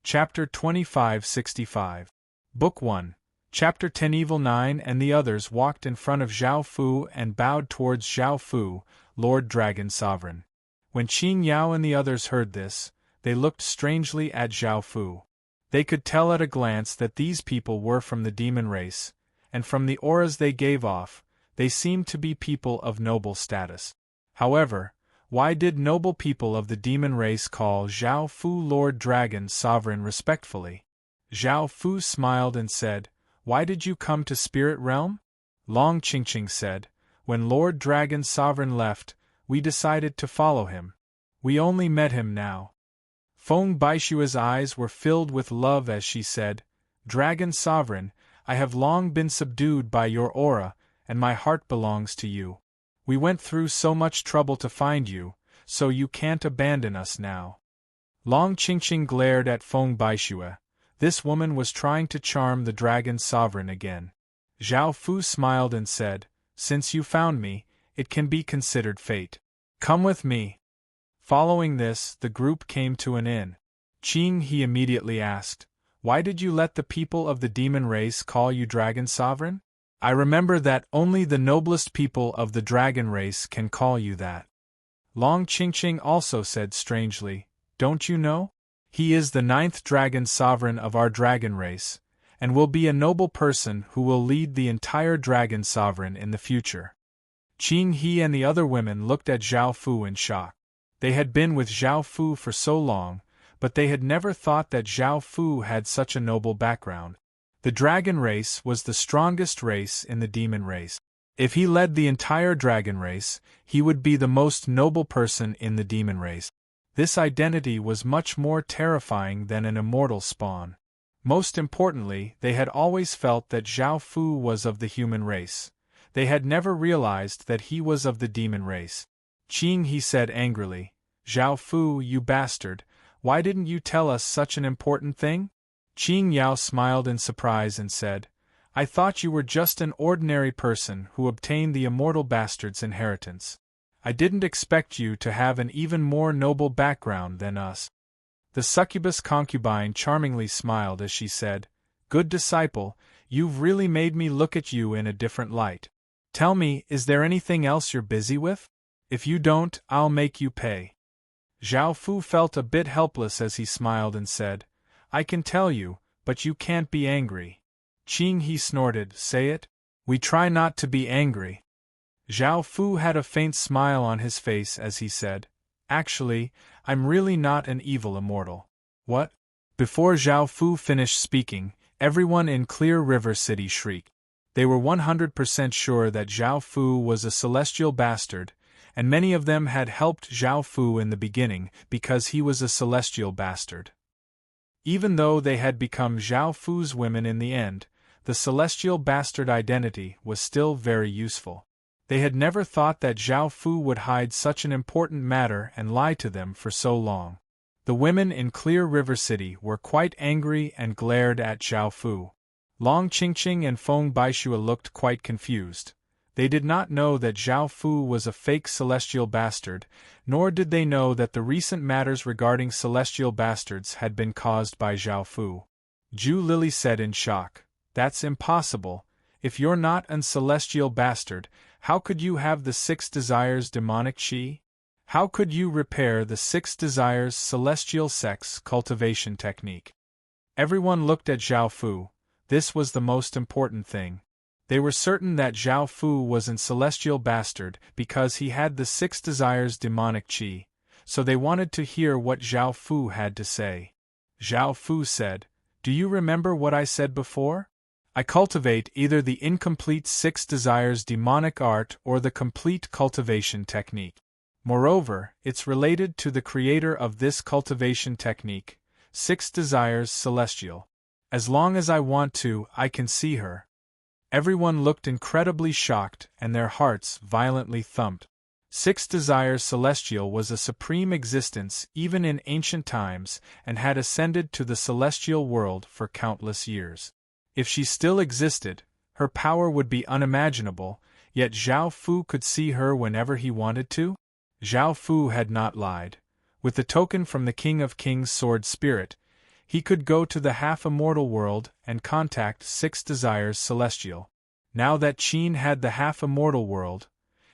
Chapter 2565. Book 1. Chapter 10. Evil 9 and the others walked in front of Zhao Fu and bowed towards Zhao Fu, Lord Dragon Sovereign. When Qing Yao and the others heard this, they looked strangely at Zhao Fu. They could tell at a glance that these people were from the demon race, and from the auras they gave off, they seemed to be people of noble status. However, why did noble people of the demon race call Zhao Fu Lord Dragon Sovereign respectfully? Zhao Fu smiled and said, "Why did you come to Spirit Realm?" Long Qingqing said, "When Lord Dragon Sovereign left, we decided to follow him. We only met him now." Feng Baishua's eyes were filled with love as she said, "Dragon Sovereign, I have long been subdued by your aura, and my heart belongs to you. We went through so much trouble to find you, so you can't abandon us now." Long Qingqing glared at Feng Baishua. This woman was trying to charm the Dragon Sovereign again. Zhao Fu smiled and said, "Since you found me, it can be considered fate. Come with me." Following this, the group came to an inn. Qing He immediately asked, "Why did you let the people of the demon race call you Dragon Sovereign? I remember that only the noblest people of the dragon race can call you that." Long Qingqing also said strangely, "Don't you know? He is the 9th Dragon Sovereign of our dragon race, and will be a noble person who will lead the entire Dragon Sovereign in the future." Qing He and the other women looked at Zhao Fu in shock. They had been with Zhao Fu for so long, but they had never thought that Zhao Fu had such a noble background. The dragon race was the strongest race in the demon race. If he led the entire dragon race, he would be the most noble person in the demon race. This identity was much more terrifying than an immortal spawn. Most importantly, they had always felt that Zhao Fu was of the human race. They had never realized that he was of the demon race. Qing He said angrily, "Zhao Fu, you bastard, why didn't you tell us such an important thing?" Qing Yao smiled in surprise and said, "I thought you were just an ordinary person who obtained the immortal bastard's inheritance. I didn't expect you to have an even more noble background than us." The succubus concubine charmingly smiled as she said, "Good disciple, you've really made me look at you in a different light. Tell me, is there anything else you're busy with? If you don't, I'll make you pay." Zhao Fu felt a bit helpless as he smiled and said, "I can tell you, but you can't be angry." Qing He snorted, "Say it? We try not to be angry." Zhao Fu had a faint smile on his face as he said, "Actually, I'm really not an evil immortal." "What?" Before Zhao Fu finished speaking, everyone in Clear River City shrieked. They were 100% sure that Zhao Fu was a celestial bastard, and many of them had helped Zhao Fu in the beginning because he was a celestial bastard. Even though they had become Zhao Fu's women in the end, the celestial bastard identity was still very useful. They had never thought that Zhao Fu would hide such an important matter and lie to them for so long. The women in Clear River City were quite angry and glared at Zhao Fu. Long Qingqing and Feng Baishua looked quite confused. They did not know that Zhao Fu was a fake celestial bastard, nor did they know that the recent matters regarding celestial bastards had been caused by Zhao Fu. Zhu Lili said in shock, "That's impossible. If you're not an celestial bastard, how could you have the 6 desires demonic chi? How could you repair the 6 desires celestial sex cultivation technique?" Everyone looked at Zhao Fu. This was the most important thing. They were certain that Zhao Fu was an celestial bastard because he had the 6 desires demonic chi, so they wanted to hear what Zhao Fu had to say. Zhao Fu said, "Do you remember what I said before? I cultivate either the incomplete 6 desires demonic art or the complete cultivation technique. Moreover, it's related to the creator of this cultivation technique, 6 desires celestial. As long as I want to, I can see her." Everyone looked incredibly shocked and their hearts violently thumped. 6 desires celestial was a supreme existence even in ancient times and had ascended to the celestial world for countless years. If she still existed, her power would be unimaginable, yet Zhao Fu could see her whenever he wanted to? Zhao Fu had not lied. With the token from the King of Kings' sword spirit, He could go to the half-immortal world and contact 6 desires celestial. Now that Qin had the half-immortal world,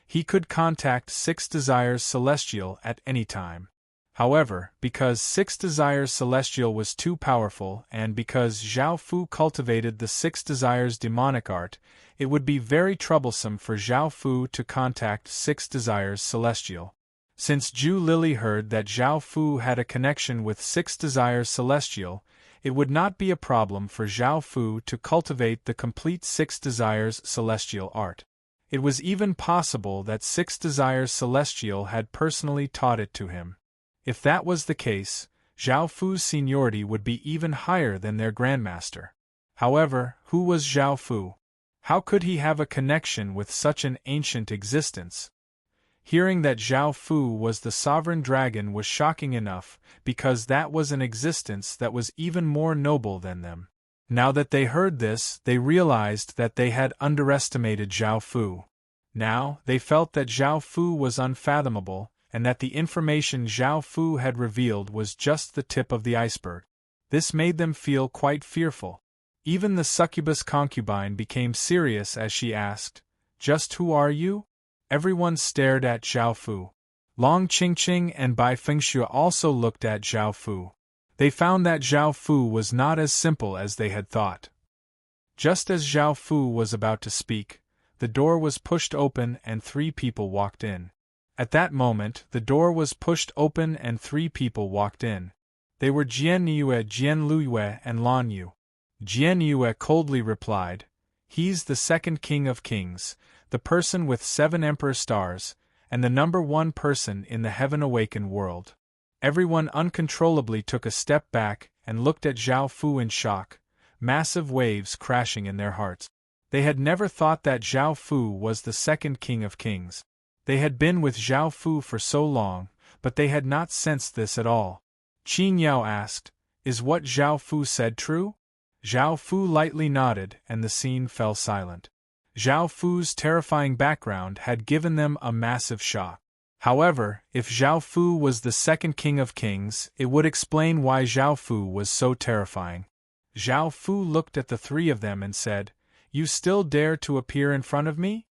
he could contact 6 desires celestial at any time. However, because 6 desires celestial was too powerful and because Zhao Fu cultivated the 6 desires demonic art, it would be very troublesome for Zhao Fu to contact 6 desires celestial. Since Zhu Lili heard that Zhao Fu had a connection with 6 desires celestial, it would not be a problem for Zhao Fu to cultivate the complete 6 desires celestial art. It was even possible that 6 desires celestial had personally taught it to him. If that was the case, Zhao Fu's seniority would be even higher than their grandmaster. However, who was Zhao Fu? How could he have a connection with such an ancient existence? Hearing that Zhao Fu was the sovereign dragon was shocking enough, because that was an existence that was even more noble than them. Now that they heard this, they realized that they had underestimated Zhao Fu. Now, they felt that Zhao Fu was unfathomable, and that the information Zhao Fu had revealed was just the tip of the iceberg. This made them feel quite fearful. Even the succubus concubine became serious as she asked, "Just who are you?" Everyone stared at Zhao Fu. Long Qingqing and Bai Fengshui also looked at Zhao Fu. They found that Zhao Fu was not as simple as they had thought. Just as Zhao Fu was about to speak, the door was pushed open and 3 people walked in. At that moment, the door was pushed open and 3 people walked in. They were Jian Yue, Jian Luyue, and Lan Yu. Jian Yue coldly replied, "He's the 2nd king of kings, the person with 7 emperor stars, and the #1 person in the heaven-awakened world." Everyone uncontrollably took a step back and looked at Zhao Fu in shock, massive waves crashing in their hearts. They had never thought that Zhao Fu was the 2nd king of kings. They had been with Zhao Fu for so long, but they had not sensed this at all. Qin Yao asked, "Is what Zhao Fu said true?" Zhao Fu lightly nodded and the scene fell silent. Zhao Fu's terrifying background had given them a massive shock. However, if Zhao Fu was the 2nd king of kings, it would explain why Zhao Fu was so terrifying. Zhao Fu looked at the 3 of them and said, "You still dare to appear in front of me?"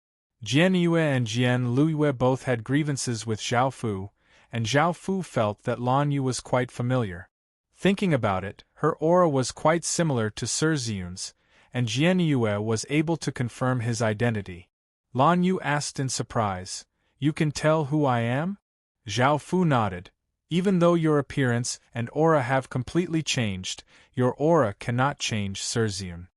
Jian Yue and Jian Luyue both had grievances with Zhao Fu, and Zhao Fu felt that Lan Yu was quite familiar. Thinking about it, her aura was quite similar to Sir Ziyun's, and Jian Yue was able to confirm his identity. Lan Yu asked in surprise, "You can tell who I am?" Zhao Fu nodded. "Even though your appearance and aura have completely changed, your aura cannot change, Sir Ziyun."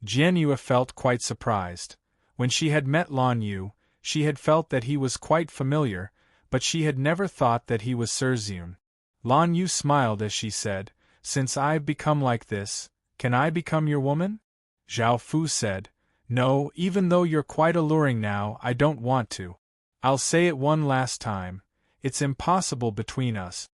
Jian Yue felt quite surprised. When she had met Lan Yu, she had felt that he was quite familiar, but she had never thought that he was Sir Ziyun. Lan Yu smiled as she said, "Since I've become like this, can I become your woman?" Zhao Fu said, "No, even though you're quite alluring now, I don't want to. I'll say it one last time, it's impossible between us."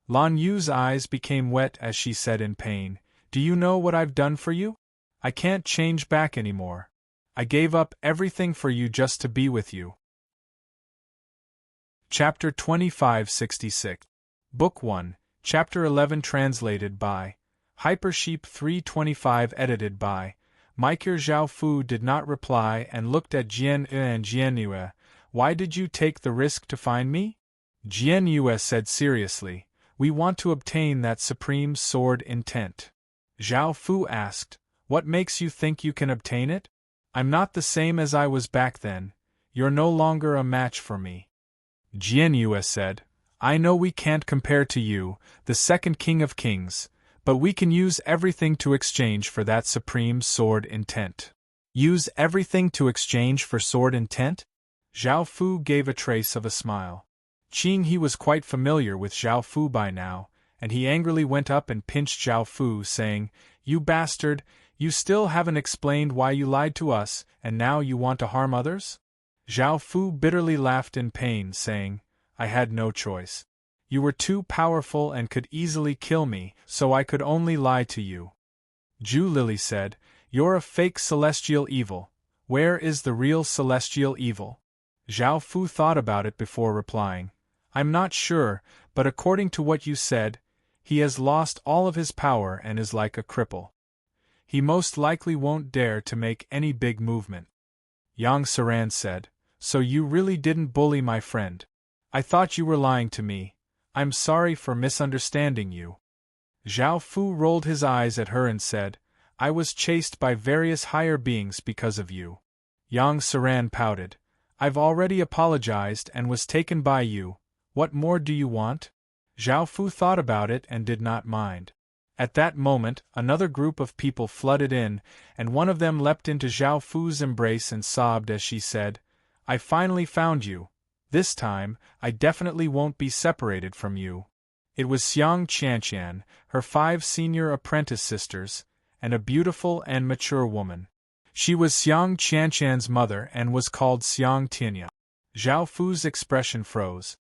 Lan Yu's eyes became wet as she said in pain, "Do you know what I've done for you? I can't change back anymore. I gave up everything for you just to be with you." Chapter 2566. Book 1, Chapter 11 translated by Hypersheep 325 edited by Meiker. Zhao Fu did not reply and looked at Jian Yue and Jian Yue. "Why did you take the risk to find me?" Jian Yue said seriously, "We want to obtain that supreme sword intent." Zhao Fu asked, "What makes you think you can obtain it?" "I'm not the same as I was back then. You're no longer a match for me." Jian Yue said, "I know we can't compare to you, the 2nd king of kings, but we can use everything to exchange for that supreme sword intent." "Use everything to exchange for sword intent?" Zhao Fu gave a trace of a smile. Qing He was quite familiar with Zhao Fu by now, and he angrily went up and pinched Zhao Fu, saying, "You bastard! You still haven't explained why you lied to us, and now you want to harm others?" Zhao Fu bitterly laughed in pain, saying, "I had no choice. You were too powerful and could easily kill me, so I could only lie to you." Zhu Lili said, "You're a fake celestial evil. Where is the real celestial evil?" Zhao Fu thought about it before replying. "I'm not sure, but according to what you said, He has lost all of his power and is like a cripple. He most likely won't dare to make any big movement. Yang Saran said, "So you really didn't bully my friend? I thought you were lying to me. I'm sorry for misunderstanding you." Zhao Fu rolled his eyes at her and said, "I was chased by various higher beings because of you." Yang Saran pouted, "I've already apologized and was taken by you. What more do you want?" Zhao Fu thought about it and did not mind. At that moment, another group of people flooded in, and one of them leapt into Zhao Fu's embrace and sobbed as she said, "I finally found you. This time, I definitely won't be separated from you." It was Xiang Qianqian, her 5 senior apprentice sisters, and a beautiful and mature woman. She was Xiang Qianqian's mother and was called Xiang Tianya. Zhao Fu's expression froze.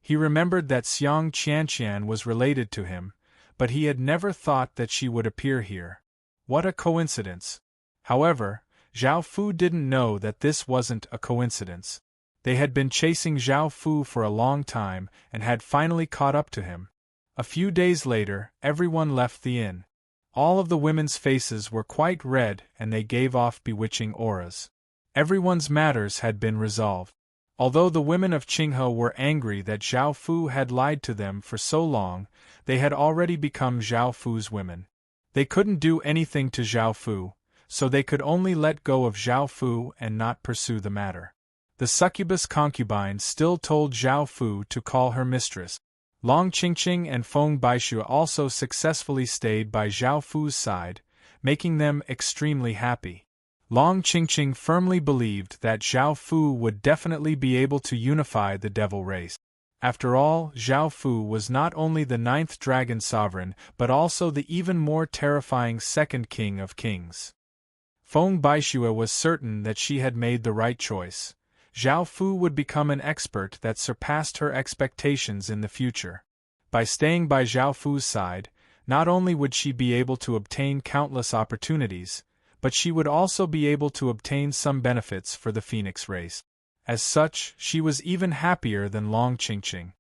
He remembered that Xiang Qianqian was related to him, but he had never thought that she would appear here. What a coincidence! However, Zhao Fu didn't know that this wasn't a coincidence. They had been chasing Zhao Fu for a long time and had finally caught up to him. A few days later, everyone left the inn. All of the women's faces were quite red and they gave off bewitching auras. Everyone's matters had been resolved. Although the women of Qinghe were angry that Zhao Fu had lied to them for so long, they had already become Zhao Fu's women. They couldn't do anything to Zhao Fu, so they could only let go of Zhao Fu and not pursue the matter. The succubus concubine still told Zhao Fu to call her mistress. Long Qingqing and Feng Baishu also successfully stayed by Zhao Fu's side, making them extremely happy. Long Qingqing firmly believed that Zhao Fu would definitely be able to unify the devil race. After all, Zhao Fu was not only the 9th dragon sovereign but also the even more terrifying 2nd king of kings. Feng Baishu was certain that she had made the right choice. Zhao Fu would become an expert that surpassed her expectations in the future. By staying by Zhao Fu's side, not only would she be able to obtain countless opportunities, but she would also be able to obtain some benefits for the Phoenix race. As such, she was even happier than Long Qingqing.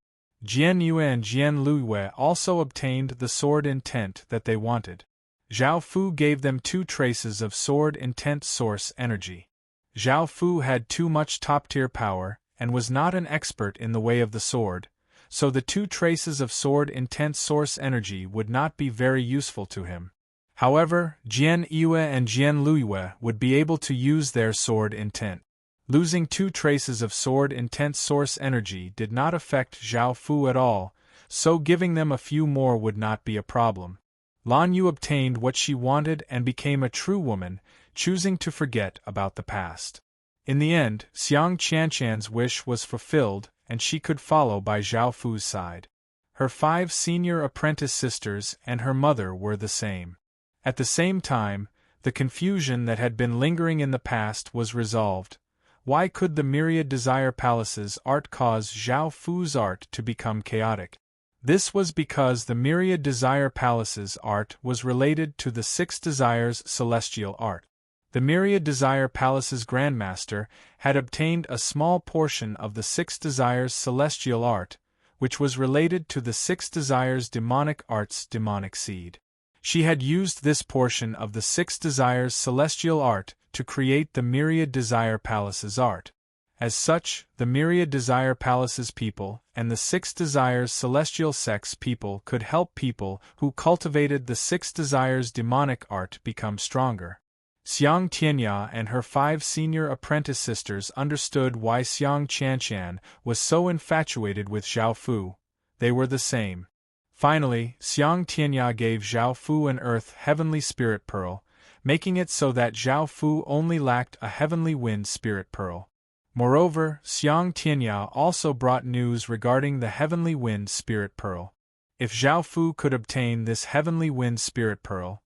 Jian Yue and Jian Luiyue also obtained the sword intent that they wanted. Zhao Fu gave them 2 traces of sword intent source energy. Zhao Fu had too much top-tier power, and was not an expert in the way of the sword, so the 2 traces of sword intent source energy would not be very useful to him. However, Jian Yue and Jian Luiyue would be able to use their sword intent. Losing 2 traces of sword intent source energy did not affect Zhao Fu at all, so giving them a few more would not be a problem. Lan Yu obtained what she wanted and became a true woman, choosing to forget about the past. In the end, Xiang Qianqian's wish was fulfilled, and she could follow by Zhao Fu's side. Her 5 senior apprentice sisters and her mother were the same. At the same time, the confusion that had been lingering in the past was resolved. Why could the Myriad Desire Palace's art cause Zhao Fu's art to become chaotic? This was because the Myriad Desire Palace's art was related to the 6 Desires celestial art. The Myriad Desire Palace's Grandmaster had obtained a small portion of the 6 Desires celestial art, which was related to the 6 Desires demonic art's demonic seed. She had used this portion of the 6 Desires celestial art to create the Myriad Desire Palace's art. As such, the Myriad Desire Palace's people and the 6 Desires Celestial Sex people could help people who cultivated the 6 Desires demonic art become stronger. Xiang Tianya and her 5 senior apprentice sisters understood why Xiang Qianqian was so infatuated with Zhao Fu. They were the same. Finally, Xiang Tianya gave Zhao Fu an earth heavenly spirit pearl, making it so that Zhao Fu only lacked a heavenly wind spirit pearl. Moreover, Xiang Tianya also brought news regarding the heavenly wind spirit pearl. If Zhao Fu could obtain this heavenly wind spirit pearl,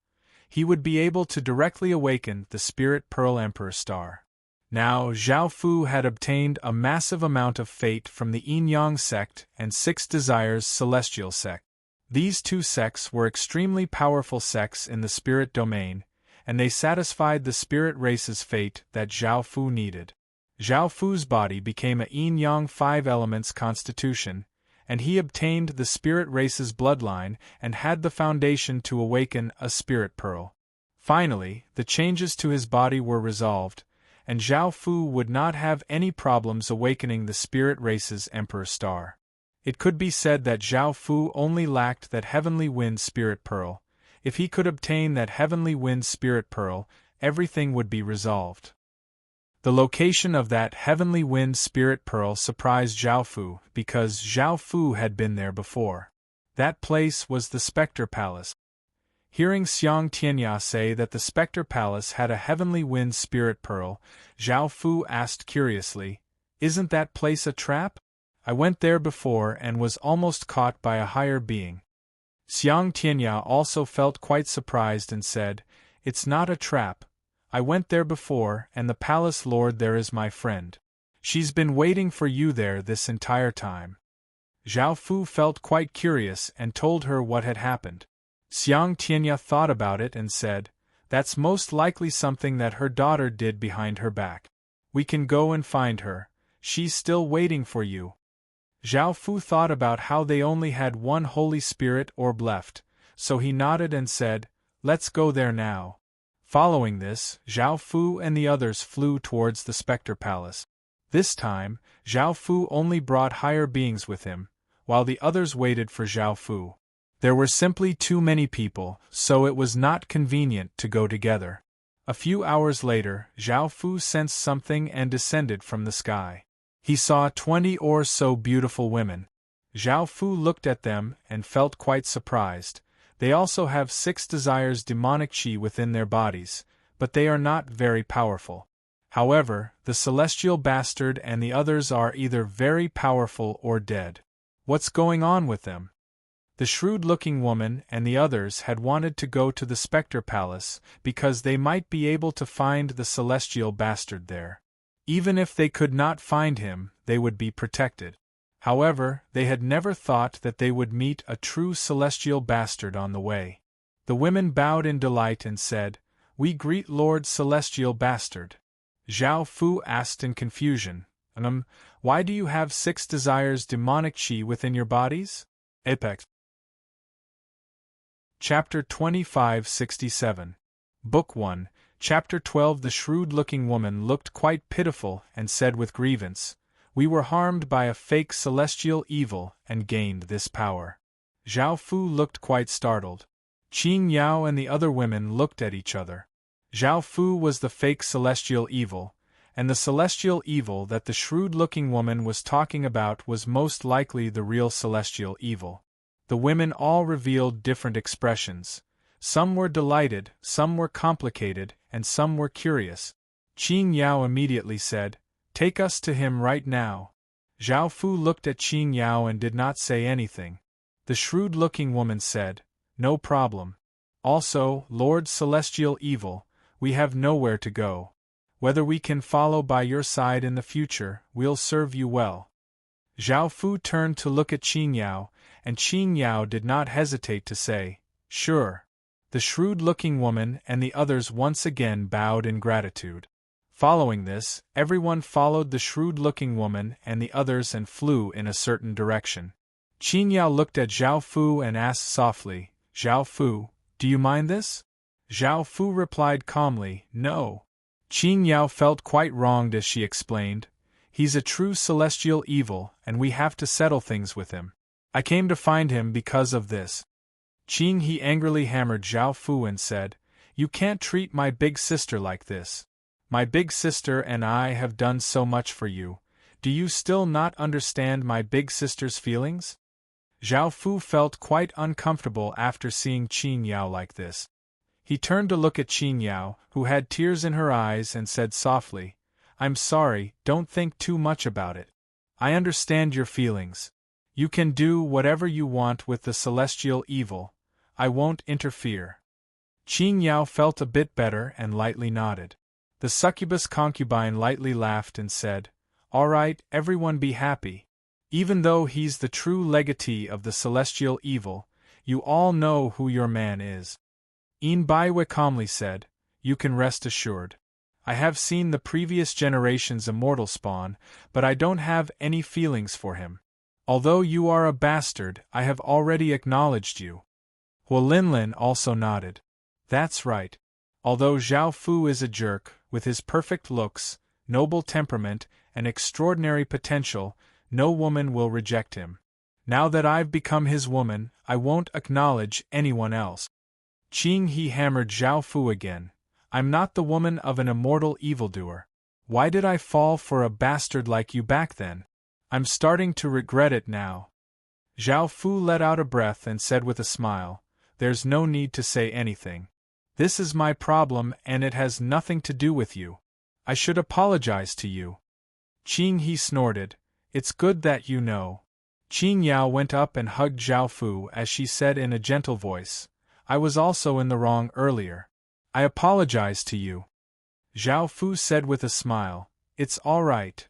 he would be able to directly awaken the spirit pearl emperor star. Now Zhao Fu had obtained a massive amount of fate from the Yin-Yang sect and 6 Desires celestial sect. These 2 sects were extremely powerful sects in the spirit domain, and they satisfied the spirit race's fate that Zhao Fu needed. Zhao Fu's body became a Yin-Yang 5 elements constitution, and he obtained the spirit race's bloodline and had the foundation to awaken a spirit pearl. Finally, the changes to his body were resolved, and Zhao Fu would not have any problems awakening the spirit race's Emperor Star. It could be said that Zhao Fu only lacked that heavenly wind spirit pearl. If he could obtain that heavenly wind spirit pearl, everything would be resolved. The location of that heavenly wind spirit pearl surprised Zhao Fu because Zhao Fu had been there before. That place was the Spectre Palace. Hearing Xiang Tianya say that the Spectre Palace had a heavenly wind spirit pearl, Zhao Fu asked curiously, "Isn't that place a trap? I went there before and was almost caught by a higher being." Xiang Tianya also felt quite surprised and said, "It's not a trap. I went there before and the palace lord there is my friend. She's been waiting for you there this entire time." Zhao Fu felt quite curious and told her what had happened. Xiang Tianya thought about it and said, "That's most likely something that her daughter did behind her back. We can go and find her. She's still waiting for you." Zhao Fu thought about how they only had one Holy Spirit orb left, so he nodded and said, "Let's go there now." Following this, Zhao Fu and the others flew towards the Spectre Palace. This time, Zhao Fu only brought higher beings with him, while the others waited for Zhao Fu. There were simply too many people, so it was not convenient to go together. A few hours later, Zhao Fu sensed something and descended from the sky. He saw 20 or so beautiful women. Zhao Fu looked at them and felt quite surprised. They also have 6 desires demonic chi within their bodies, but they are not very powerful. However, the celestial bastard and the others are either very powerful or dead. What's going on with them? The shrewd-looking woman and the others had wanted to go to the Spectre Palace because they might be able to find the celestial bastard there. Even if they could not find him, they would be protected. However, they had never thought that they would meet a true celestial bastard on the way. The women bowed in delight and said, "We greet Lord Celestial Bastard." Zhao Fu asked in confusion, "Why do you have 6 desires demonic chi within your bodies?" Apex. Chapter 2567. Book 1, Chapter 12. The shrewd-looking woman looked quite pitiful and said with grievance, "We were harmed by a fake celestial evil and gained this power." Zhao Fu looked quite startled. Qing Yao and the other women looked at each other. Zhao Fu was the fake celestial evil, and the celestial evil that the shrewd-looking woman was talking about was most likely the real celestial evil. The women all revealed different expressions. Some were delighted, some were complicated, and some were curious. Qing Yao immediately said, "Take us to him right now." Zhao Fu looked at Qing Yao and did not say anything. The shrewd-looking woman said, "No problem. Also, Lord Celestial Evil, we have nowhere to go. Whether we can follow by your side in the future, we'll serve you well." Zhao Fu turned to look at Qing Yao, and Qing Yao did not hesitate to say, "Sure." The shrewd-looking woman and the others once again bowed in gratitude. Following this, everyone followed the shrewd-looking woman and the others and flew in a certain direction. Qing Yao looked at Zhao Fu and asked softly, "Zhao Fu, do you mind this?" Zhao Fu replied calmly, "No." Qing Yao felt quite wronged as she explained, "He's a true celestial evil and we have to settle things with him. I came to find him because of this." Qing He angrily hammered Zhao Fu and said, "You can't treat my big sister like this. My big sister and I have done so much for you. Do you still not understand my big sister's feelings?" Zhao Fu felt quite uncomfortable after seeing Qing Yao like this. He turned to look at Qing Yao, who had tears in her eyes, and said softly, "I'm sorry, don't think too much about it. I understand your feelings. You can do whatever you want with the celestial evil. I won't interfere." Qing Yao felt a bit better and lightly nodded. The succubus concubine lightly laughed and said, "All right, everyone be happy. Even though he's the true legatee of the celestial evil, you all know who your man is." Yin Baiwei calmly said, "You can rest assured. I have seen the previous generation's immortal spawn, but I don't have any feelings for him. Although you are a bastard, I have already acknowledged you. Huolinlin also nodded. That's right. Although Zhao Fu is a jerk, with his perfect looks, noble temperament, and extraordinary potential, no woman will reject him. Now that I've become his woman, I won't acknowledge anyone else. Qing He hammered Zhao Fu again. I'm not the woman of an immortal evildoer. Why did I fall for a bastard like you back then? I'm starting to regret it now. Zhao Fu let out a breath and said with a smile, There's no need to say anything. This is my problem and it has nothing to do with you. I should apologize to you. Qing He snorted, It's good that you know. Qing Yao went up and hugged Zhao Fu as she said in a gentle voice, I was also in the wrong earlier. I apologize to you. Zhao Fu said with a smile, It's all right.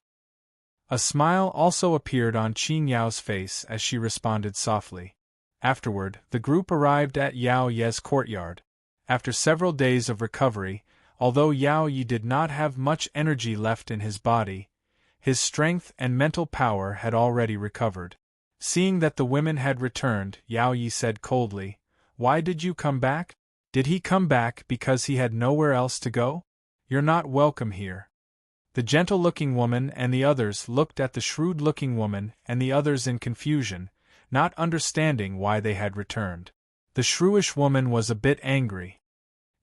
A smile also appeared on Qing Yao's face as she responded softly. Afterward, the group arrived at Yao Ye's courtyard. After several days of recovery, although Yao Ye did not have much energy left in his body, his strength and mental power had already recovered. Seeing that the women had returned, Yao Ye said coldly, Why did you come back? Did he come back because he had nowhere else to go? You're not welcome here. The gentle-looking woman and the others looked at the shrewd-looking woman and the others in confusion, not understanding why they had returned. The shrewish woman was a bit angry.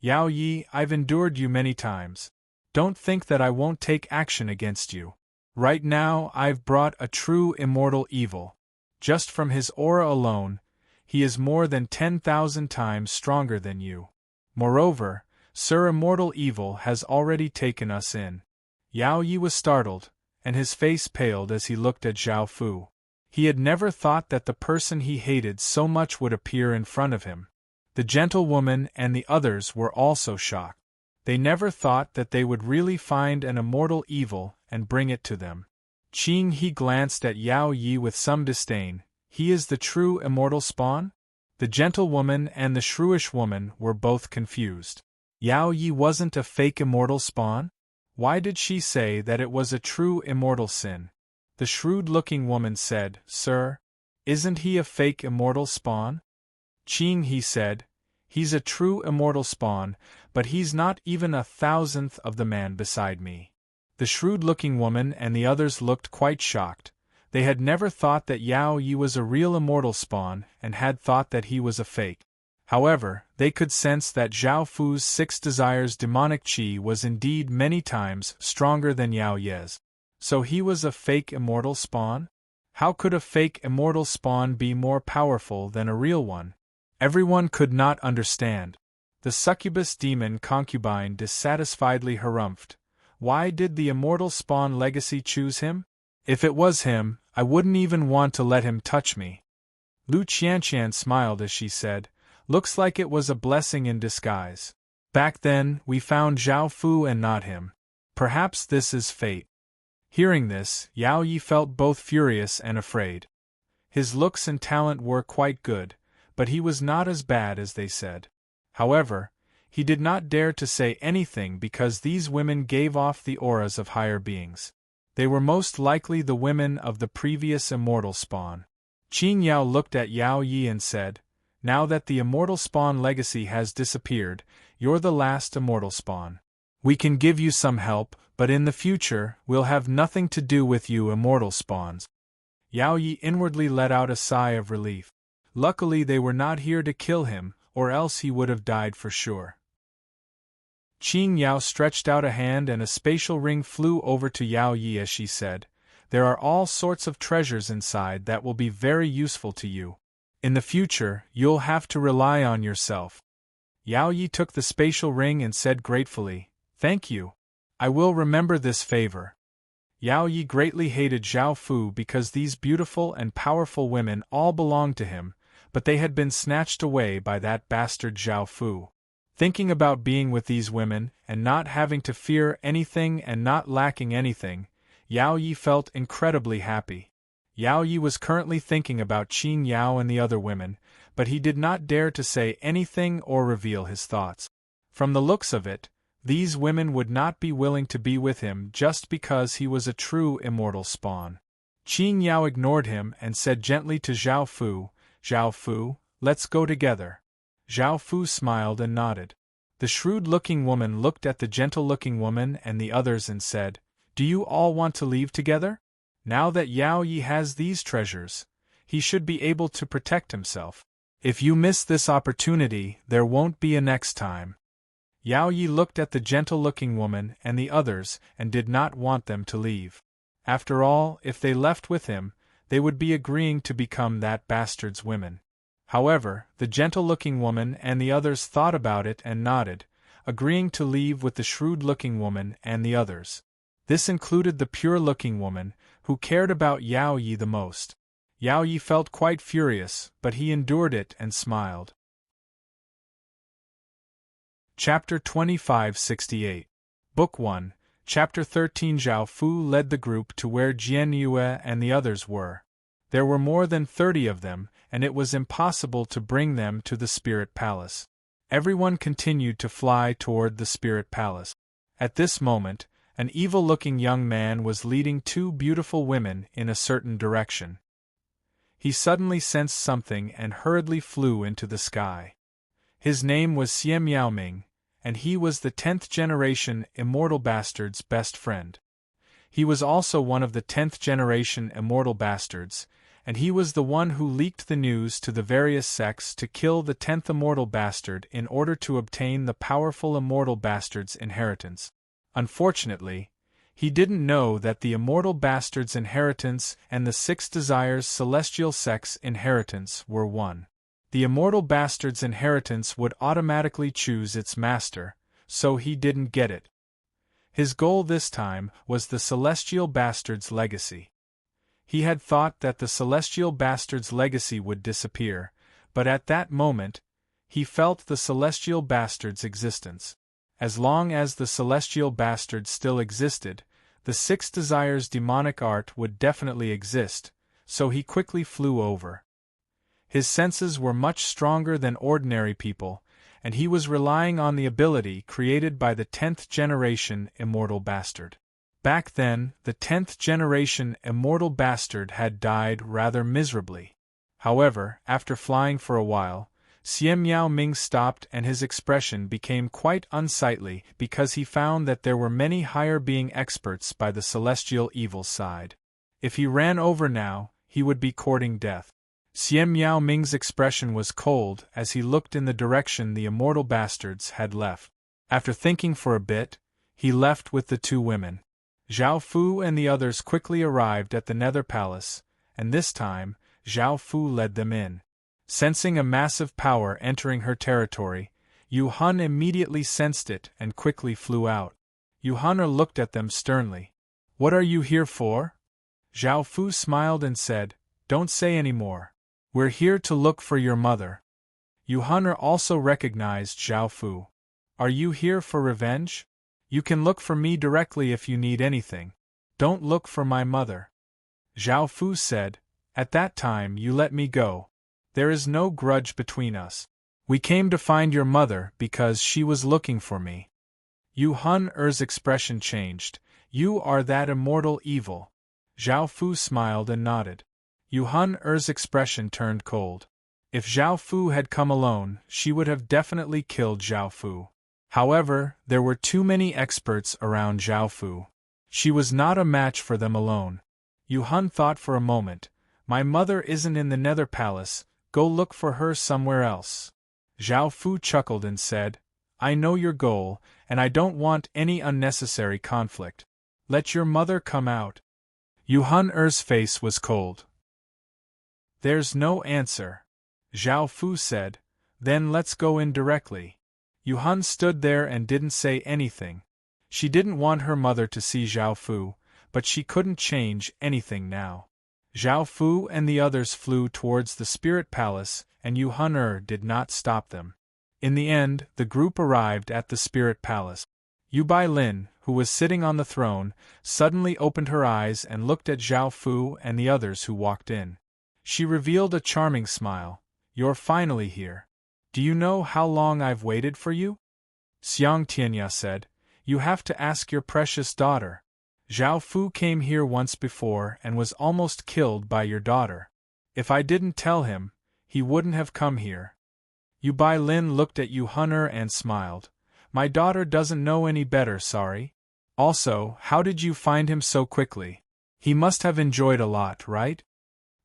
Yao Yi, I've endured you many times. Don't think that I won't take action against you. Right now I've brought a true immortal evil. Just from his aura alone, he is more than 10,000 times stronger than you. Moreover, Sir Immortal Evil has already taken us in. Yao Yi was startled, and his face paled as he looked at Zhao Fu. He had never thought that the person he hated so much would appear in front of him. The gentlewoman and the others were also shocked. They never thought that they would really find an immortal evil and bring it to them. Qing He glanced at Yao Yi with some disdain. He is the true immortal spawn? The gentlewoman and the shrewish woman were both confused. Yao Yi wasn't a fake immortal spawn? Why did she say that it was a true immortal sin? The shrewd-looking woman said, Sir, isn't he a fake immortal spawn? Qing He said, He's a true immortal spawn, but he's not even 1,000th of the man beside me. The shrewd-looking woman and the others looked quite shocked. They had never thought that Yao Yi was a real immortal spawn and had thought that he was a fake. However, they could sense that Zhao Fu's 6 desires demonic qi was indeed many times stronger than Yao Ye's. So he was a fake immortal spawn? How could a fake immortal spawn be more powerful than a real one? Everyone could not understand. The succubus demon concubine dissatisfiedly harumphed. Why did the immortal spawn legacy choose him? If it was him, I wouldn't even want to let him touch me. Lu Qianqian smiled as she said, Looks like it was a blessing in disguise. Back then, we found Zhao Fu and not him. Perhaps this is fate. Hearing this, Yao Yi felt both furious and afraid. His looks and talent were quite good, but he was not as bad as they said. However, he did not dare to say anything because these women gave off the auras of higher beings. They were most likely the women of the previous immortal spawn. Qing Yao looked at Yao Yi and said, Now that the immortal spawn legacy has disappeared, you're the last immortal spawn. We can give you some help, but in the future, we'll have nothing to do with you immortal spawns. Yao Yi inwardly let out a sigh of relief. Luckily they were not here to kill him, or else he would have died for sure. Qing Yao stretched out a hand and a spatial ring flew over to Yao Yi as she said, There are all sorts of treasures inside that will be very useful to you. In the future, you'll have to rely on yourself. Yao Yi took the spatial ring and said gratefully, Thank you. I will remember this favor. Yao Yi greatly hated Zhao Fu because these beautiful and powerful women all belonged to him, but they had been snatched away by that bastard Zhao Fu. Thinking about being with these women, and not having to fear anything and not lacking anything, Yao Yi felt incredibly happy. Yao Yi was currently thinking about Qing Yao and the other women, but he did not dare to say anything or reveal his thoughts. From the looks of it, these women would not be willing to be with him just because he was a true immortal spawn. Qing Yao ignored him and said gently to Zhao Fu, "Zhao Fu, let's go together." Zhao Fu smiled and nodded. The shrewd-looking woman looked at the gentle-looking woman and the others and said, "Do you all want to leave together? Now that Yao Yi has these treasures, he should be able to protect himself. If you miss this opportunity, there won't be a next time." Yao Yi looked at the gentle-looking woman and the others and did not want them to leave. After all, if they left with him, they would be agreeing to become that bastard's women. However, the gentle-looking woman and the others thought about it and nodded, agreeing to leave with the shrewd-looking woman and the others. This included the pure-looking woman, who cared about Yao Yi the most. Yao Yi felt quite furious, but he endured it and smiled. Chapter 2568. Book 1, Chapter 13. Zhao Fu led the group to where Jian Yue and the others were. There were more than 30 of them, and it was impossible to bring them to the Spirit Palace. Everyone continued to fly toward the Spirit Palace. At this moment, an evil-looking young man was leading two beautiful women in a certain direction. He suddenly sensed something and hurriedly flew into the sky. His name was Xie Miaoming, and he was the 10th generation Immortal Bastard's best friend. He was also one of the 10th generation Immortal Bastards, and he was the one who leaked the news to the various sects to kill the 10th Immortal Bastard in order to obtain the powerful Immortal Bastard's inheritance. Unfortunately, he didn't know that the Immortal Bastard's inheritance and the Six Desires Celestial Sect's inheritance were one. The Immortal Bastard's inheritance would automatically choose its master, so he didn't get it. His goal this time was the Celestial Bastard's legacy. He had thought that the Celestial Bastard's legacy would disappear, but at that moment, he felt the Celestial Bastard's existence. As long as the Celestial Bastard still existed, the Six Desires demonic art would definitely exist, so he quickly flew over. His senses were much stronger than ordinary people, and he was relying on the ability created by the 10th generation Immortal Bastard. Back then, the 10th generation Immortal Bastard had died rather miserably. However, after flying for a while, Xie Miaoming stopped and his expression became quite unsightly because he found that there were many higher being experts by the celestial evil side. If he ran over now, he would be courting death. Xie Miaoming's expression was cold as he looked in the direction the Immortal Bastards had left. After thinking for a bit, he left with the two women. Zhao Fu and the others quickly arrived at the Nether Palace, and this time, Zhao Fu led them in. Sensing a massive power entering her territory, Yu Hun immediately sensed it and quickly flew out. Yu Hun looked at them sternly. "What are you here for?" Zhao Fu smiled and said, "Don't say any more. We're here to look for your mother." Yu Hun also recognized Zhao Fu. "Are you here for revenge? You can look for me directly if you need anything. Don't look for my mother." Zhao Fu said, "At that time you let me go. There is no grudge between us. We came to find your mother because she was looking for me." Yu Hun's expression changed. "You are that immortal evil." Zhao Fu smiled and nodded. Yu Hun's expression turned cold. If Zhao Fu had come alone, she would have definitely killed Zhao Fu. However, there were too many experts around Zhao Fu. She was not a match for them alone. Yu Hun thought for a moment. "My mother isn't in the Nether Palace, go look for her somewhere else." Zhao Fu chuckled and said, "I know your goal, and I don't want any unnecessary conflict. Let your mother come out." Yu Hun's face was cold. "There's no answer." Zhao Fu said, "Then let's go in directly." Yu Hun stood there and didn't say anything. She didn't want her mother to see Zhao Fu, but she couldn't change anything now. Zhao Fu and the others flew towards the Spirit Palace, and Yu Hun did not stop them. In the end, the group arrived at the Spirit Palace. Yu Bai Lin, who was sitting on the throne, suddenly opened her eyes and looked at Zhao Fu and the others who walked in. She revealed a charming smile. "You're finally here. Do you know how long I've waited for you?" Xiang Tianya said, "You have to ask your precious daughter." Zhao Fu came here once before and was almost killed by your daughter. If I didn't tell him, he wouldn't have come here. Yu Bai Lin looked at Yu Hunter and smiled. My daughter doesn't know any better, sorry. Also, how did you find him so quickly? He must have enjoyed a lot, right?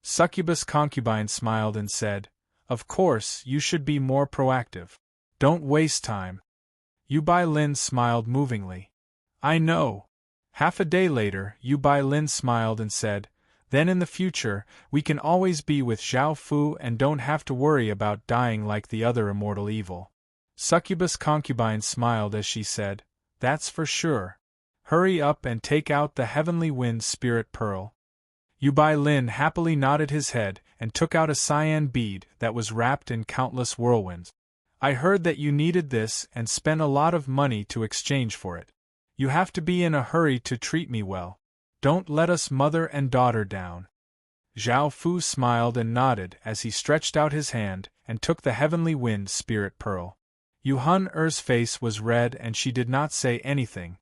Succubus concubine smiled and said, Of course, you should be more proactive. Don't waste time. Yu Bai Lin smiled movingly. I know. Half a day later, Yu Bai Lin smiled and said, Then in the future, we can always be with Zhao Fu and don't have to worry about dying like the other immortal evil. Succubus concubine smiled as she said, That's for sure. Hurry up and take out the heavenly wind spirit pearl. Yu Bai Lin happily nodded his head and took out a cyan bead that was wrapped in countless whirlwinds. I heard that you needed this and spent a lot of money to exchange for it. You have to be in a hurry to treat me well. Don't let us mother and daughter down. Zhao Fu smiled and nodded as he stretched out his hand and took the heavenly wind spirit pearl. Yu Hun-er's face was red and she did not say anything.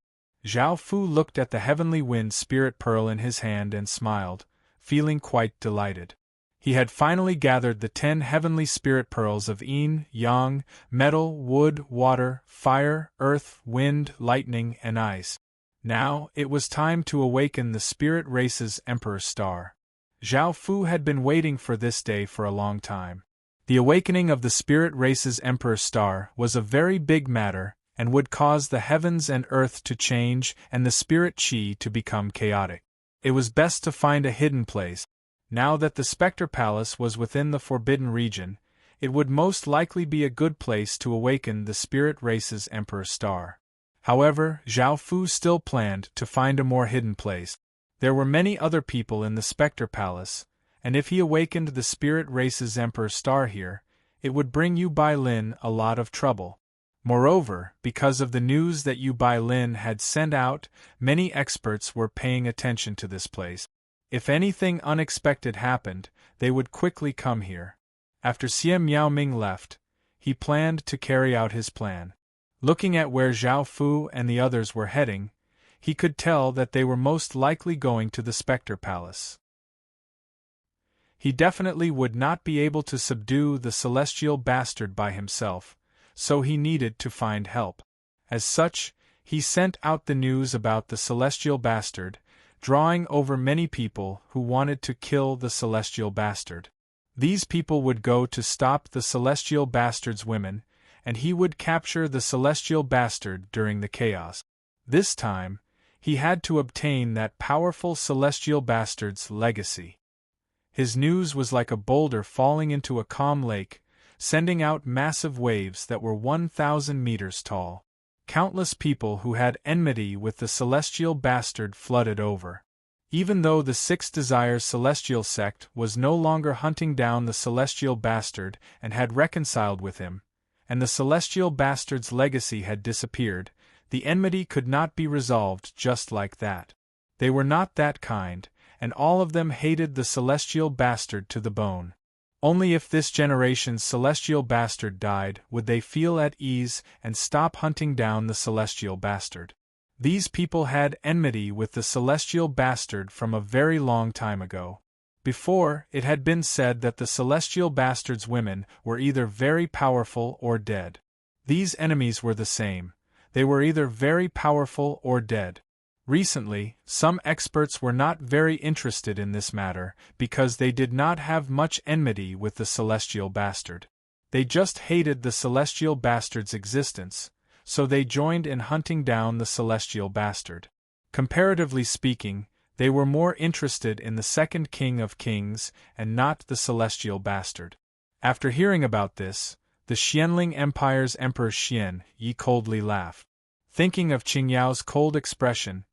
Zhao Fu looked at the heavenly wind spirit pearl in his hand and smiled, feeling quite delighted. He had finally gathered the 10 heavenly spirit pearls of yin, yang, metal, wood, water, fire, earth, wind, lightning, and ice. Now, it was time to awaken the spirit race's Emperor Star. Zhao Fu had been waiting for this day for a long time. The awakening of the spirit race's Emperor Star was a very big matter and would cause the heavens and earth to change and the spirit chi to become chaotic. It was best to find a hidden place. Now that the Spectre Palace was within the Forbidden Region, it would most likely be a good place to awaken the spirit race's Emperor Star. However, Zhao Fu still planned to find a more hidden place. There were many other people in the Spectre Palace, and if he awakened the spirit race's Emperor Star here, it would bring Yu Bai Lin a lot of trouble. Moreover, because of the news that Yu Bai Lin had sent out, many experts were paying attention to this place. If anything unexpected happened, they would quickly come here. After Xie Miaoming left, he planned to carry out his plan. Looking at where Zhao Fu and the others were heading, he could tell that they were most likely going to the Spectre Palace. He definitely would not be able to subdue the celestial bastard by himself, so he needed to find help. As such, he sent out the news about the celestial bastard, drawing over many people who wanted to kill the celestial bastard. These people would go to stop the celestial bastard's women, and he would capture the celestial bastard during the chaos. This time, he had to obtain that powerful celestial bastard's legacy. His news was like a boulder falling into a calm lake, sending out massive waves that were 1,000 meters tall. Countless people who had enmity with the celestial bastard flooded over. Even though the Six Desires celestial sect was no longer hunting down the celestial bastard and had reconciled with him, and the celestial bastard's legacy had disappeared, the enmity could not be resolved just like that. They were not that kind, and all of them hated the celestial bastard to the bone. Only if this generation's celestial bastard died would they feel at ease and stop hunting down the celestial bastard. These people had enmity with the celestial bastard from a very long time ago. Before, it had been said that the celestial bastard's women were either very powerful or dead. These enemies were the same. They were either very powerful or dead. Recently, some experts were not very interested in this matter because they did not have much enmity with the celestial bastard. They just hated the celestial bastard's existence, so they joined in hunting down the celestial bastard. Comparatively speaking, they were more interested in the second king of kings and not the celestial bastard. After hearing about this, the Xianling Empire's Emperor Xian Yi coldly laughed. Thinking of Qingyao's cold expression,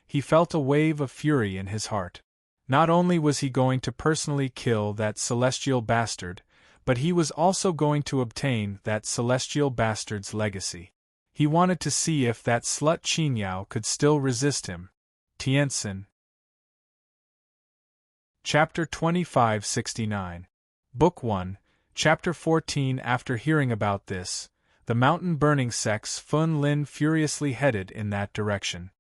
he felt a wave of fury in his heart. Not only was he going to personally kill that celestial bastard, but he was also going to obtain that celestial bastard's legacy. He wanted to see if that slut Qingyao could still resist him. Tianxin. Chapter 2569. Book 1, Chapter 14. After hearing about this, the mountain-burning sect's Fun Lin furiously headed in that direction.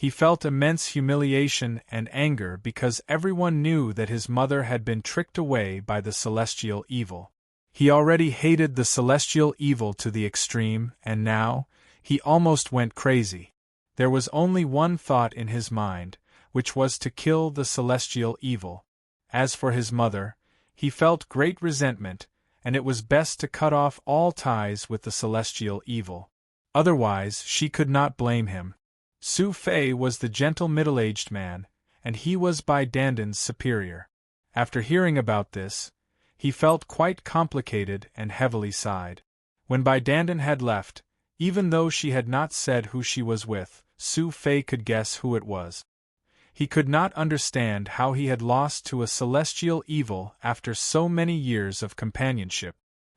He felt immense humiliation and anger because everyone knew that his mother had been tricked away by the celestial evil. He already hated the celestial evil to the extreme, and now, he almost went crazy. There was only one thought in his mind, which was to kill the celestial evil. As for his mother, he felt great resentment, and it was best to cut off all ties with the celestial evil. Otherwise, she could not blame him. Su Fei was the gentle middle-aged man, and he was by Dandan's superior. After hearing about this, he felt quite complicated and heavily sighed. When Bai Dandan had left, even though she had not said who she was with, Su Fei could guess who it was. He could not understand how he had lost to a celestial evil after so many years of companionship.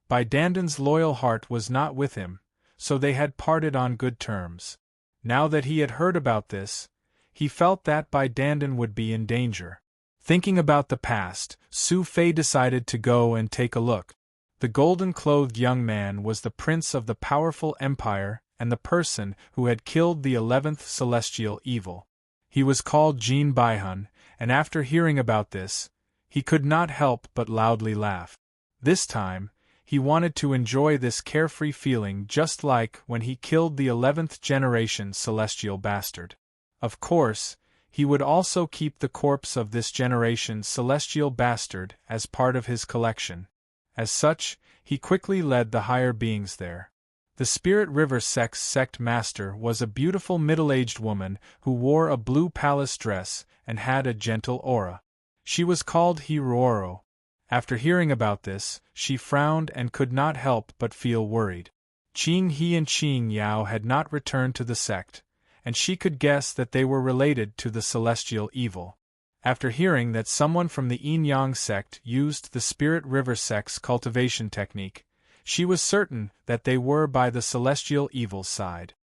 Bai Dandan's loyal heart was not with him, so they had parted on good terms. Now that he had heard about this, he felt that Bai Dandan would be in danger. Thinking about the past, Su Fei decided to go and take a look. The golden-clothed young man was the prince of the powerful empire and the person who had killed the 11th celestial evil. He was called Jin Baihun, and after hearing about this, he could not help but loudly laugh. This time, he wanted to enjoy this carefree feeling just like when he killed the 11th generation celestial bastard. Of course, he would also keep the corpse of this generation's celestial bastard as part of his collection. As such, he quickly led the higher beings there. The Spirit River Sect's sect master was a beautiful middle-aged woman who wore a blue palace dress and had a gentle aura. She was called Hiruoro. After hearing about this, she frowned and could not help but feel worried. Qing He and Qing Yao had not returned to the sect, and she could guess that they were related to the celestial evil. After hearing that someone from the Yin-Yang sect used the Spirit River sect's cultivation technique, she was certain that they were by the celestial evil's side.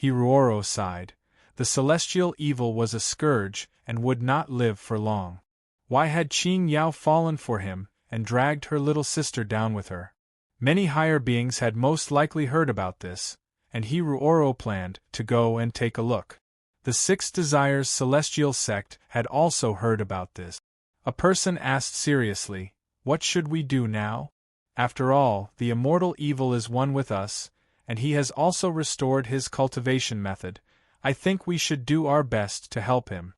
Hiruoro sighed. The celestial evil was a scourge and would not live for long. Why had Qing Yao fallen for him and dragged her little sister down with her? Many higher beings had most likely heard about this, and Hiruoro planned to go and take a look. The Six Desires Celestial Sect had also heard about this. A person asked seriously, "What should we do now? After all, the immortal evil is one with us, and he has also restored his cultivation method. I think we should do our best to help him."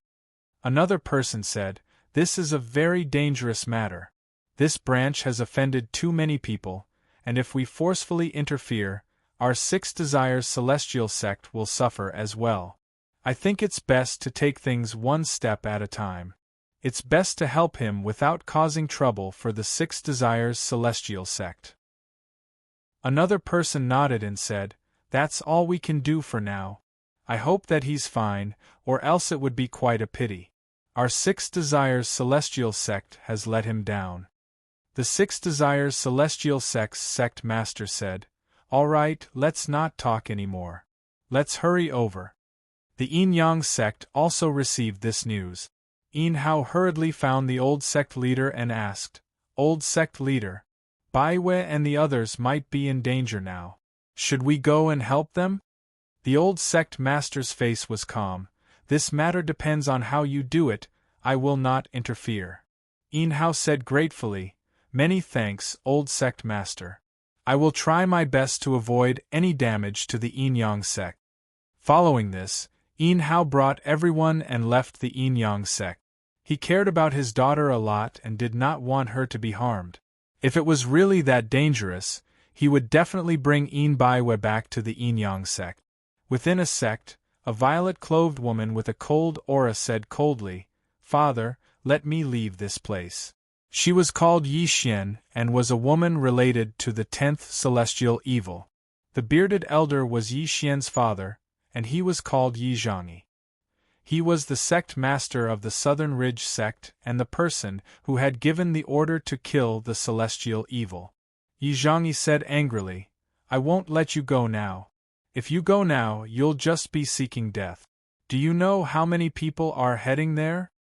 Another person said, "This is a very dangerous matter. This branch has offended too many people, and if we forcefully interfere, our Six Desires Celestial Sect will suffer as well. I think it's best to take things one step at a time. It's best to help him without causing trouble for the Six Desires Celestial Sect." Another person nodded and said, "That's all we can do for now. I hope that he's fine, or else it would be quite a pity. Our Six Desires Celestial Sect has let him down." The Six Desires Celestial Sect's sect master said, "All right, let's not talk anymore. Let's hurry over." The Yin-Yang sect also received this news. Yin Hao hurriedly found the old sect leader and asked, "Old sect leader, Baiwei and the others might be in danger now. Should we go and help them?" The old sect master's face was calm. "This matter depends on how you do it. I will not interfere." Yin Hao said gratefully, "Many thanks, old sect master. I will try my best to avoid any damage to the Yin-Yang sect." Following this, Yin Hao brought everyone and left the Yin-Yang sect. He cared about his daughter a lot and did not want her to be harmed. If it was really that dangerous, he would definitely bring Yin Baiwei back to the Yin-Yang sect. Within a sect, a violet-clothed woman with a cold aura said coldly, "Father, let me leave this place." She was called Yi Xian and was a woman related to the 10th celestial evil. The bearded elder was Yi Xian's father, and he was called Yi Zhangyi. He was the sect master of the Southern Ridge sect and the person who had given the order to kill the celestial evil. Yi Zhangyi said angrily, "I won't let you go now. If you go now, you'll just be seeking death. Do you know how many people are heading there?"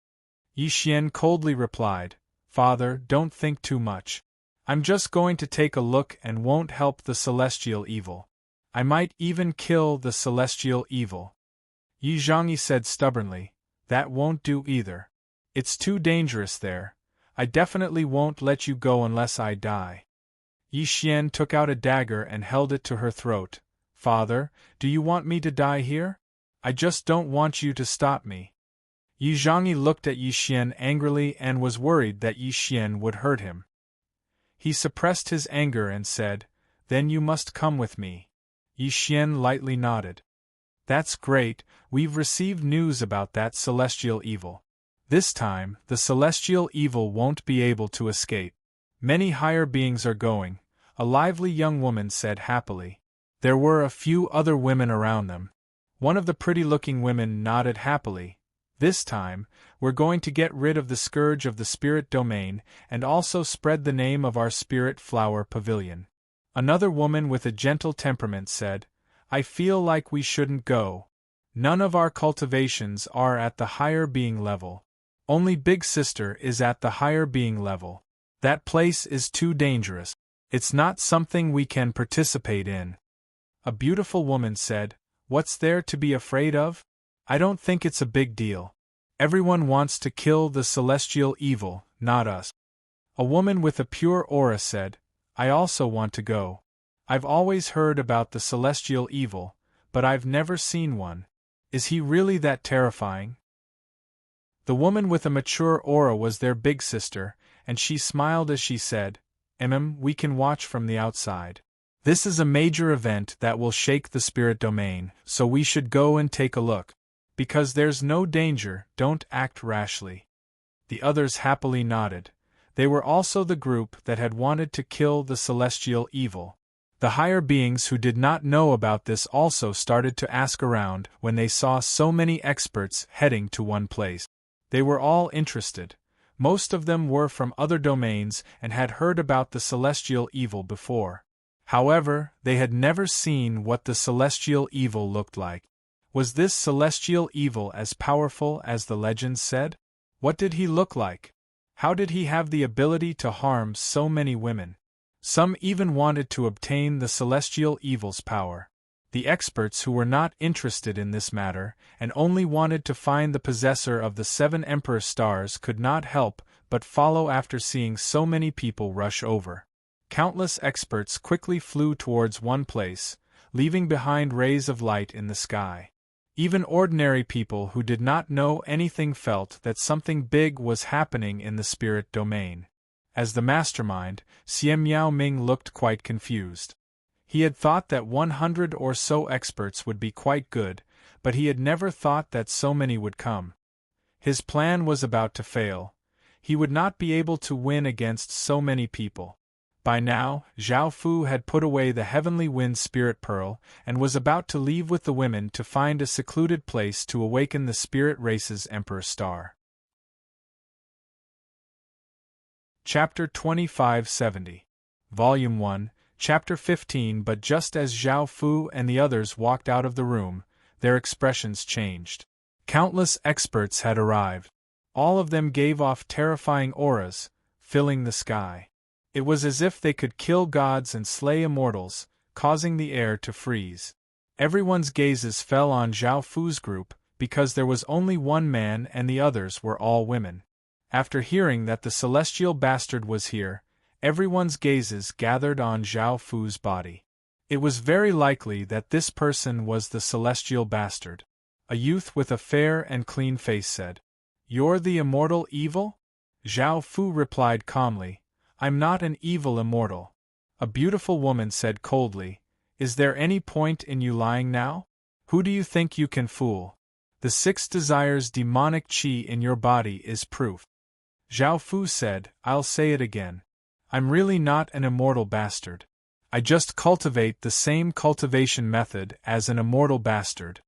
Yi Xian coldly replied, "Father, don't think too much. I'm just going to take a look and won't help the celestial evil. I might even kill the celestial evil." Yi Zhangyi said stubbornly, that won't do either. It's too dangerous there. I definitely won't let you go unless I die. Yi Xian took out a dagger and held it to her throat. Father, do you want me to die here? I just don't want you to stop me. Yi Zhangyi looked at Yi Xian angrily and was worried that Yi Xian would hurt him. He suppressed his anger and said, Then you must come with me. Yi Xian lightly nodded. That's great, we've received news about that celestial evil. This time, the celestial evil won't be able to escape. Many higher beings are going, a lively young woman said happily. There were a few other women around them. One of the pretty-looking women nodded happily. This time, we're going to get rid of the scourge of the spirit domain and also spread the name of our spirit flower pavilion. Another woman with a gentle temperament said, I feel like we shouldn't go. None of our cultivations are at the higher being level. Only Big Sister is at the higher being level. That place is too dangerous. It's not something we can participate in. A beautiful woman said, What's there to be afraid of? I don't think it's a big deal. Everyone wants to kill the celestial evil, not us. A woman with a pure aura said, I also want to go. I've always heard about the celestial evil, but I've never seen one. Is he really that terrifying? The woman with a mature aura was their big sister, and she smiled as she said, we can watch from the outside. This is a major event that will shake the spirit domain, so we should go and take a look. Because there's no danger, don't act rashly. The others happily nodded. They were also the group that had wanted to kill the celestial evil. The higher beings who did not know about this also started to ask around when they saw so many experts heading to one place. They were all interested. Most of them were from other domains and had heard about the celestial evil before. However, they had never seen what the celestial evil looked like. Was this celestial evil as powerful as the legends said? What did he look like? How did he have the ability to harm so many women? Some even wanted to obtain the celestial evil's power. The experts who were not interested in this matter and only wanted to find the possessor of the 7 Emperor stars could not help but follow after seeing so many people rush over. Countless experts quickly flew towards one place, leaving behind rays of light in the sky. Even ordinary people who did not know anything felt that something big was happening in the spirit domain. As the mastermind, Xie Miao Ming looked quite confused. He had thought that 100 or so experts would be quite good, but he had never thought that so many would come. His plan was about to fail. He would not be able to win against so many people. By now, Zhao Fu had put away the Heavenly Wind Spirit Pearl and was about to leave with the women to find a secluded place to awaken the spirit race's Emperor Star. Chapter 2570. Volume 1, Chapter 15. But just as Zhao Fu and the others walked out of the room, their expressions changed. Countless experts had arrived. All of them gave off terrifying auras, filling the sky. It was as if they could kill gods and slay immortals, causing the air to freeze. Everyone's gazes fell on Zhao Fu's group, because there was only one man and the others were all women. After hearing that the celestial bastard was here, everyone's gazes gathered on Zhao Fu's body. It was very likely that this person was the celestial bastard. A youth with a fair and clean face said, "You're the immortal evil?" Zhao Fu replied calmly, "I'm not an evil immortal." A beautiful woman said coldly, "Is there any point in you lying now? Who do you think you can fool? The 6 desires demonic chi in your body is proof." Zhao Fu said, "I'll say it again. I'm really not an immortal bastard. I just cultivate the same cultivation method as an immortal bastard."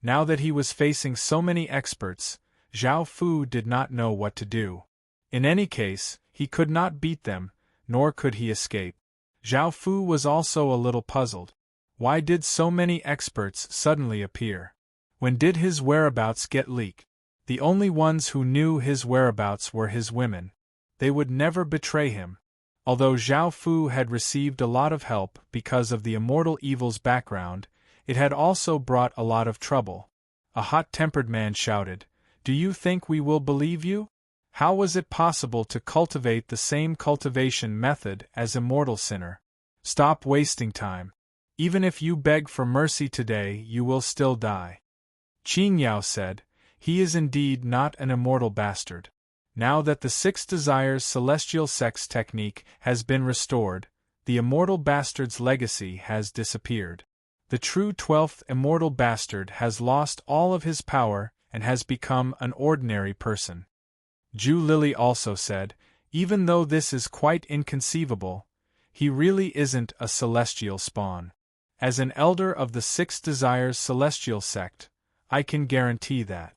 Now that he was facing so many experts, Zhao Fu did not know what to do. In any case, he could not beat them, nor could he escape. Zhao Fu was also a little puzzled. Why did so many experts suddenly appear? When did his whereabouts get leaked? The only ones who knew his whereabouts were his women. They would never betray him. Although Zhao Fu had received a lot of help because of the immortal evil's background, it had also brought a lot of trouble. A hot-tempered man shouted, "Do you think we will believe you? How was it possible to cultivate the same cultivation method as immortal sinner? Stop wasting time. Even if you beg for mercy today, you will still die." Qing Yao said, "He is indeed not an immortal bastard. Now that the 6 desires celestial sex technique has been restored, the immortal bastard's legacy has disappeared. The true 12th immortal bastard has lost all of his power and has become an ordinary person." Ju Lily also said, "Even though this is quite inconceivable, he really isn't a celestial spawn. As an elder of the 6 desires celestial sect, I can guarantee that."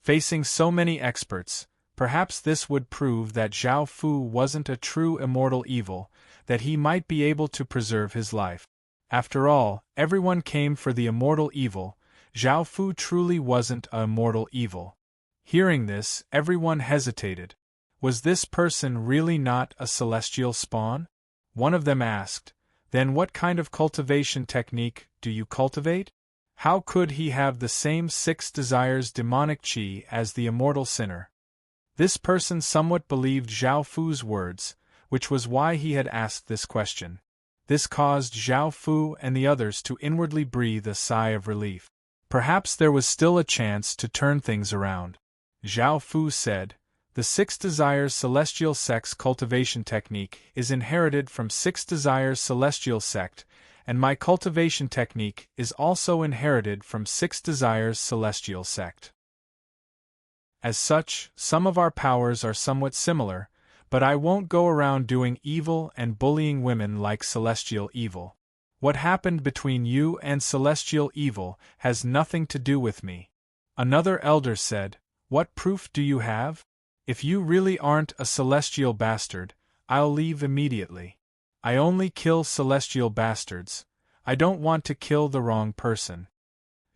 Facing so many experts, perhaps this would prove that Zhao Fu wasn't a true immortal evil, that he might be able to preserve his life. After all, everyone came for the immortal evil. Zhao Fu truly wasn't a immortal evil. Hearing this, everyone hesitated. Was this person really not a celestial spawn? One of them asked, "Then what kind of cultivation technique do you cultivate? How could he have the same 6 desires demonic qi as the immortal sinner?" This person somewhat believed Zhao Fu's words, which was why he had asked this question. This caused Zhao Fu and the others to inwardly breathe a sigh of relief. Perhaps there was still a chance to turn things around. Zhao Fu said, "The 6 desires celestial sex cultivation technique is inherited from 6 desires celestial sect, and my cultivation technique is also inherited from 6 desires celestial sect. As such, some of our powers are somewhat similar, but I won't go around doing evil and bullying women like celestial evil. What happened between you and celestial evil has nothing to do with me." Another elder said, "What proof do you have? If you really aren't a celestial bastard, I'll leave immediately. I only kill celestial bastards. I don't want to kill the wrong person."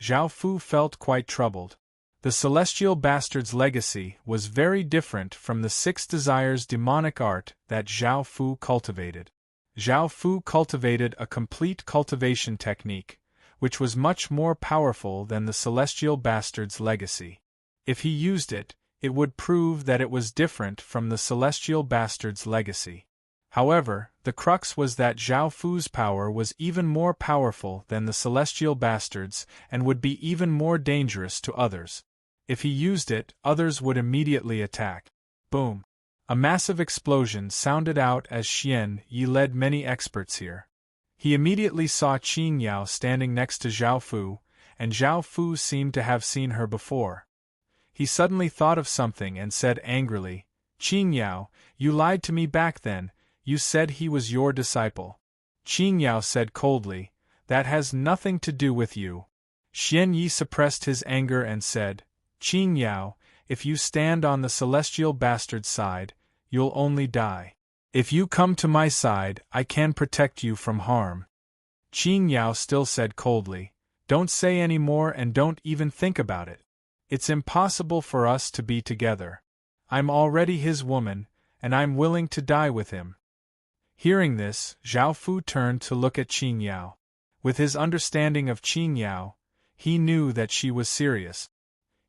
Zhao Fu felt quite troubled. The celestial bastard's legacy was very different from the 6 desires demonic art that Zhao Fu cultivated. Zhao Fu cultivated a complete cultivation technique, which was much more powerful than the celestial bastard's legacy. If he used it, it would prove that it was different from the celestial bastard's legacy. However, the crux was that Zhao Fu's power was even more powerful than the celestial bastard's and would be even more dangerous to others. If he used it, others would immediately attack. Boom! A massive explosion sounded out as Xian Yi led many experts here. He immediately saw Qing Yao standing next to Zhao Fu, and Zhao Fu seemed to have seen her before. He suddenly thought of something and said angrily, "Qing Yao, you lied to me back then, you said he was your disciple." Qing Yao said coldly, "That has nothing to do with you." Xian Yi suppressed his anger and said, "Qing Yao, if you stand on the celestial bastard's side, you'll only die. If you come to my side, I can protect you from harm." Qing Yao still said coldly, "Don't say any more and don't even think about it. It's impossible for us to be together. I'm already his woman, and I'm willing to die with him." Hearing this, Zhao Fu turned to look at Qing Yao. With his understanding of Qing Yao, he knew that she was serious.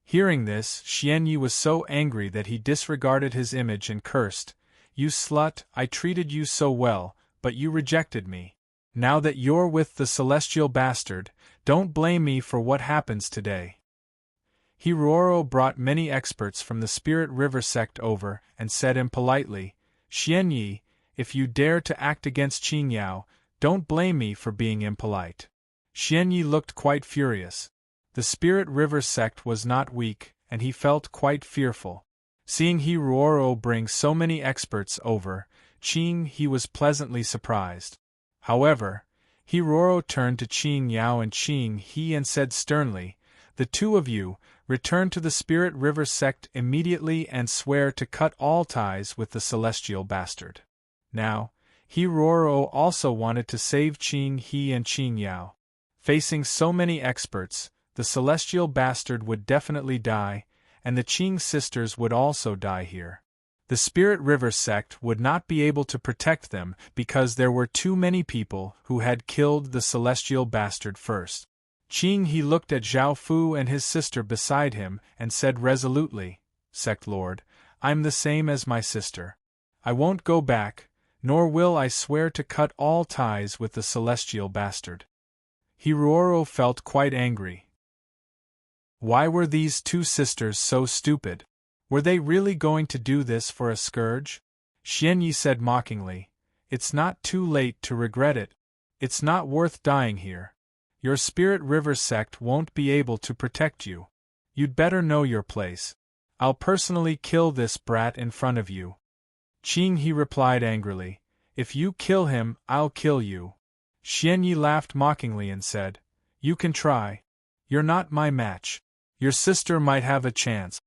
Hearing this, Xian Yi was so angry that he disregarded his image and cursed, "You slut, I treated you so well, but you rejected me. Now that you're with the celestial bastard, don't blame me for what happens today." Hiruoro brought many experts from the Spirit River sect over and said impolitely, "Xian Yi, if you dare to act against Qing Yao, don't blame me for being impolite." Xian Yi looked quite furious. The Spirit River sect was not weak, and he felt quite fearful. Seeing Hiruoro bring so many experts over, Qing He was pleasantly surprised. However, Hiruoro turned to Qing Yao and Qing He and said sternly, "The two of you, return to the Spirit River sect immediately and swear to cut all ties with the celestial bastard." Now, Hiruoro also wanted to save Qing He and Qing Yao. Facing so many experts, the celestial bastard would definitely die, and the Qing sisters would also die here. The Spirit River sect would not be able to protect them because there were too many people who had killed the celestial bastard first. Qing He looked at Zhao Fu and his sister beside him and said resolutely, Sect Lord, I'm the same as my sister. I won't go back, nor will I swear to cut all ties with the celestial bastard. Hiruoro felt quite angry. Why were these two sisters so stupid? Were they really going to do this for a scourge? Xianyi said mockingly, It's not too late to regret it. It's not worth dying here. Your Spirit River sect won't be able to protect you. You'd better know your place. I'll personally kill this brat in front of you. Qing He replied angrily, If you kill him, I'll kill you. Xianyi laughed mockingly and said, You can try. You're not my match. Your sister might have a chance.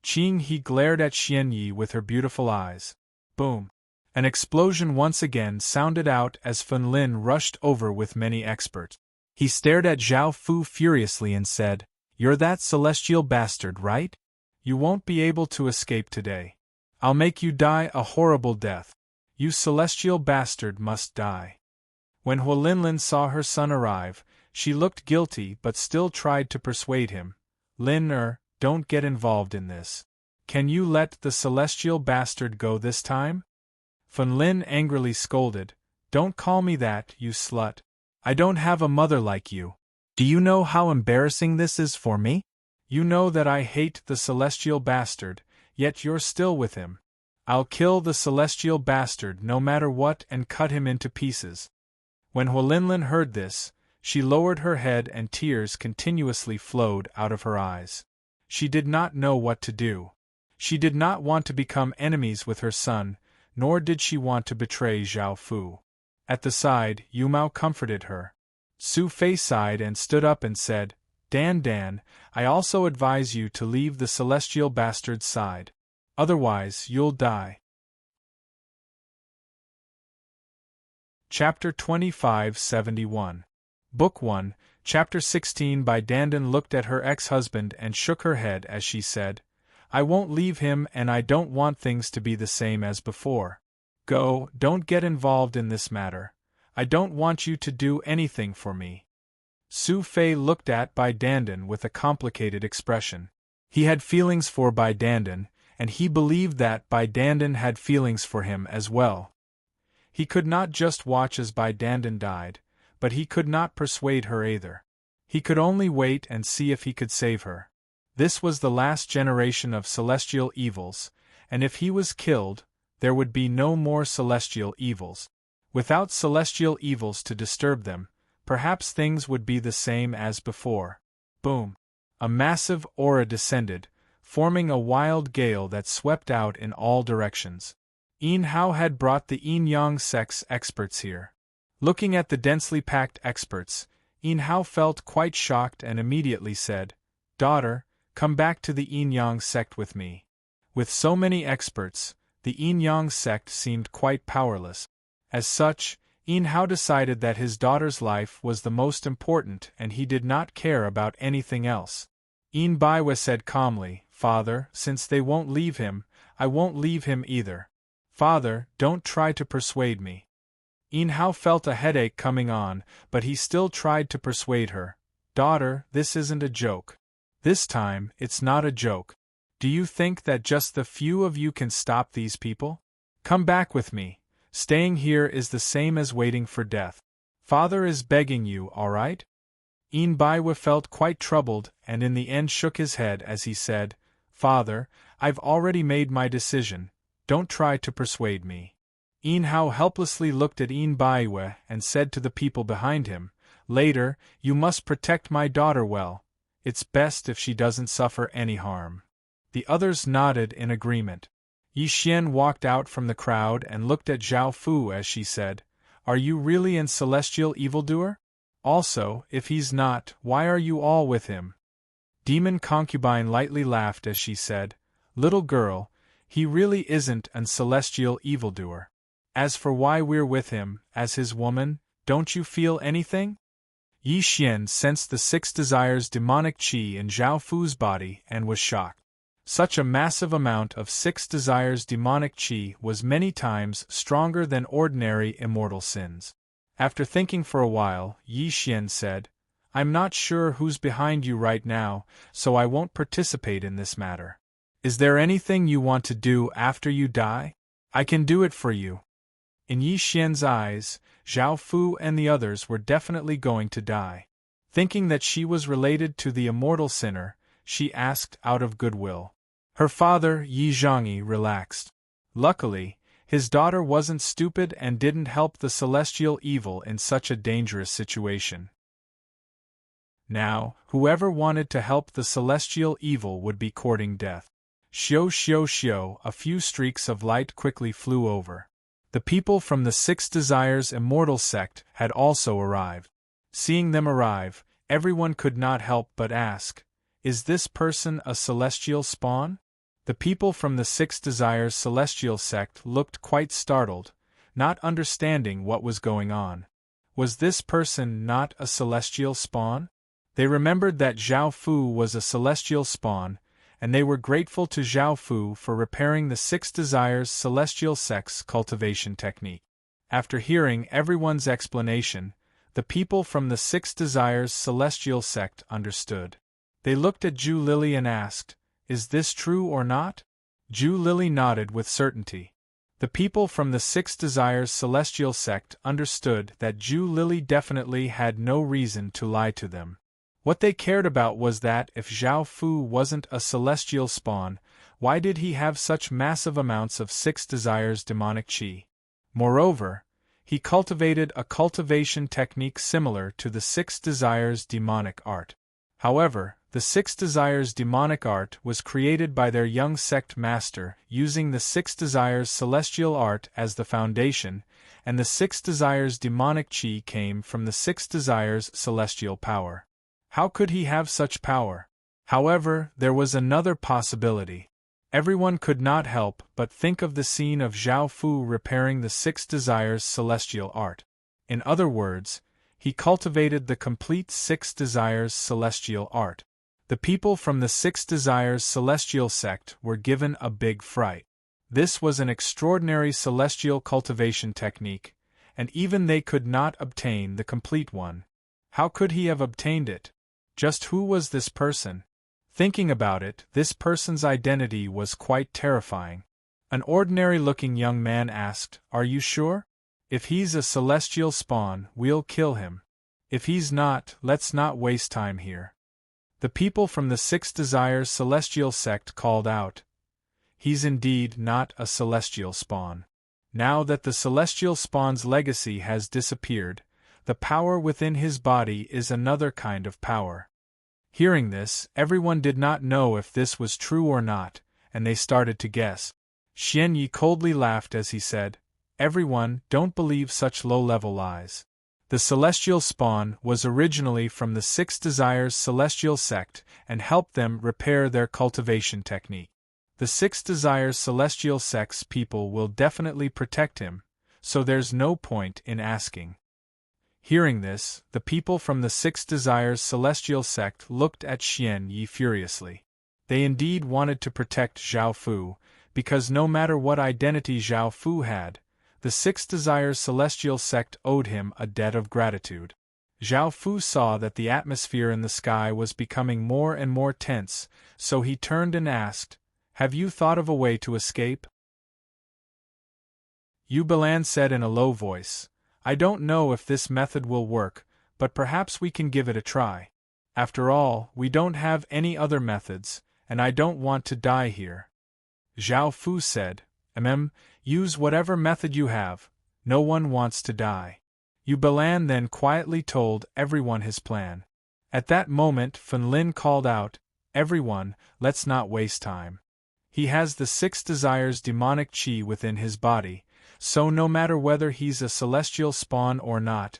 Qing He glared at Xianyi with her beautiful eyes. Boom! An explosion once again sounded out as Fen Lin rushed over with many experts. He stared at Zhao Fu furiously and said, You're that celestial bastard, right? You won't be able to escape today. I'll make you die a horrible death. You celestial bastard must die. When Huolinlin saw her son arrive, she looked guilty but still tried to persuade him. Don't get involved in this. Can you let the celestial bastard go this time? Fen Lin angrily scolded, Don't call me that, you slut. I don't have a mother like you. Do you know how embarrassing this is for me? You know that I hate the celestial bastard, yet you're still with him. I'll kill the celestial bastard no matter what and cut him into pieces. When Huolinlin heard this, she lowered her head and tears continuously flowed out of her eyes. She did not know what to do. She did not want to become enemies with her son, nor did she want to betray Zhao Fu. At the side, Yumao comforted her. Su Fei sighed and stood up and said, Dan, I also advise you to leave the celestial bastard's side. Otherwise, you'll die. Chapter 2571. Book 1, Chapter 16. By Dandan looked at her ex-husband and shook her head as she said, I won't leave him and I don't want things to be the same as before. Go, don't get involved in this matter. I don't want you to do anything for me. Su Fei looked at Bai Dandan with a complicated expression. He had feelings for Bai Dandan, and he believed that Bai Dandan had feelings for him as well. He could not just watch as Bai Dandan died, but he could not persuade her either. He could only wait and see if he could save her. This was the last generation of celestial evils, and if he was killed, there would be no more celestial evils. Without celestial evils to disturb them, perhaps things would be the same as before. Boom! A massive aura descended, forming a wild gale that swept out in all directions. Yin Hao had brought the Yin-Yang sect's experts here. Looking at the densely packed experts, Yin Hao felt quite shocked and immediately said, Daughter, come back to the Yin-Yang sect with me. With so many experts, the Yin-Yang sect seemed quite powerless. As such, Yin Hao decided that his daughter's life was the most important and he did not care about anything else. Yin Baiwa said calmly, Father, since they won't leave him, I won't leave him either. Father, don't try to persuade me. Yin Hao felt a headache coming on, but he still tried to persuade her. Daughter, this isn't a joke. This time, it's not a joke. Do you think that just the few of you can stop these people? Come back with me. Staying here is the same as waiting for death. Father is begging you, all right? Yin Baiwa felt quite troubled and in the end shook his head as he said, Father, I've already made my decision. Don't try to persuade me. Yin Hao helplessly looked at Yin Baiwa and said to the people behind him, Later, you must protect my daughter well. It's best if she doesn't suffer any harm. The others nodded in agreement. Yi Xian walked out from the crowd and looked at Zhao Fu as she said, Are you really an celestial evildoer? Also, if he's not, why are you all with him? Demon Concubine lightly laughed as she said, Little girl, he really isn't an celestial evildoer. As for why we're with him, as his woman, don't you feel anything? Yi Xian sensed the 6 desires demonic qi in Zhao Fu's body and was shocked. Such a massive amount of 6 desires demonic qi was many times stronger than ordinary immortal sins. After thinking for a while, Yi Xian said, I'm not sure who's behind you right now, so I won't participate in this matter. Is there anything you want to do after you die? I can do it for you. In Yi Xian's eyes, Zhao Fu and the others were definitely going to die. Thinking that she was related to the immortal sinner, she asked out of goodwill. Her father, Yi Zhangyi, relaxed. Luckily, his daughter wasn't stupid and didn't help the celestial evil in such a dangerous situation. Now, whoever wanted to help the celestial evil would be courting death. Xiu xiu xiu, a few streaks of light quickly flew over. The people from the Six Desires Immortal sect had also arrived. Seeing them arrive, everyone could not help but ask, "Is this person a celestial spawn?" The people from the Six Desires Celestial sect looked quite startled, not understanding what was going on. Was this person not a celestial spawn? They remembered that Zhao Fu was a celestial spawn, and they were grateful to Zhao Fu for repairing the Six Desires Celestial sect's cultivation technique. After hearing everyone's explanation, the people from the Six Desires Celestial sect understood. They looked at Zhu Lili and asked, "Is this true or not?" Zhu Lili nodded with certainty. The people from the Six Desires Celestial sect understood that Zhu Lili definitely had no reason to lie to them. What they cared about was that if Zhao Fu wasn't a celestial spawn, why did he have such massive amounts of Six Desires demonic qi? Moreover, he cultivated a cultivation technique similar to the Six Desires demonic art. However, the Six Desires demonic art was created by their young sect master using the Six Desires celestial art as the foundation, and the Six Desires demonic qi came from the Six Desires celestial power. How could he have such power? However, there was another possibility. Everyone could not help but think of the scene of Zhao Fu repairing the Six Desires celestial art. In other words, he cultivated the complete Six Desires celestial art. The people from the Six Desires Celestial sect were given a big fright. This was an extraordinary celestial cultivation technique, and even they could not obtain the complete one. How could he have obtained it? Just who was this person? Thinking about it, this person's identity was quite terrifying. An ordinary-looking young man asked, "Are you sure? If he's a celestial spawn, we'll kill him. If he's not, let's not waste time here." The people from the Six Desires Celestial sect called out, "He's indeed not a celestial spawn. Now that the celestial spawn's legacy has disappeared, the power within his body is another kind of power." Hearing this, everyone did not know if this was true or not, and they started to guess. Xian Yi coldly laughed as he said, "Everyone, don't believe such low-level lies. The celestial spawn was originally from the Six Desires Celestial sect and helped them repair their cultivation technique. The Six Desires Celestial sect's people will definitely protect him, so there's no point in asking." Hearing this, the people from the Six Desires Celestial sect looked at Xian Yi furiously. They indeed wanted to protect Zhao Fu, because no matter what identity Zhao Fu had, the Six Desires Celestial sect owed him a debt of gratitude. Zhao Fu saw that the atmosphere in the sky was becoming more and more tense, so he turned and asked, "Have you thought of a way to escape?" Yu Bilan said in a low voice, "I don't know if this method will work, but perhaps we can give it a try. After all, we don't have any other methods, and I don't want to die here." Zhao Fu said, "Use whatever method you have, no one wants to die." Yu Bilan then quietly told everyone his plan. At that moment Fen Lin called out, "Everyone, let's not waste time. He has the Six Desires demonic qi within his body, so no matter whether he's a celestial spawn or not,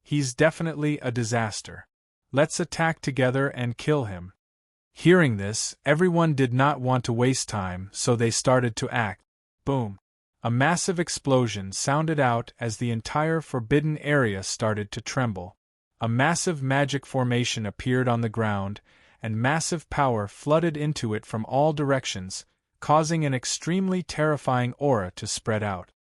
he's definitely a disaster. Let's attack together and kill him." Hearing this, everyone did not want to waste time, so they started to act. Boom! A massive explosion sounded out as the entire forbidden area started to tremble. A massive magic formation appeared on the ground, and massive power flooded into it from all directions, causing an extremely terrifying aura to spread out.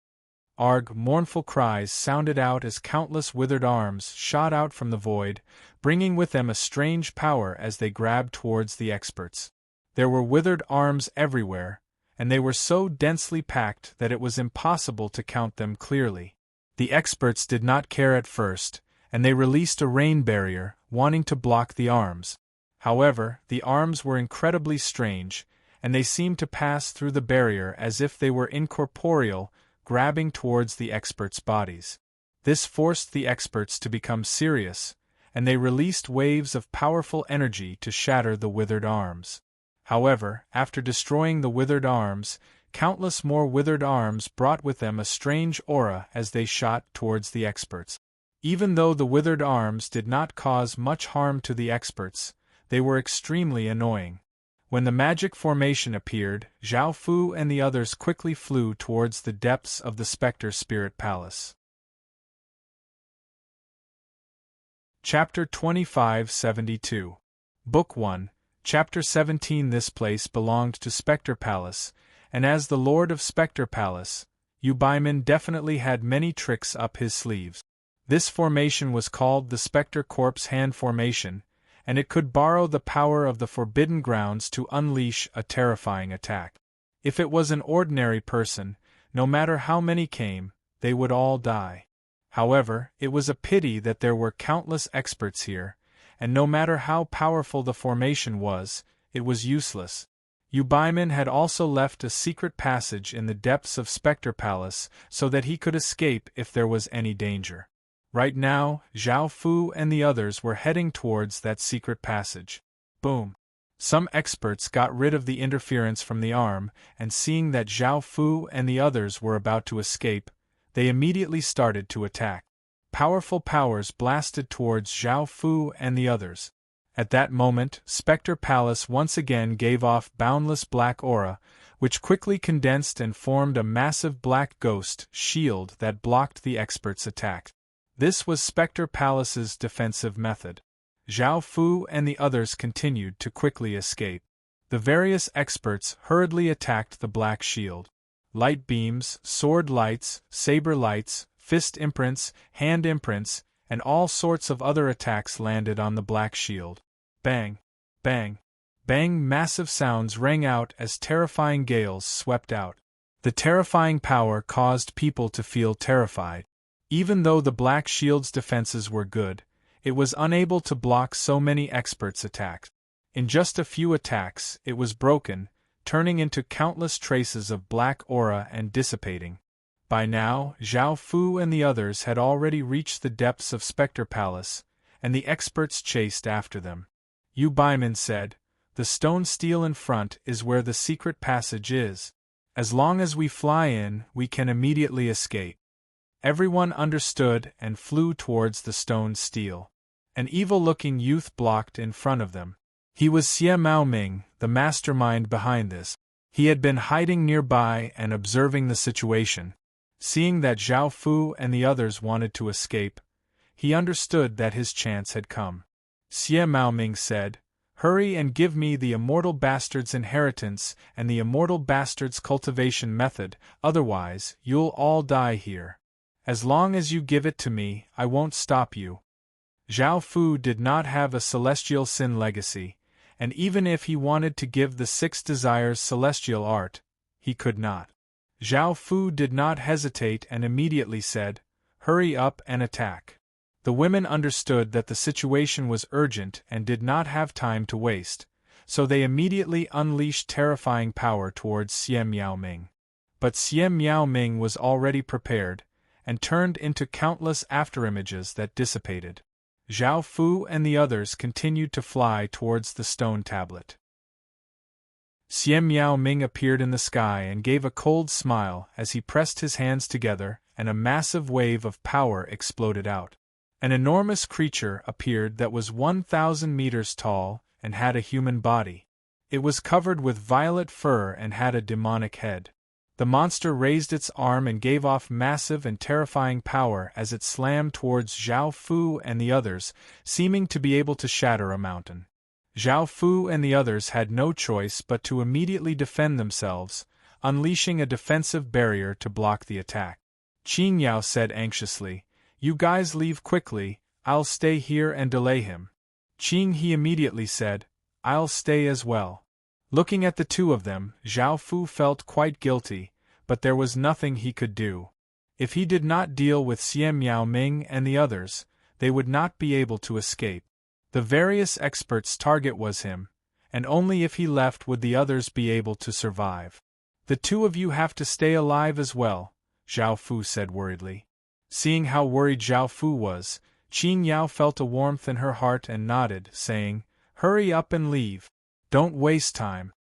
Arg, mournful cries sounded out as countless withered arms shot out from the void, bringing with them a strange power as they grabbed towards the experts. There were withered arms everywhere, and they were so densely packed that it was impossible to count them clearly. The experts did not care at first, and they released a rain barrier, wanting to block the arms. However, the arms were incredibly strange, and they seemed to pass through the barrier as if they were incorporeal, grabbing towards the experts' bodies. This forced the experts to become serious, and they released waves of powerful energy to shatter the withered arms. However, after destroying the withered arms, countless more withered arms brought with them a strange aura as they shot towards the experts. Even though the withered arms did not cause much harm to the experts, they were extremely annoying. When the magic formation appeared, Zhao Fu and the others quickly flew towards the depths of the Spectre Spirit Palace. Chapter 2572. Book 1, Chapter 17. This place belonged to Spectre Palace, and as the Lord of Spectre Palace, Yu Baiman definitely had many tricks up his sleeves. This formation was called the Spectre Corpse Hand Formation, and it could borrow the power of the Forbidden Grounds to unleash a terrifying attack. If it was an ordinary person, no matter how many came, they would all die. However, it was a pity that there were countless experts here, and no matter how powerful the formation was, it was useless. Yu Baiman had also left a secret passage in the depths of Spectre Palace so that he could escape if there was any danger. Right now, Zhao Fu and the others were heading towards that secret passage. Boom! Some experts got rid of the interference from the arm, and seeing that Zhao Fu and the others were about to escape, they immediately started to attack. Powerful powers blasted towards Zhao Fu and the others. At that moment, Spectre Palace once again gave off boundless black aura, which quickly condensed and formed a massive black ghost shield that blocked the experts' attack. This was Spectre Palace's defensive method. Zhao Fu and the others continued to quickly escape. The various experts hurriedly attacked the black shield. Light beams, sword lights, saber lights, fist imprints, hand imprints, and all sorts of other attacks landed on the black shield. Bang! Bang! Bang! Massive sounds rang out as terrifying gales swept out. The terrifying power caused people to feel terrified. Even though the black shield's defenses were good, it was unable to block so many experts' attacks. In just a few attacks, it was broken, turning into countless traces of black aura and dissipating. By now, Zhao Fu and the others had already reached the depths of Spectre Palace, and the experts chased after them. Yu Baiman said, "The stone steel in front is where the secret passage is. As long as we fly in, we can immediately escape." Everyone understood and flew towards the stone steel. An evil-looking youth blocked in front of them. He was Xie Maoming, the mastermind behind this. He had been hiding nearby and observing the situation. Seeing that Zhao Fu and the others wanted to escape, he understood that his chance had come. Xie Maoming said, "Hurry and give me the Immortal Bastard's inheritance and the Immortal Bastard's cultivation method, otherwise you'll all die here. As long as you give it to me, I won't stop you." Zhao Fu did not have a celestial sin legacy, and even if he wanted to give the 6 desires celestial art, he could not. Zhao Fu did not hesitate and immediately said, "Hurry up and attack." The women understood that the situation was urgent and did not have time to waste, so they immediately unleashed terrifying power towards Xie Miaoming. But Xie Miaoming was already prepared, and turned into countless afterimages that dissipated. Zhao Fu and the others continued to fly towards the stone tablet. Xie Miaoming appeared in the sky and gave a cold smile as he pressed his hands together, and a massive wave of power exploded out. An enormous creature appeared that was 1,000 meters tall and had a human body. It was covered with violet fur and had a demonic head. The monster raised its arm and gave off massive and terrifying power as it slammed towards Zhao Fu and the others, seeming to be able to shatter a mountain. Zhao Fu and the others had no choice but to immediately defend themselves, unleashing a defensive barrier to block the attack. Qing Yao said anxiously, "You guys leave quickly, I'll stay here and delay him." Qing He immediately said, "I'll stay as well." Looking at the two of them, Zhao Fu felt quite guilty, but there was nothing he could do. If he did not deal with Xie Miao Ming and the others, they would not be able to escape. The various experts' target was him, and only if he left would the others be able to survive. "The two of you have to stay alive as well," Zhao Fu said worriedly. Seeing how worried Zhao Fu was, Qing Yao felt a warmth in her heart and nodded, saying, "Hurry up and leave. Don't waste time."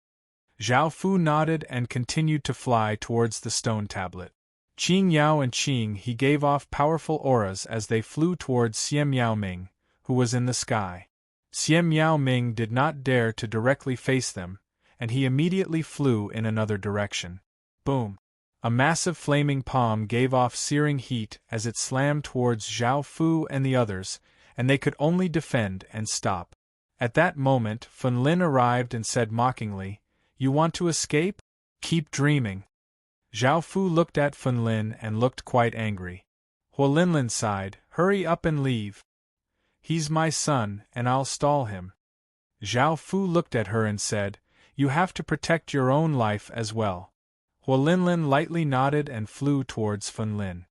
Zhao Fu nodded and continued to fly towards the stone tablet. Qing Yao and Qing He gave off powerful auras as they flew towards Xie Miao Ming, who was in the sky. Xie Miao Ming did not dare to directly face them, and he immediately flew in another direction. Boom! A massive flaming palm gave off searing heat as it slammed towards Zhao Fu and the others, and they could only defend and stop. At that moment, Fen Lin arrived and said mockingly, "You want to escape? Keep dreaming." Zhao Fu looked at Fen Lin and looked quite angry. Huolinlin sighed, "Hurry up and leave. He's my son, and I'll stall him." Zhao Fu looked at her and said, "You have to protect your own life as well." Huolinlin lightly nodded and flew towards Fen Lin.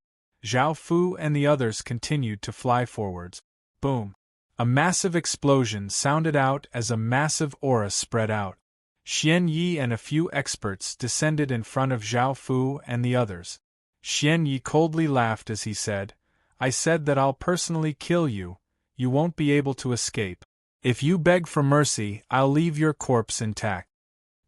Zhao Fu and the others continued to fly forwards. Boom! A massive explosion sounded out as a massive aura spread out. Xian Yi and a few experts descended in front of Zhao Fu and the others. Xian Yi coldly laughed as he said, "I said that I'll personally kill you. You won't be able to escape. If you beg for mercy, I'll leave your corpse intact."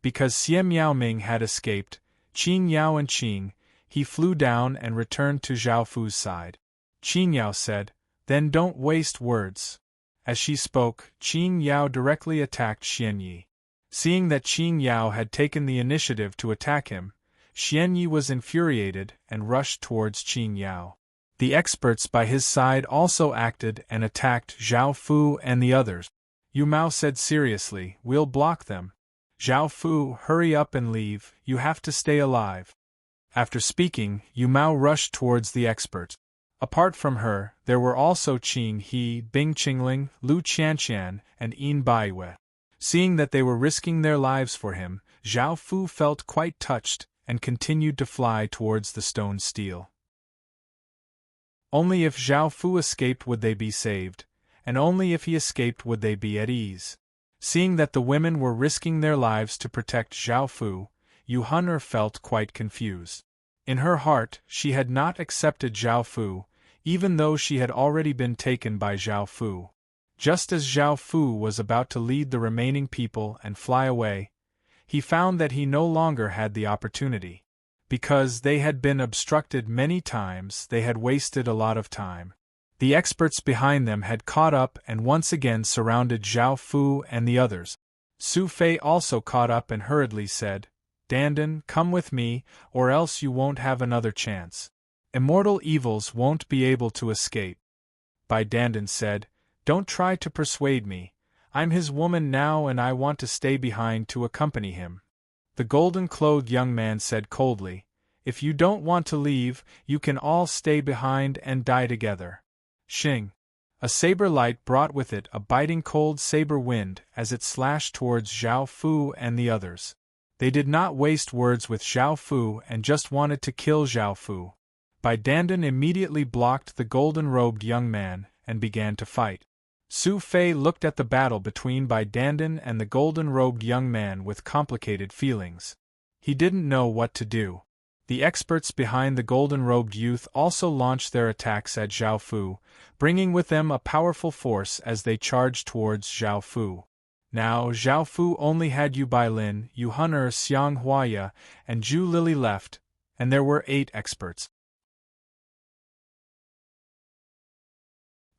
Because Xie Miao Ming had escaped, Qing Yao and Qing He flew down and returned to Zhao Fu's side. Qing Yao said, "Then don't waste words." As she spoke, Qing Yao directly attacked Xian Yi. Seeing that Qing Yao had taken the initiative to attack him, Xian Yi was infuriated and rushed towards Qing Yao. The experts by his side also acted and attacked Zhao Fu and the others. Yu Mao said seriously, "We'll block them." Zhao Fu, hurry up and leave, you have to stay alive. After speaking, Yu Mao rushed towards the experts. Apart from her, there were also Qing He, Bing Qingling, Lu Qianqian, and Yin Baiwei. Seeing that they were risking their lives for him, Zhao Fu felt quite touched, and continued to fly towards the stone steel. Only if Zhao Fu escaped would they be saved, and only if he escaped would they be at ease. Seeing that the women were risking their lives to protect Zhao Fu, Yu Hun'er felt quite confused. In her heart, she had not accepted Zhao Fu, even though she had already been taken by Zhao Fu. Just as Zhao Fu was about to lead the remaining people and fly away, he found that he no longer had the opportunity. Because they had been obstructed many times, they had wasted a lot of time. The experts behind them had caught up and once again surrounded Zhao Fu and the others. Su Fei also caught up and hurriedly said, "Dandan, come with me, or else you won't have another chance. Immortal evils won't be able to escape." Bai Dandan said, "Don't try to persuade me. I'm his woman now and I want to stay behind to accompany him." The golden-clothed young man said coldly, "If you don't want to leave, you can all stay behind and die together." Shing! A saber light brought with it a biting cold saber wind as it slashed towards Zhao Fu and the others. They did not waste words with Zhao Fu and just wanted to kill Zhao Fu. Bai Dandan immediately blocked the golden-robed young man and began to fight. Su Fei looked at the battle between Bai Dandan and the golden-robed young man with complicated feelings. He didn't know what to do. The experts behind the golden-robed youth also launched their attacks at Zhao Fu, bringing with them a powerful force as they charged towards Zhao Fu. Now Zhao Fu only had Yu Bailin, Yu Hun'er, Xiang Huaya, and Zhu Lili left, and there were 8 experts.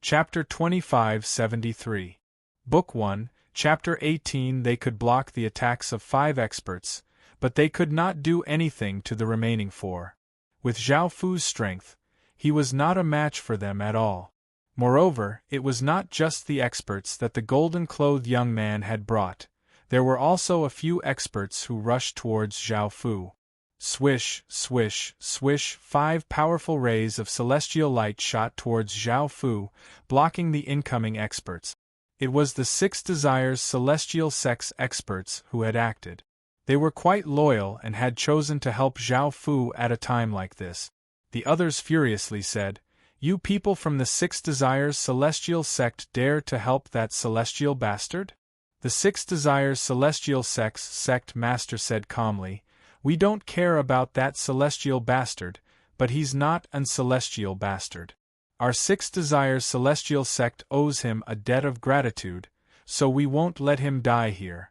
Chapter 2573. Book 1, Chapter 18. They could block the attacks of 5 experts, but they could not do anything to the remaining 4. With Zhao Fu's strength, he was not a match for them at all. Moreover, it was not just the experts that the golden-clothed young man had brought. There were also a few experts who rushed towards Zhao Fu. Swish, swish, swish, 5 powerful rays of celestial light shot towards Zhao Fu, blocking the incoming experts. It was the 6 Desires celestial sex experts who had acted. They were quite loyal and had chosen to help Zhao Fu at a time like this. The others furiously said, "You people from the 6 Desires celestial sect dare to help that celestial bastard?" The 6 Desires celestial sect master said calmly, "We don't care about that celestial bastard, but he's not an celestial bastard. Our 6 Desires celestial sect owes him a debt of gratitude, so we won't let him die here."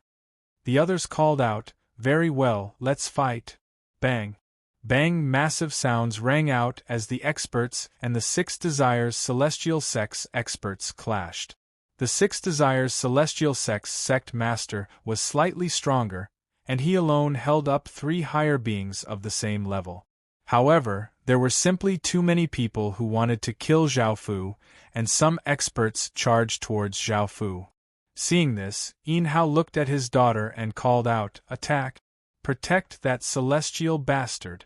The others called out, "Very well, let's fight." Bang! Bang! Massive sounds rang out as the experts and the 6 Desires celestial sex experts clashed. The 6 Desires celestial sex sect master was slightly stronger, and he alone held up 3 higher beings of the same level. However, there were simply too many people who wanted to kill Zhao Fu, and some experts charged towards Zhao Fu. Seeing this, Yin Hao looked at his daughter and called out, "Attack! Protect that celestial bastard!"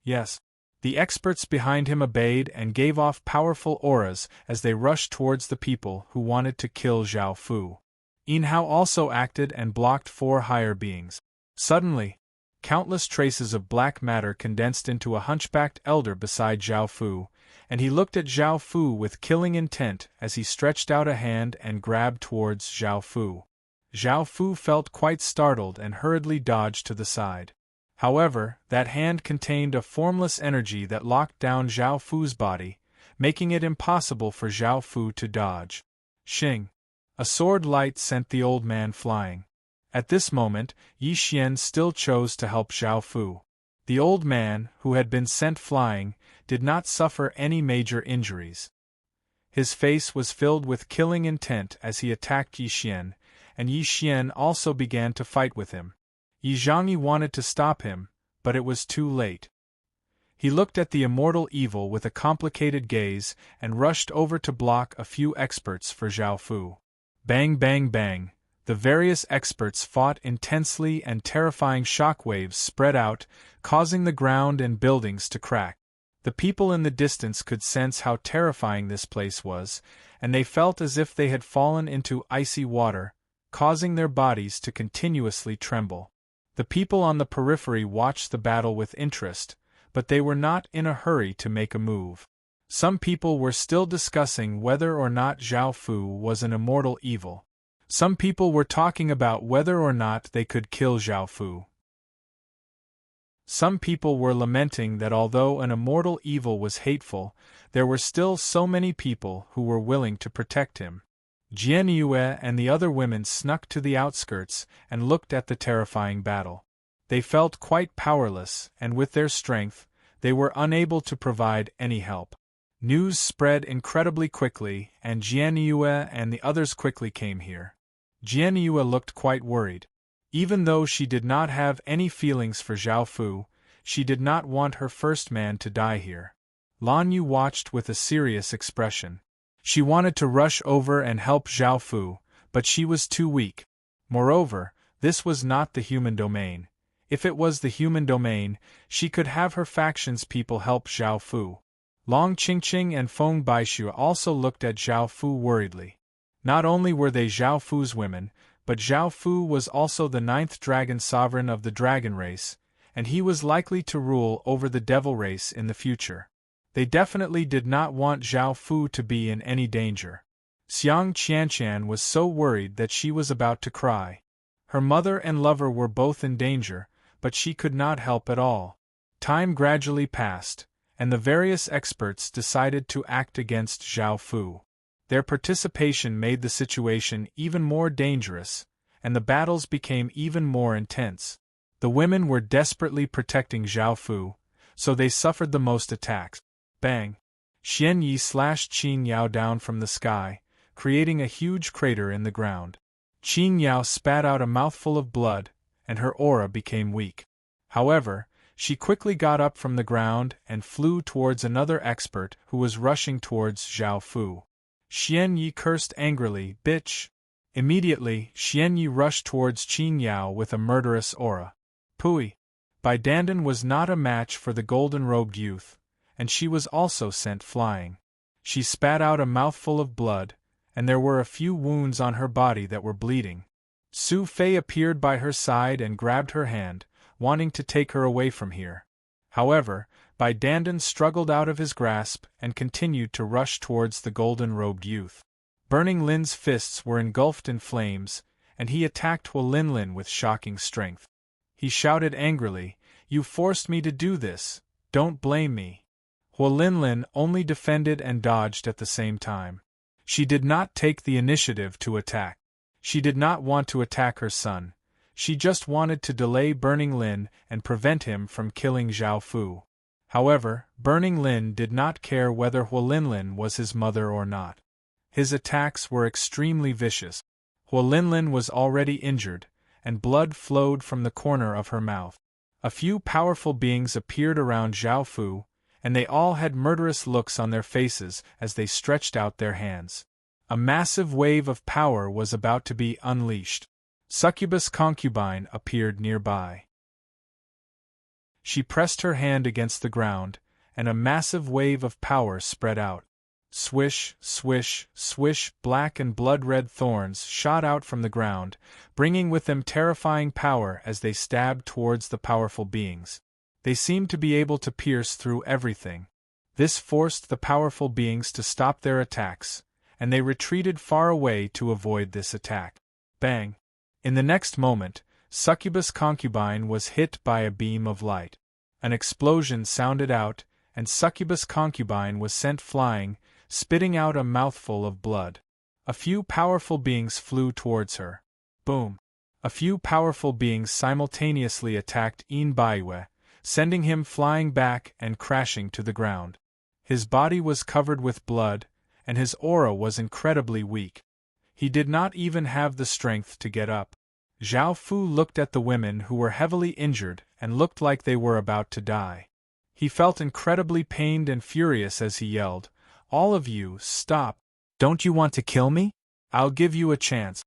Yes. The experts behind him obeyed and gave off powerful auras as they rushed towards the people who wanted to kill Zhao Fu. Yin Hao also acted and blocked 4 higher beings. Suddenly, countless traces of black matter condensed into a hunchbacked elder beside Zhao Fu, and he looked at Zhao Fu with killing intent as he stretched out a hand and grabbed towards Zhao Fu. Zhao Fu felt quite startled and hurriedly dodged to the side. However, that hand contained a formless energy that locked down Zhao Fu's body, making it impossible for Zhao Fu to dodge. Xing! A sword light sent the old man flying. At this moment, Yi Xian still chose to help Zhao Fu. The old man, who had been sent flying, did not suffer any major injuries. His face was filled with killing intent as he attacked Yi Xian, and Yi Xian also began to fight with him. Yi Zhangyi wanted to stop him, but it was too late. He looked at the immortal evil with a complicated gaze and rushed over to block a few experts for Zhao Fu. Bang bang bang! The various experts fought intensely and terrifying shockwaves spread out, causing the ground and buildings to crack. The people in the distance could sense how terrifying this place was, and they felt as if they had fallen into icy water, causing their bodies to continuously tremble. The people on the periphery watched the battle with interest, but they were not in a hurry to make a move. Some people were still discussing whether or not Zhao Fu was an immortal evil. Some people were talking about whether or not they could kill Zhao Fu. Some people were lamenting that although an immortal evil was hateful, there were still so many people who were willing to protect him. Jian Yue and the other women snuck to the outskirts and looked at the terrifying battle. They felt quite powerless, and with their strength, they were unable to provide any help. News spread incredibly quickly, and Jian Yue and the others quickly came here. Jian Yue looked quite worried. Even though she did not have any feelings for Zhao Fu, she did not want her first man to die here. Lan Yu watched with a serious expression. She wanted to rush over and help Zhao Fu, but she was too weak. Moreover, this was not the human domain. If it was the human domain, she could have her faction's people help Zhao Fu. Long Qingqing and Feng Baishu also looked at Zhao Fu worriedly. Not only were they Zhao Fu's women, but Zhao Fu was also the 9th dragon sovereign of the dragon race, and he was likely to rule over the devil race in the future. They definitely did not want Zhao Fu to be in any danger. Xiang Qianshan was so worried that she was about to cry. Her mother and lover were both in danger, but she could not help at all. Time gradually passed, and the various experts decided to act against Zhao Fu. Their participation made the situation even more dangerous, and the battles became even more intense. The women were desperately protecting Zhao Fu, so they suffered the most attacks. Bang! Xian Yi slashed Qin Yao down from the sky, creating a huge crater in the ground. Qin Yao spat out a mouthful of blood, and her aura became weak. However, she quickly got up from the ground and flew towards another expert who was rushing towards Zhao Fu. Xian Yi cursed angrily, "Bitch!" Immediately, Xian Yi rushed towards Qin Yao with a murderous aura. Pui! Bai Dandan was not a match for the golden-robed youth, and she was also sent flying. She spat out a mouthful of blood, and there were a few wounds on her body that were bleeding. Su Fei appeared by her side and grabbed her hand, wanting to take her away from here. However, Bai Dandan struggled out of his grasp and continued to rush towards the golden-robed youth. Burning Lin's fists were engulfed in flames, and he attacked Hua Linlin with shocking strength. He shouted angrily, "You forced me to do this, don't blame me." Hua Linlin only defended and dodged at the same time. She did not take the initiative to attack. She did not want to attack her son. She just wanted to delay Burning Lin and prevent him from killing Zhao Fu. However, Burning Lin did not care whether Hua Linlin was his mother or not. His attacks were extremely vicious. Hua Linlin was already injured, and blood flowed from the corner of her mouth. A few powerful beings appeared around Zhao Fu, and they all had murderous looks on their faces as they stretched out their hands. A massive wave of power was about to be unleashed. Succubus Concubine appeared nearby. She pressed her hand against the ground, and a massive wave of power spread out. Swish, swish, swish, black and blood-red thorns shot out from the ground, bringing with them terrifying power as they stabbed towards the powerful beings. They seemed to be able to pierce through everything. This forced the powerful beings to stop their attacks, and they retreated far away to avoid this attack. Bang! In the next moment, Succubus Concubine was hit by a beam of light. An explosion sounded out, and Succubus Concubine was sent flying, spitting out a mouthful of blood. A few powerful beings flew towards her. Boom! A few powerful beings simultaneously attacked Yin Baiyue, sending him flying back and crashing to the ground. His body was covered with blood, and his aura was incredibly weak. He did not even have the strength to get up. Zhao Fu looked at the women who were heavily injured and looked like they were about to die. He felt incredibly pained and furious as he yelled, "All of you, stop! Don't you want to kill me? I'll give you a chance."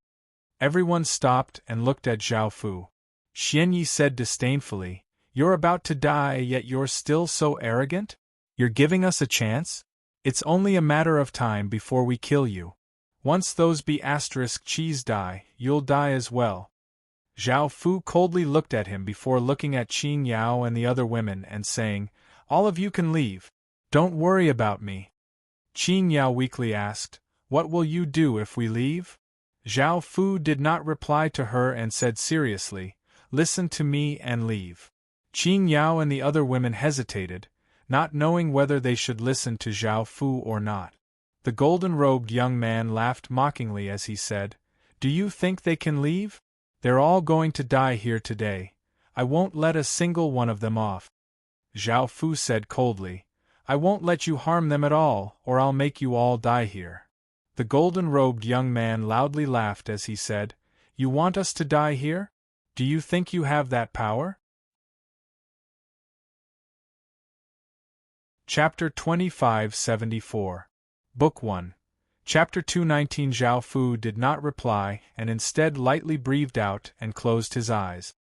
Everyone stopped and looked at Zhao Fu. Xianyi said disdainfully, "You're about to die yet you're still so arrogant? You're giving us a chance? It's only a matter of time before we kill you. Once those B***cheese die, you'll die as well." Zhao Fu coldly looked at him before looking at Qin Yao and the other women and saying, "All of you can leave. Don't worry about me." Qin Yao weakly asked, "What will you do if we leave?" Zhao Fu did not reply to her and said seriously, "Listen to me and leave." Qin Yao and the other women hesitated, not knowing whether they should listen to Zhao Fu or not. The golden-robed young man laughed mockingly as he said, "Do you think they can leave? They're all going to die here today. I won't let a single one of them off." Zhao Fu said coldly, "I won't let you harm them at all, or I'll make you all die here." The golden-robed young man loudly laughed as he said, "You want us to die here? Do you think you have that power?" Chapter 2574. Book 1. Chapter 219. Zhao Fu did not reply and instead lightly breathed out and closed his eyes.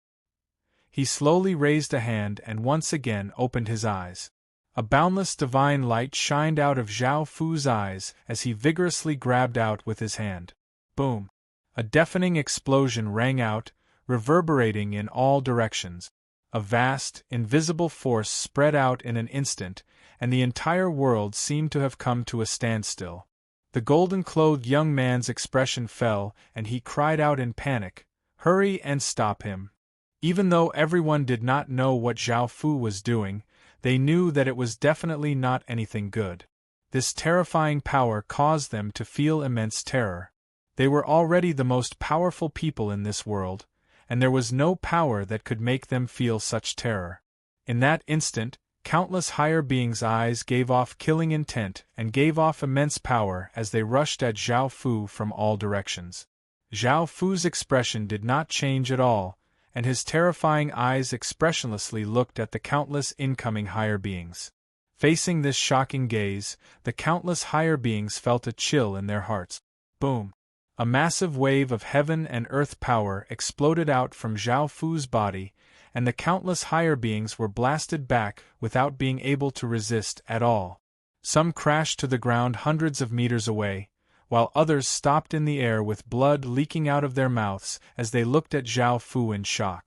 He slowly raised a hand and once again opened his eyes. A boundless divine light shined out of Zhao Fu's eyes as he vigorously grabbed out with his hand. Boom! A deafening explosion rang out, reverberating in all directions. A vast, invisible force spread out in an instant, and the entire world seemed to have come to a standstill. The golden-clothed young man's expression fell, and he cried out in panic, "Hurry and stop him!" Even though everyone did not know what Zhao Fu was doing, they knew that it was definitely not anything good. This terrifying power caused them to feel immense terror. They were already the most powerful people in this world, and there was no power that could make them feel such terror. In that instant, countless higher beings' eyes gave off killing intent and gave off immense power as they rushed at Zhao Fu from all directions. Zhao Fu's expression did not change at all, and his terrifying eyes expressionlessly looked at the countless incoming higher beings. Facing this shocking gaze, the countless higher beings felt a chill in their hearts. Boom! A massive wave of heaven and earth power exploded out from Zhao Fu's body, and the countless higher beings were blasted back without being able to resist at all. Some crashed to the ground hundreds of meters away, while others stopped in the air with blood leaking out of their mouths as they looked at Zhao Fu in shock.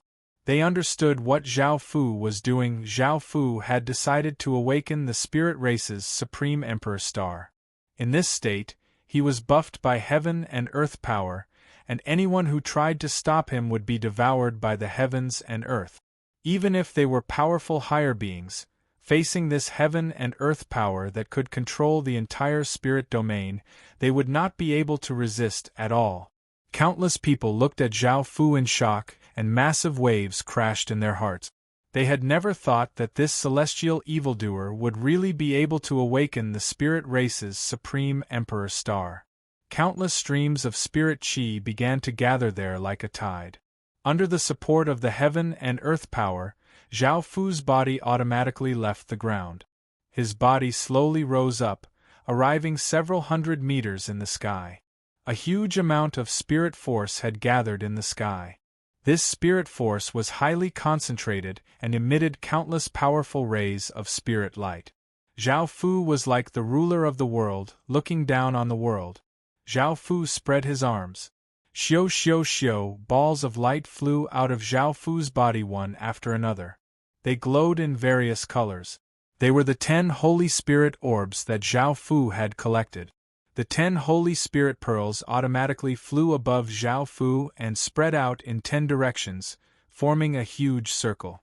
They understood what Zhao Fu was doing. Zhao Fu had decided to awaken the spirit race's supreme emperor star. In this state, he was buffed by heaven and earth power, and anyone who tried to stop him would be devoured by the heavens and earth. Even if they were powerful higher beings, facing this heaven and earth power that could control the entire spirit domain, they would not be able to resist at all. Countless people looked at Zhao Fu in shock, and massive waves crashed in their hearts. They had never thought that this celestial evildoer would really be able to awaken the spirit race's supreme emperor star. Countless streams of spirit chi began to gather there like a tide. Under the support of the heaven and earth power, Zhao Fu's body automatically left the ground. His body slowly rose up, arriving several hundred meters in the sky. A huge amount of spirit force had gathered in the sky. This spirit force was highly concentrated and emitted countless powerful rays of spirit light. Zhao Fu was like the ruler of the world, looking down on the world. Zhao Fu spread his arms. Xiao xiao xiao, balls of light flew out of Zhao Fu's body one after another. They glowed in various colors. They were the 10 Holy Spirit orbs that Zhao Fu had collected. The 10 Holy Spirit pearls automatically flew above Zhao Fu and spread out in 10 directions, forming a huge circle.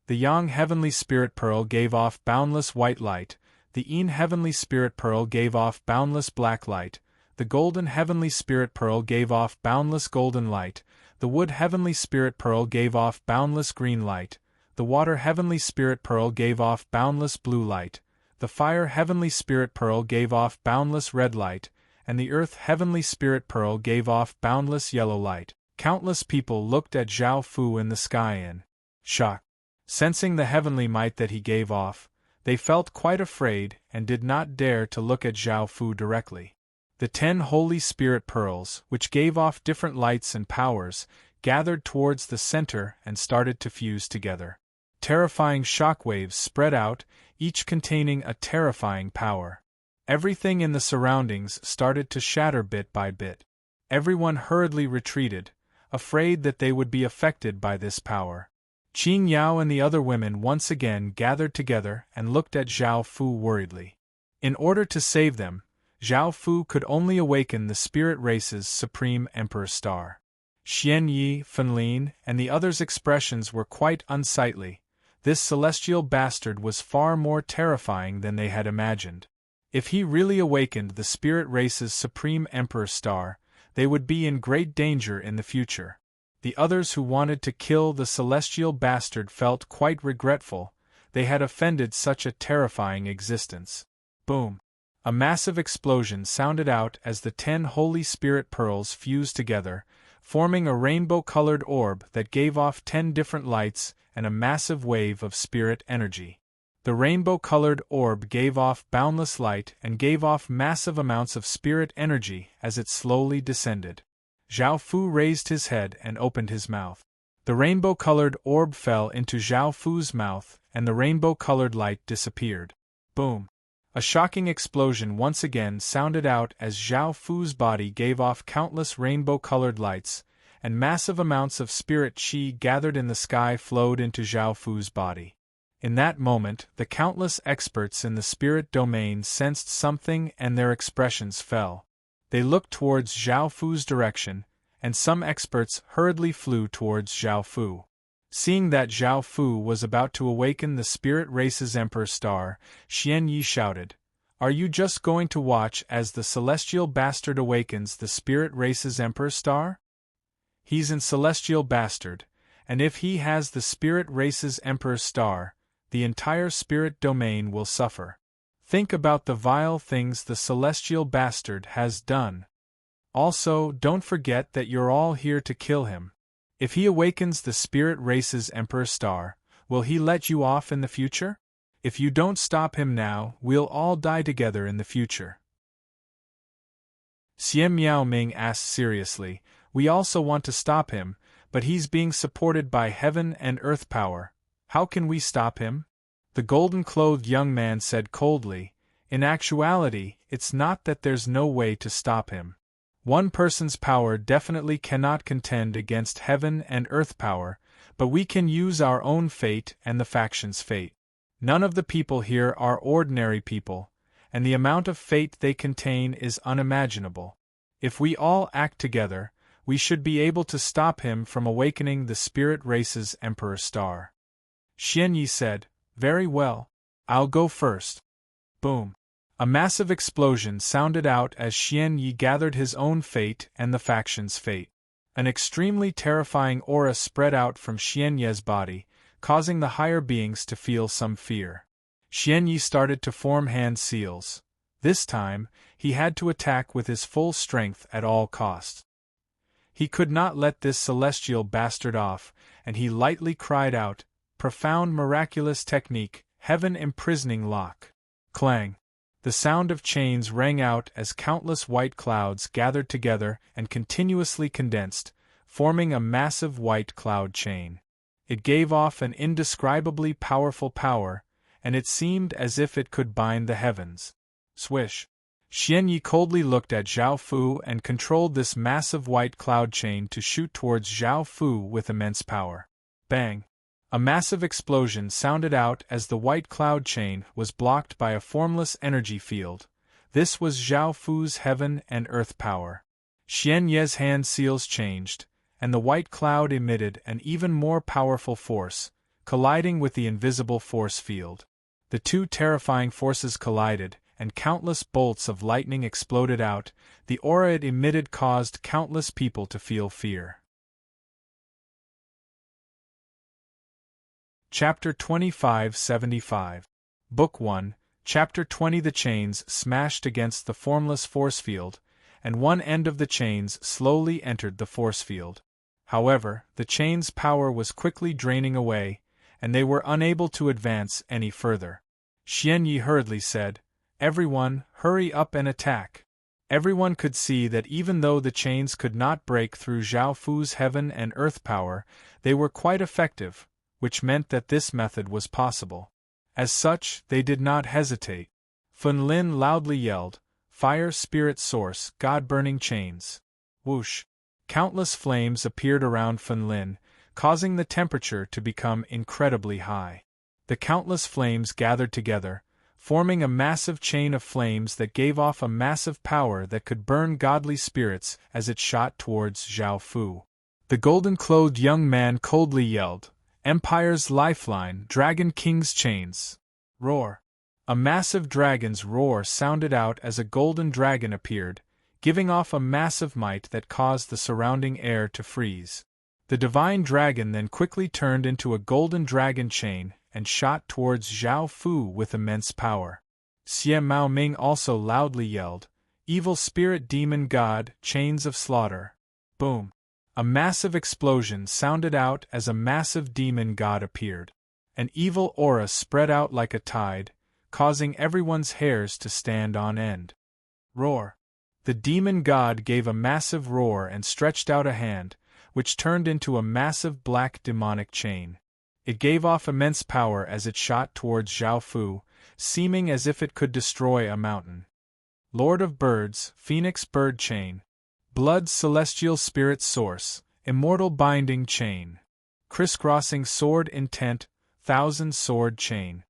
The Yang Heavenly Spirit Pearl gave off boundless white light, the Yin Heavenly Spirit Pearl gave off boundless black light, the Golden Heavenly Spirit Pearl gave off boundless golden light, the Wood Heavenly Spirit Pearl gave off boundless green light, the Water Heavenly Spirit Pearl gave off boundless blue light, the Fire Heavenly Spirit Pearl gave off boundless red light, and the Earth Heavenly Spirit Pearl gave off boundless yellow light. Countless people looked at Zhao Fu in the sky in shock. Sensing the heavenly might that he gave off, they felt quite afraid and did not dare to look at Zhao Fu directly. The 10 Holy Spirit Pearls, which gave off different lights and powers, gathered towards the center and started to fuse together. Terrifying shockwaves spread out, each containing a terrifying power. Everything in the surroundings started to shatter bit by bit. Everyone hurriedly retreated, afraid that they would be affected by this power. Qing Yao and the other women once again gathered together and looked at Zhao Fu worriedly. In order to save them, Zhao Fu could only awaken the spirit race's supreme emperor star. Xian Yi, Fenlin, and the others' expressions were quite unsightly. This celestial bastard was far more terrifying than they had imagined. If he really awakened the spirit race's supreme emperor star, they would be in great danger in the future. The others who wanted to kill the celestial bastard felt quite regretful. They had offended such a terrifying existence. Boom! A massive explosion sounded out as the 10 Holy Spirit pearls fused together, forming a rainbow-colored orb that gave off 10 different lights and a massive wave of spirit energy. The rainbow-colored orb gave off boundless light and gave off massive amounts of spirit energy as it slowly descended. Zhao Fu raised his head and opened his mouth. The rainbow-colored orb fell into Zhao Fu's mouth, and the rainbow-colored light disappeared. Boom! A shocking explosion once again sounded out as Zhao Fu's body gave off countless rainbow-colored lights, and massive amounts of spirit chi gathered in the sky flowed into Zhao Fu's body. In that moment, the countless experts in the spirit domain sensed something and their expressions fell. They looked towards Zhao Fu's direction, and some experts hurriedly flew towards Zhao Fu. Seeing that Zhao Fu was about to awaken the spirit race's emperor star, Xian Yi shouted, "Are you just going to watch as the celestial bastard awakens the spirit race's emperor star? He's an celestial bastard, and if he has the spirit race's emperor star, the entire spirit domain will suffer. Think about the vile things the celestial bastard has done. Also, don't forget that you're all here to kill him. If he awakens the spirit race's emperor star, will he let you off in the future? If you don't stop him now, we'll all die together in the future." Xian Miao Ming asked seriously, "We also want to stop him, But he's being supported by heaven and earth power. How can we stop him? The golden-clothed young man said coldly, in actuality, it's not that there's no way to stop him. One person's power definitely cannot contend against heaven and earth power, but we can use our own fate and the faction's fate. None of the people here are ordinary people, and the amount of fate they contain is unimaginable. If we all act together, we should be able to stop him from awakening the spirit race's emperor star. Xianyi said, very well. I'll go first. Boom. A massive explosion sounded out as Xianyi gathered his own fate and the faction's fate. An extremely terrifying aura spread out from Xianyi's body, causing the higher beings to feel some fear. Xianyi started to form hand seals. This time, he had to attack with his full strength at all costs. He could not let this celestial bastard off, and he lightly cried out, profound miraculous technique, heaven imprisoning lock. Clang. The sound of chains rang out as countless white clouds gathered together and continuously condensed, forming a massive white cloud chain. It gave off an indescribably powerful power, and it seemed as if it could bind the heavens. Swish. Xianyi coldly looked at Zhao Fu and controlled this massive white cloud chain to shoot towards Zhao Fu with immense power. Bang! A massive explosion sounded out as the white cloud chain was blocked by a formless energy field. This was Zhao Fu's heaven and earth power. Xianyi's hand seals changed, and the white cloud emitted an even more powerful force, colliding with the invisible force field. The two terrifying forces collided, and countless bolts of lightning exploded out. The aura it emitted caused countless people to feel fear. Chapter 2575. Book 1, Chapter 20. The chains smashed against the formless force field, and one end of the chains slowly entered the force field. However, the chains' power was quickly draining away, and they were unable to advance any further. Xianyi hurriedly said, everyone, hurry up and attack. Everyone could see that even though the chains could not break through Zhao Fu's heaven and earth power, they were quite effective, which meant that this method was possible. As such, they did not hesitate. Fun Lin loudly yelled, fire spirit source, god-burning chains. Whoosh! Countless flames appeared around Fun Lin, causing the temperature to become incredibly high. The countless flames gathered together, forming a massive chain of flames that gave off a massive power that could burn godly spirits as it shot towards Zhao Fu. The golden-clothed young man coldly yelled, Empire's lifeline, Dragon King's chains. Roar! A massive dragon's roar sounded out as a golden dragon appeared, giving off a massive might that caused the surrounding air to freeze. The divine dragon then quickly turned into a golden dragon chain and shot towards Zhao Fu with immense power. Xie Mao Ming also loudly yelled, evil spirit demon god, chains of slaughter. Boom! A massive explosion sounded out as a massive demon god appeared. An evil aura spread out like a tide, causing everyone's hairs to stand on end. Roar! The demon god gave a massive roar and stretched out a hand, which turned into a massive black demonic chain. It gave off immense power as it shot towards Zhao Fu, seeming as if it could destroy a mountain. Lord of Birds, Phoenix Bird Chain. Blood Celestial Spirit Source, Immortal Binding Chain. Crisscrossing Sword Intent, Thousand Sword Chain.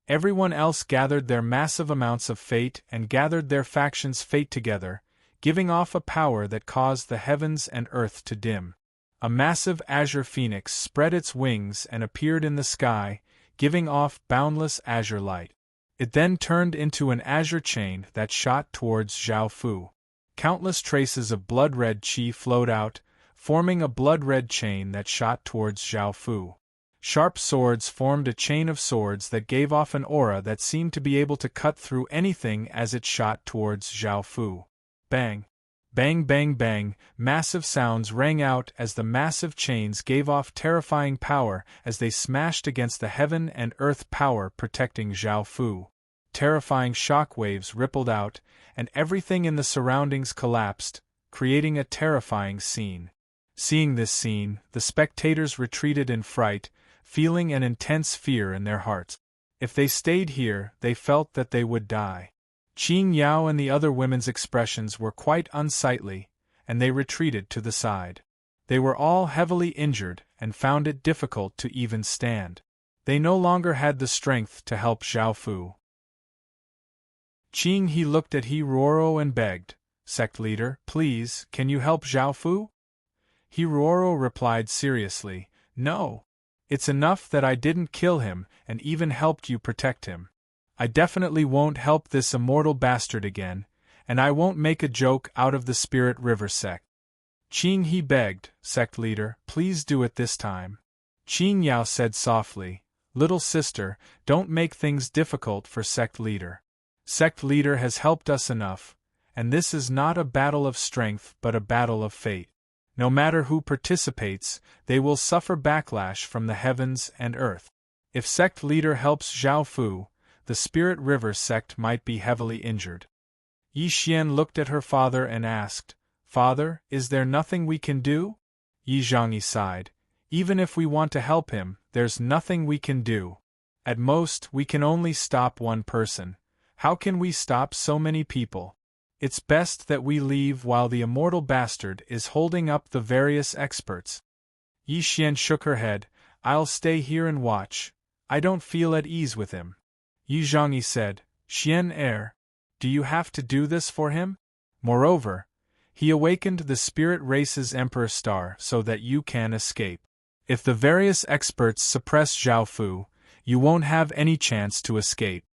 Everyone else gathered their massive amounts of fate and gathered their faction's fate together, giving off a power that caused the heavens and earth to dim. A massive azure phoenix spread its wings and appeared in the sky, giving off boundless azure light. It then turned into an azure chain that shot towards Zhao Fu. Countless traces of blood-red qi flowed out, forming a blood-red chain that shot towards Zhao Fu. Sharp swords formed a chain of swords that gave off an aura that seemed to be able to cut through anything as it shot towards Zhao Fu. Bang! Bang bang bang, massive sounds rang out as the massive chains gave off terrifying power as they smashed against the heaven and earth power protecting Zhao Fu. Terrifying shock waves rippled out, and everything in the surroundings collapsed, creating a terrifying scene. Seeing this scene, the spectators retreated in fright, feeling an intense fear in their hearts. If they stayed here, they felt that they would die. Qing Yao and the other women's expressions were quite unsightly, and they retreated to the side. They were all heavily injured and found it difficult to even stand. They no longer had the strength to help Zhao Fu. Qing He looked at He Ruoro and begged, "Sect leader, please, can you help Zhao Fu?" He Ruoro replied seriously, "No. It's enough that I didn't kill him and even helped you protect him. I definitely won't help this immortal bastard again, and I won't make a joke out of the Spirit River sect." Qing He begged, "Sect leader, please do it this time." Qing Yao said softly, "Little sister, don't make things difficult for sect leader. Sect leader has helped us enough, and this is not a battle of strength but a battle of fate. No matter who participates, they will suffer backlash from the heavens and earth. If sect leader helps Zhao Fu, the Spirit River sect might be heavily injured." Yi Xian looked at her father and asked, "Father, is there nothing we can do?" Yi Zhangyi sighed, "Even if we want to help him, there's nothing we can do. At most, we can only stop one person. How can we stop so many people? It's best that we leave while the immortal bastard is holding up the various experts." Yi Xian shook her head, "I'll stay here and watch. I don't feel at ease with him." Yi Zhangyi said, "Xian do you have to do this for him? Moreover, he awakened the spirit race's Emperor Star so that you can escape. If the various experts suppress Zhao Fu, you won't have any chance to escape."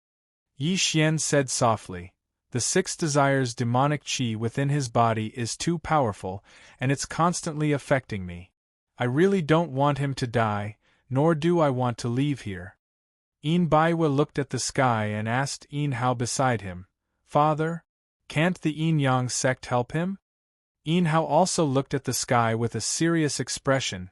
Yi Xian said softly, "The 6 desires demonic qi within his body is too powerful, and it's constantly affecting me. I really don't want him to die, nor do I want to leave here." Yin Baiwa looked at the sky and asked Yin Hao beside him, "Father, can't the Yin Yang sect help him?" Yin Hao also looked at the sky with a serious expression.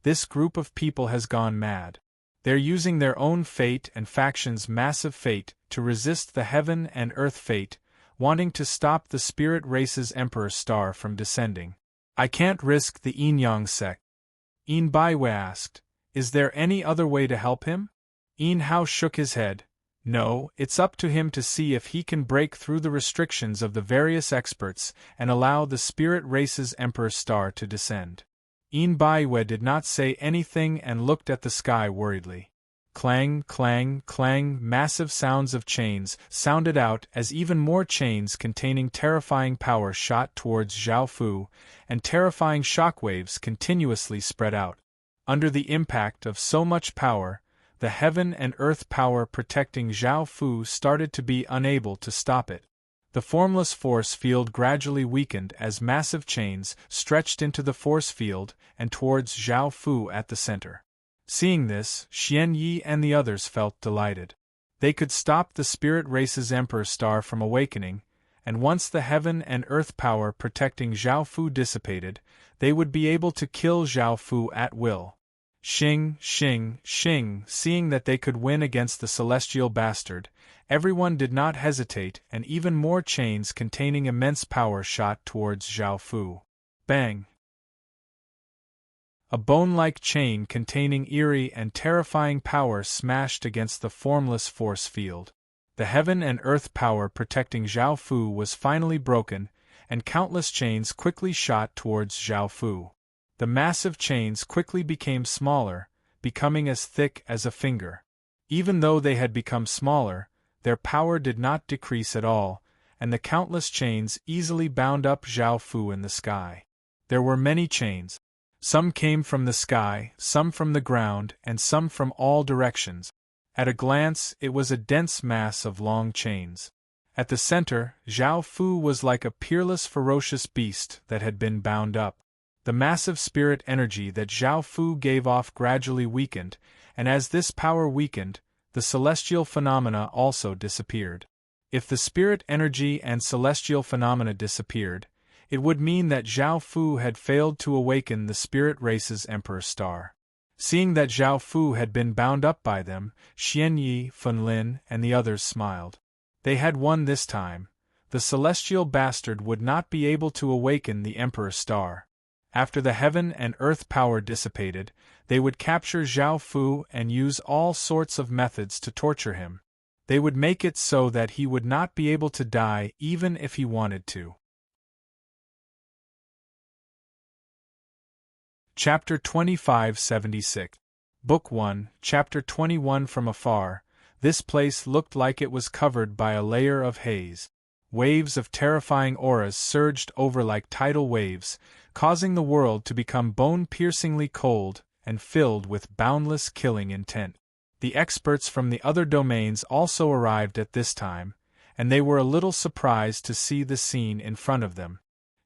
This group of people has gone mad. They're using their own fate and faction's massive fate to resist the heaven and earth fate, wanting to stop the spirit race's Emperor Star from descending. I can't risk the Yin Yang sect." Yin Baiwa asked, "Is there any other way to help him?" Yin Hao shook his head. "No, it's up to him to see if he can break through the restrictions of the various experts and allow the spirit race's Emperor Star to descend." Yin Baiwa did not say anything and looked at the sky worriedly. Clang, clang, clang, massive sounds of chains sounded out as even more chains containing terrifying power shot towards Zhao Fu, and terrifying shockwaves continuously spread out. Under the impact of so much power, the heaven and earth power protecting Zhao Fu started to be unable to stop it. The formless force field gradually weakened as massive chains stretched into the force field and towards Zhao Fu at the center. Seeing this, Xian Yi and the others felt delighted. They could stop the spirit race's Emperor Star from awakening, and once the heaven and earth power protecting Zhao Fu dissipated, they would be able to kill Zhao Fu at will. Xing, xing, xing, seeing that they could win against the celestial bastard, everyone did not hesitate, and even more chains containing immense power shot towards Zhao Fu. Bang! A bone-like chain containing eerie and terrifying power smashed against the formless force field. The heaven and earth power protecting Zhao Fu was finally broken, and countless chains quickly shot towards Zhao Fu. The massive chains quickly became smaller, becoming as thick as a finger. Even though they had become smaller, their power did not decrease at all, and the countless chains easily bound up Zhao Fu in the sky. There were many chains. Some came from the sky, some from the ground, and some from all directions. At a glance, it was a dense mass of long chains. At the center, Zhao Fu was like a peerless, ferocious beast that had been bound up. The massive spirit energy that Zhao Fu gave off gradually weakened, and as this power weakened, the celestial phenomena also disappeared. If the spirit energy and celestial phenomena disappeared, it would mean that Zhao Fu had failed to awaken the spirit race's Emperor Star. Seeing that Zhao Fu had been bound up by them, Xian Yi, Fun Lin, and the others smiled. They had won this time. The celestial bastard would not be able to awaken the Emperor Star. After the heaven and earth power dissipated, they would capture Zhao Fu and use all sorts of methods to torture him. They would make it so that he would not be able to die even if he wanted to. Chapter 2576. Book 1, Chapter 21. From afar, this place looked like it was covered by a layer of haze. Waves of terrifying auras surged over like tidal waves, causing the world to become bone-piercingly cold and filled with boundless killing intent. The experts from the other domains also arrived at this time, and they were a little surprised to see the scene in front of them.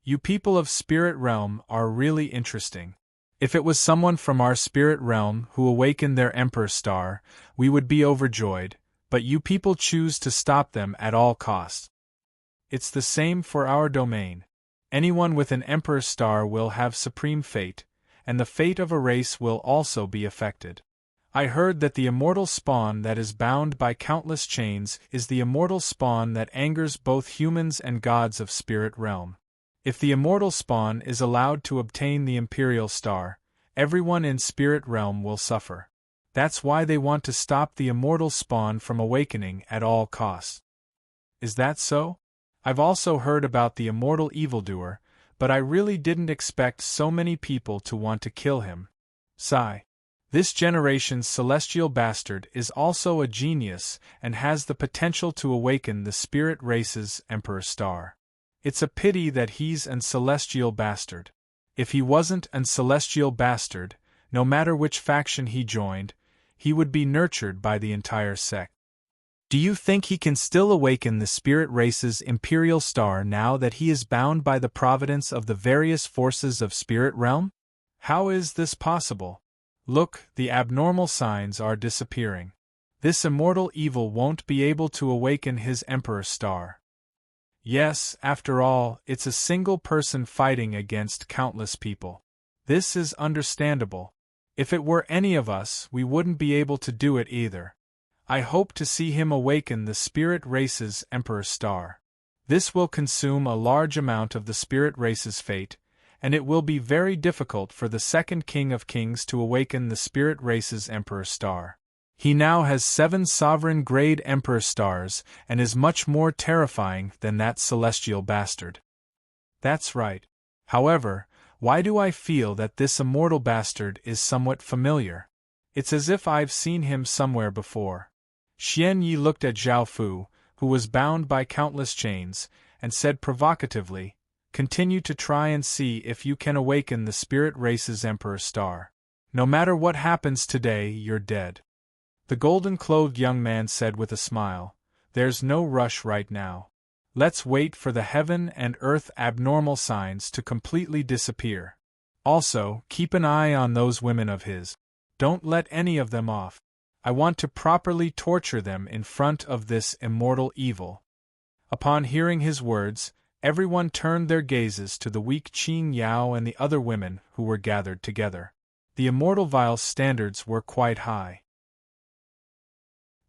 You people of Spirit Realm are really interesting. If it was someone from our Spirit Realm who awakened their Emperor Star, we would be overjoyed, but you people choose to stop them at all costs. It's the same for our domain. Anyone with an Emperor Star will have supreme fate, and the fate of a race will also be affected. I heard that the immortal spawn that is bound by countless chains is the immortal spawn that angers both humans and gods of Spirit Realm. If the immortal spawn is allowed to obtain the Imperial Star, everyone in Spirit Realm will suffer. That's why they want to stop the immortal spawn from awakening at all costs. Is that so? I've also heard about the immortal evildoer, but I really didn't expect so many people to want to kill him. Sigh. This generation's celestial bastard is also a genius and has the potential to awaken the spirit race's Emperor Star. It's a pity that he's an celestial bastard. If he wasn't an celestial bastard, no matter which faction he joined, he would be nurtured by the entire sect. Do you think he can still awaken the spirit race's Imperial Star now that he is bound by the providence of the various forces of Spirit Realm? How is this possible? Look, the abnormal signs are disappearing. This immortal evil won't be able to awaken his Emperor Star. Yes, after all, it's a single person fighting against countless people. This is understandable. If it were any of us, we wouldn't be able to do it either. I hope to see him awaken the spirit race's Emperor Star. This will consume a large amount of the spirit race's fate, and it will be very difficult for the second King of Kings to awaken the spirit race's Emperor Star. He now has 7 sovereign-grade Emperor Stars and is much more terrifying than that celestial bastard. That's right. However, why do I feel that this immortal bastard is somewhat familiar? It's as if I've seen him somewhere before. Xian Yi looked at Zhao Fu, who was bound by countless chains, and said provocatively, "Continue to try and see if you can awaken the spirit race's Emperor Star. No matter what happens today, you're dead." The golden-clothed young man said with a smile, "There's no rush right now. Let's wait for the heaven and earth abnormal signs to completely disappear. Also, keep an eye on those women of his. Don't let any of them off. I want to properly torture them in front of this immortal evil." Upon hearing his words, everyone turned their gazes to the weak Qing Yao and the other women who were gathered together. The immortal vial's standards were quite high.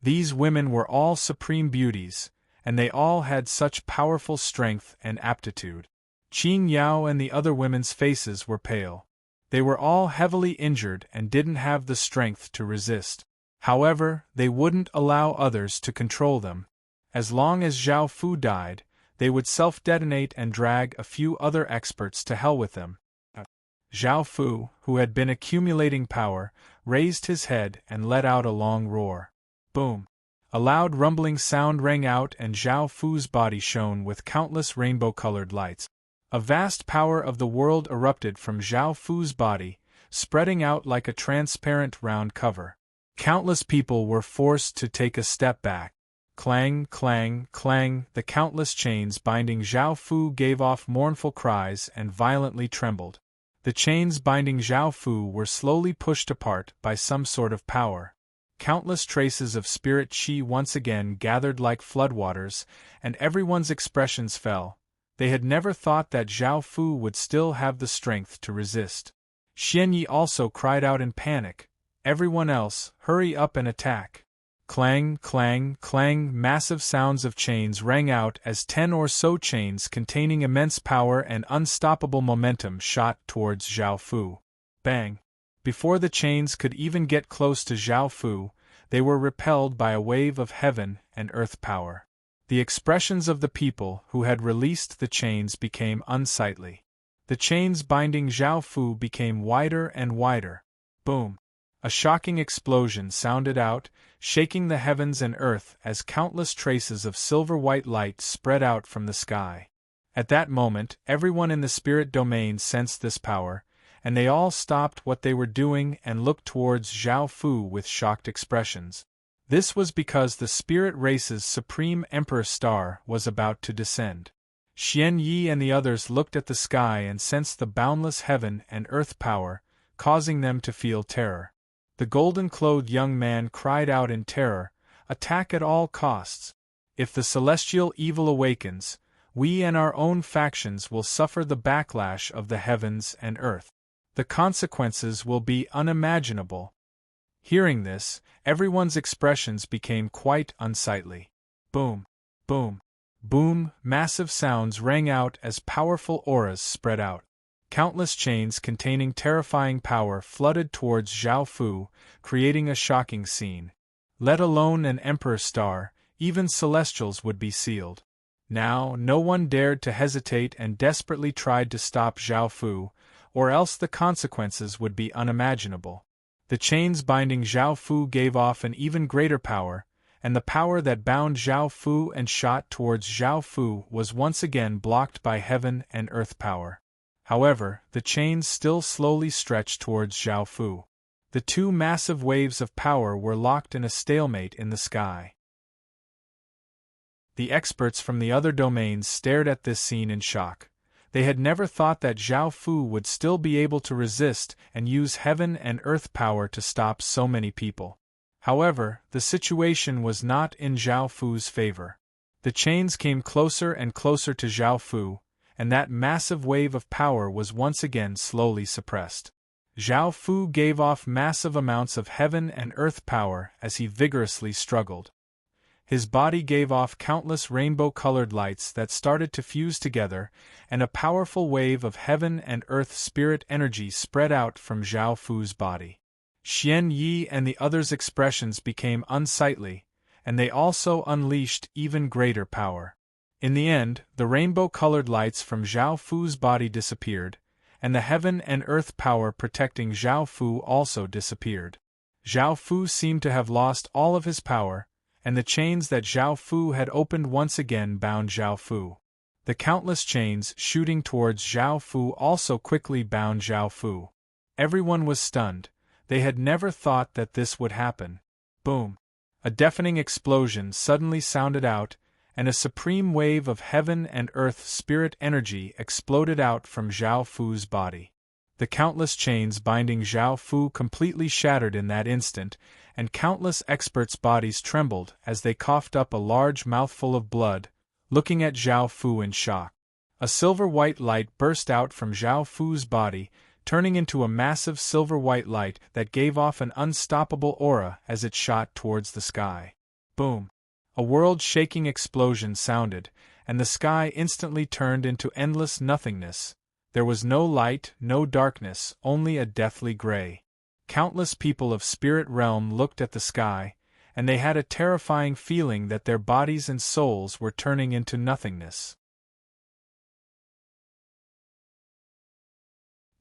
These women were all supreme beauties, and they all had such powerful strength and aptitude. Qing Yao and the other women's faces were pale. They were all heavily injured and didn't have the strength to resist. However, they wouldn't allow others to control them. As long as Zhao Fu died, they would self-detonate and drag a few other experts to hell with them. Zhao Fu, who had been accumulating power, raised his head and let out a long roar. Boom! A loud rumbling sound rang out and Zhao Fu's body shone with countless rainbow-colored lights. A vast power of the world erupted from Zhao Fu's body, spreading out like a transparent round cover. Countless people were forced to take a step back. Clang, clang, clang, the countless chains binding Zhao Fu gave off mournful cries and violently trembled. The chains binding Zhao Fu were slowly pushed apart by some sort of power. Countless traces of spirit qi once again gathered like floodwaters, and everyone's expressions fell. They had never thought that Zhao Fu would still have the strength to resist. Xian Yi also cried out in panic, "Everyone else, hurry up and attack!" Clang, clang, clang, massive sounds of chains rang out as 10 or so chains containing immense power and unstoppable momentum shot towards Zhao Fu. Bang! Before the chains could even get close to Zhao Fu, they were repelled by a wave of heaven and earth power. The expressions of the people who had released the chains became unsightly. The chains binding Zhao Fu became wider and wider. Boom! A shocking explosion sounded out, shaking the heavens and earth as countless traces of silver-white light spread out from the sky. At that moment, everyone in the spirit domain sensed this power, and they all stopped what they were doing and looked towards Zhao Fu with shocked expressions. This was because the spirit race's supreme emperor star was about to descend. Xian Yi and the others looked at the sky and sensed the boundless heaven and earth power, causing them to feel terror. The golden-clothed young man cried out in terror, "Attack at all costs! If the celestial evil awakens, we and our own factions will suffer the backlash of the heavens and earth. The consequences will be unimaginable." Hearing this, everyone's expressions became quite unsightly. Boom! Boom! Boom! Massive sounds rang out as powerful auras spread out. Countless chains containing terrifying power flooded towards Zhao Fu, creating a shocking scene. Let alone an emperor star, even celestials would be sealed. Now, no one dared to hesitate and desperately tried to stop Zhao Fu, or else the consequences would be unimaginable. The chains binding Zhao Fu gave off an even greater power, and the power that bound Zhao Fu and shot towards Zhao Fu was once again blocked by heaven and earth power. However, the chains still slowly stretched towards Zhao Fu. The two massive waves of power were locked in a stalemate in the sky. The experts from the other domains stared at this scene in shock. They had never thought that Zhao Fu would still be able to resist and use heaven and earth power to stop so many people. However, the situation was not in Zhao Fu's favor. The chains came closer and closer to Zhao Fu, and that massive wave of power was once again slowly suppressed. Zhao Fu gave off massive amounts of heaven and earth power as he vigorously struggled. His body gave off countless rainbow-colored lights that started to fuse together, and a powerful wave of heaven and earth spirit energy spread out from Zhao Fu's body. Xian Yi and the others' expressions became unsightly, and they also unleashed even greater power. In the end, the rainbow-colored lights from Zhao Fu's body disappeared, and the heaven and earth power protecting Zhao Fu also disappeared. Zhao Fu seemed to have lost all of his power, and the chains that Zhao Fu had opened once again bound Zhao Fu. The countless chains shooting towards Zhao Fu also quickly bound Zhao Fu. Everyone was stunned. They had never thought that this would happen. Boom! A deafening explosion suddenly sounded out, and a supreme wave of heaven and earth spirit energy exploded out from Zhao Fu's body. The countless chains binding Zhao Fu completely shattered in that instant, and countless experts' bodies trembled as they coughed up a large mouthful of blood, looking at Zhao Fu in shock. A silver-white light burst out from Zhao Fu's body, turning into a massive silver-white light that gave off an unstoppable aura as it shot towards the sky. Boom! A world-shaking explosion sounded, and the sky instantly turned into endless nothingness. There was no light, no darkness, only a deathly gray. Countless people of spirit realm looked at the sky, and they had a terrifying feeling that their bodies and souls were turning into nothingness.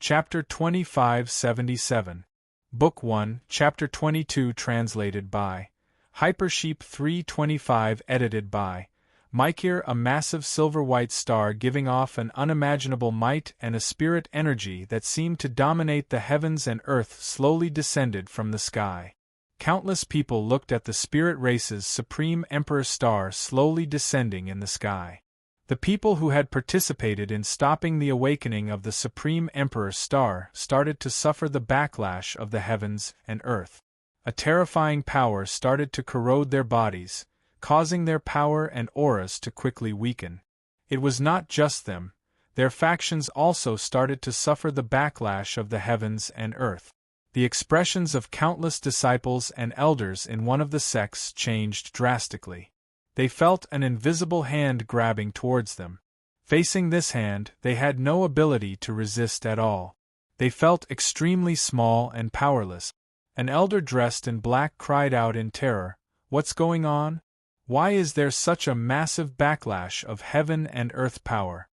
Chapter 2577. Book 1, Chapter 22. Translated by Hypersheep 325. Edited by Mykir. A massive silver-white star giving off an unimaginable might and a spirit energy that seemed to dominate the heavens and earth slowly descended from the sky. Countless people looked at the spirit race's supreme emperor star slowly descending in the sky. The people who had participated in stopping the awakening of the supreme emperor star started to suffer the backlash of the heavens and earth. A terrifying power started to corrode their bodies, causing their power and auras to quickly weaken. It was not just them, their factions also started to suffer the backlash of the heavens and earth. The expressions of countless disciples and elders in one of the sects changed drastically. They felt an invisible hand grabbing towards them. Facing this hand, they had no ability to resist at all. They felt extremely small and powerless. An elder dressed in black cried out in terror, "What's going on? Why is there such a massive backlash of heaven and earth power?"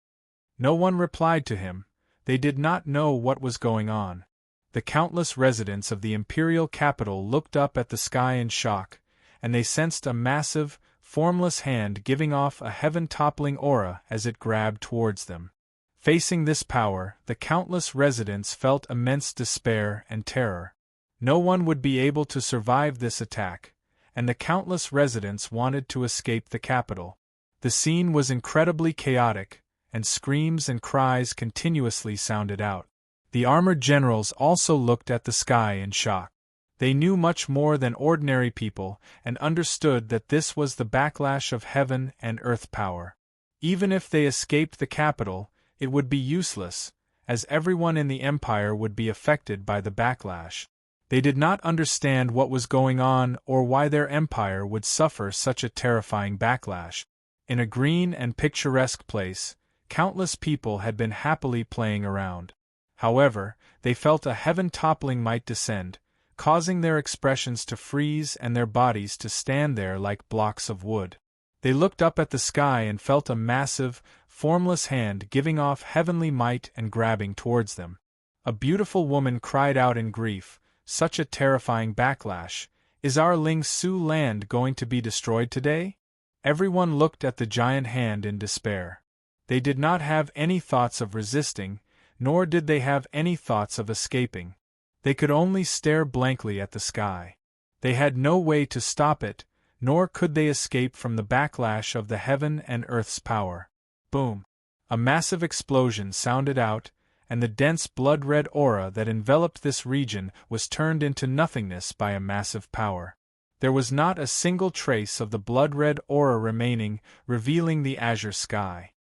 No one replied to him. They did not know what was going on. The countless residents of the imperial capital looked up at the sky in shock, and they sensed a massive, formless hand giving off a heaven-toppling aura as it grabbed towards them. Facing this power, the countless residents felt immense despair and terror. No one would be able to survive this attack, and the countless residents wanted to escape the capital. The scene was incredibly chaotic, and screams and cries continuously sounded out. The armored generals also looked at the sky in shock. They knew much more than ordinary people and understood that this was the backlash of heaven and earth power. Even if they escaped the capital, it would be useless, as everyone in the empire would be affected by the backlash. They did not understand what was going on or why their empire would suffer such a terrifying backlash. In a green and picturesque place, countless people had been happily playing around. However, they felt a heaven-toppling might descend, causing their expressions to freeze and their bodies to stand there like blocks of wood. They looked up at the sky and felt a massive, formless hand giving off heavenly might and grabbing towards them. A beautiful woman cried out in grief, "Such a terrifying backlash! Is our Ling Su land going to be destroyed today?" Everyone looked at the giant hand in despair. They did not have any thoughts of resisting, nor did they have any thoughts of escaping. They could only stare blankly at the sky. They had no way to stop it, nor could they escape from the backlash of the heaven and earth's power. Boom! A massive explosion sounded out, and the dense blood-red aura that enveloped this region was turned into nothingness by a massive power. There was not a single trace of the blood-red aura remaining, revealing the azure sky.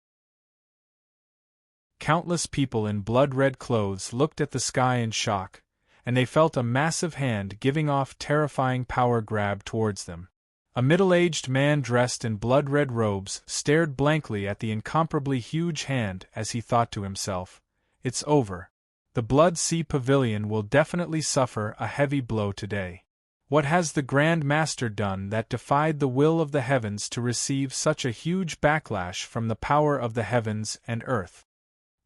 Countless people in blood-red clothes looked at the sky in shock, and they felt a massive hand giving off terrifying power grab towards them. A middle-aged man dressed in blood-red robes stared blankly at the incomparably huge hand as he thought to himself, "It's over. The Blood Sea Pavilion will definitely suffer a heavy blow today. What has the Grand Master done that defied the will of the heavens to receive such a huge backlash from the power of the heavens and earth?"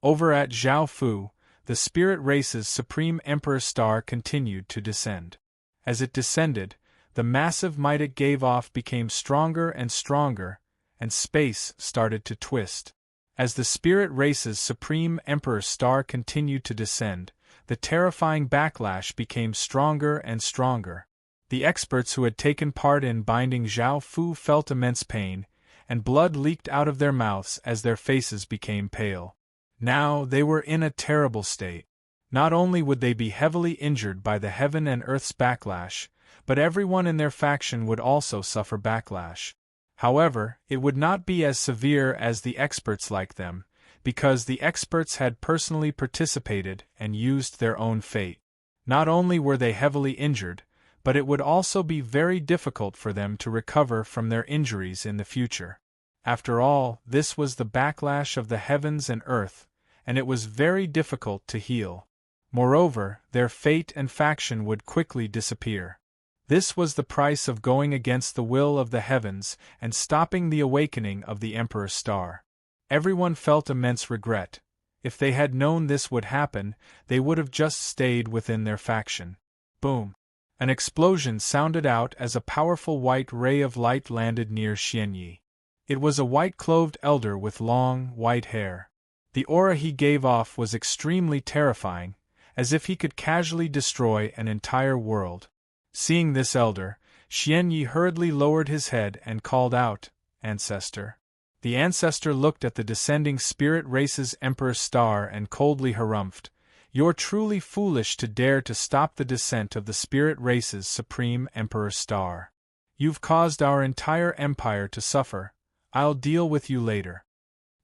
Over at Zhao Fu, the spirit race's supreme emperor star continued to descend. As it descended, the massive might it gave off became stronger and stronger, and space started to twist. As the spirit race's supreme emperor star continued to descend, the terrifying backlash became stronger and stronger. The experts who had taken part in binding Zhao Fu felt immense pain, and blood leaked out of their mouths as their faces became pale. Now they were in a terrible state. Not only would they be heavily injured by the heaven and earth's backlash, but everyone in their faction would also suffer backlash. However, it would not be as severe as the experts like them, because the experts had personally participated and used their own fate. Not only were they heavily injured, but it would also be very difficult for them to recover from their injuries in the future. After all, this was the backlash of the heavens and earth, and it was very difficult to heal. Moreover, their fate and faction would quickly disappear. This was the price of going against the will of the heavens and stopping the awakening of the Emperor's star. Everyone felt immense regret. If they had known this would happen, they would have just stayed within their faction. Boom! An explosion sounded out as a powerful white ray of light landed near Xianyi. It was a white-clothed elder with long, white hair. The aura he gave off was extremely terrifying, as if he could casually destroy an entire world. Seeing this elder, Xianyi hurriedly lowered his head and called out, "Ancestor." The ancestor looked at the descending spirit race's emperor star and coldly harumphed, "You're truly foolish to dare to stop the descent of the spirit race's supreme emperor star. You've caused our entire empire to suffer. I'll deal with you later."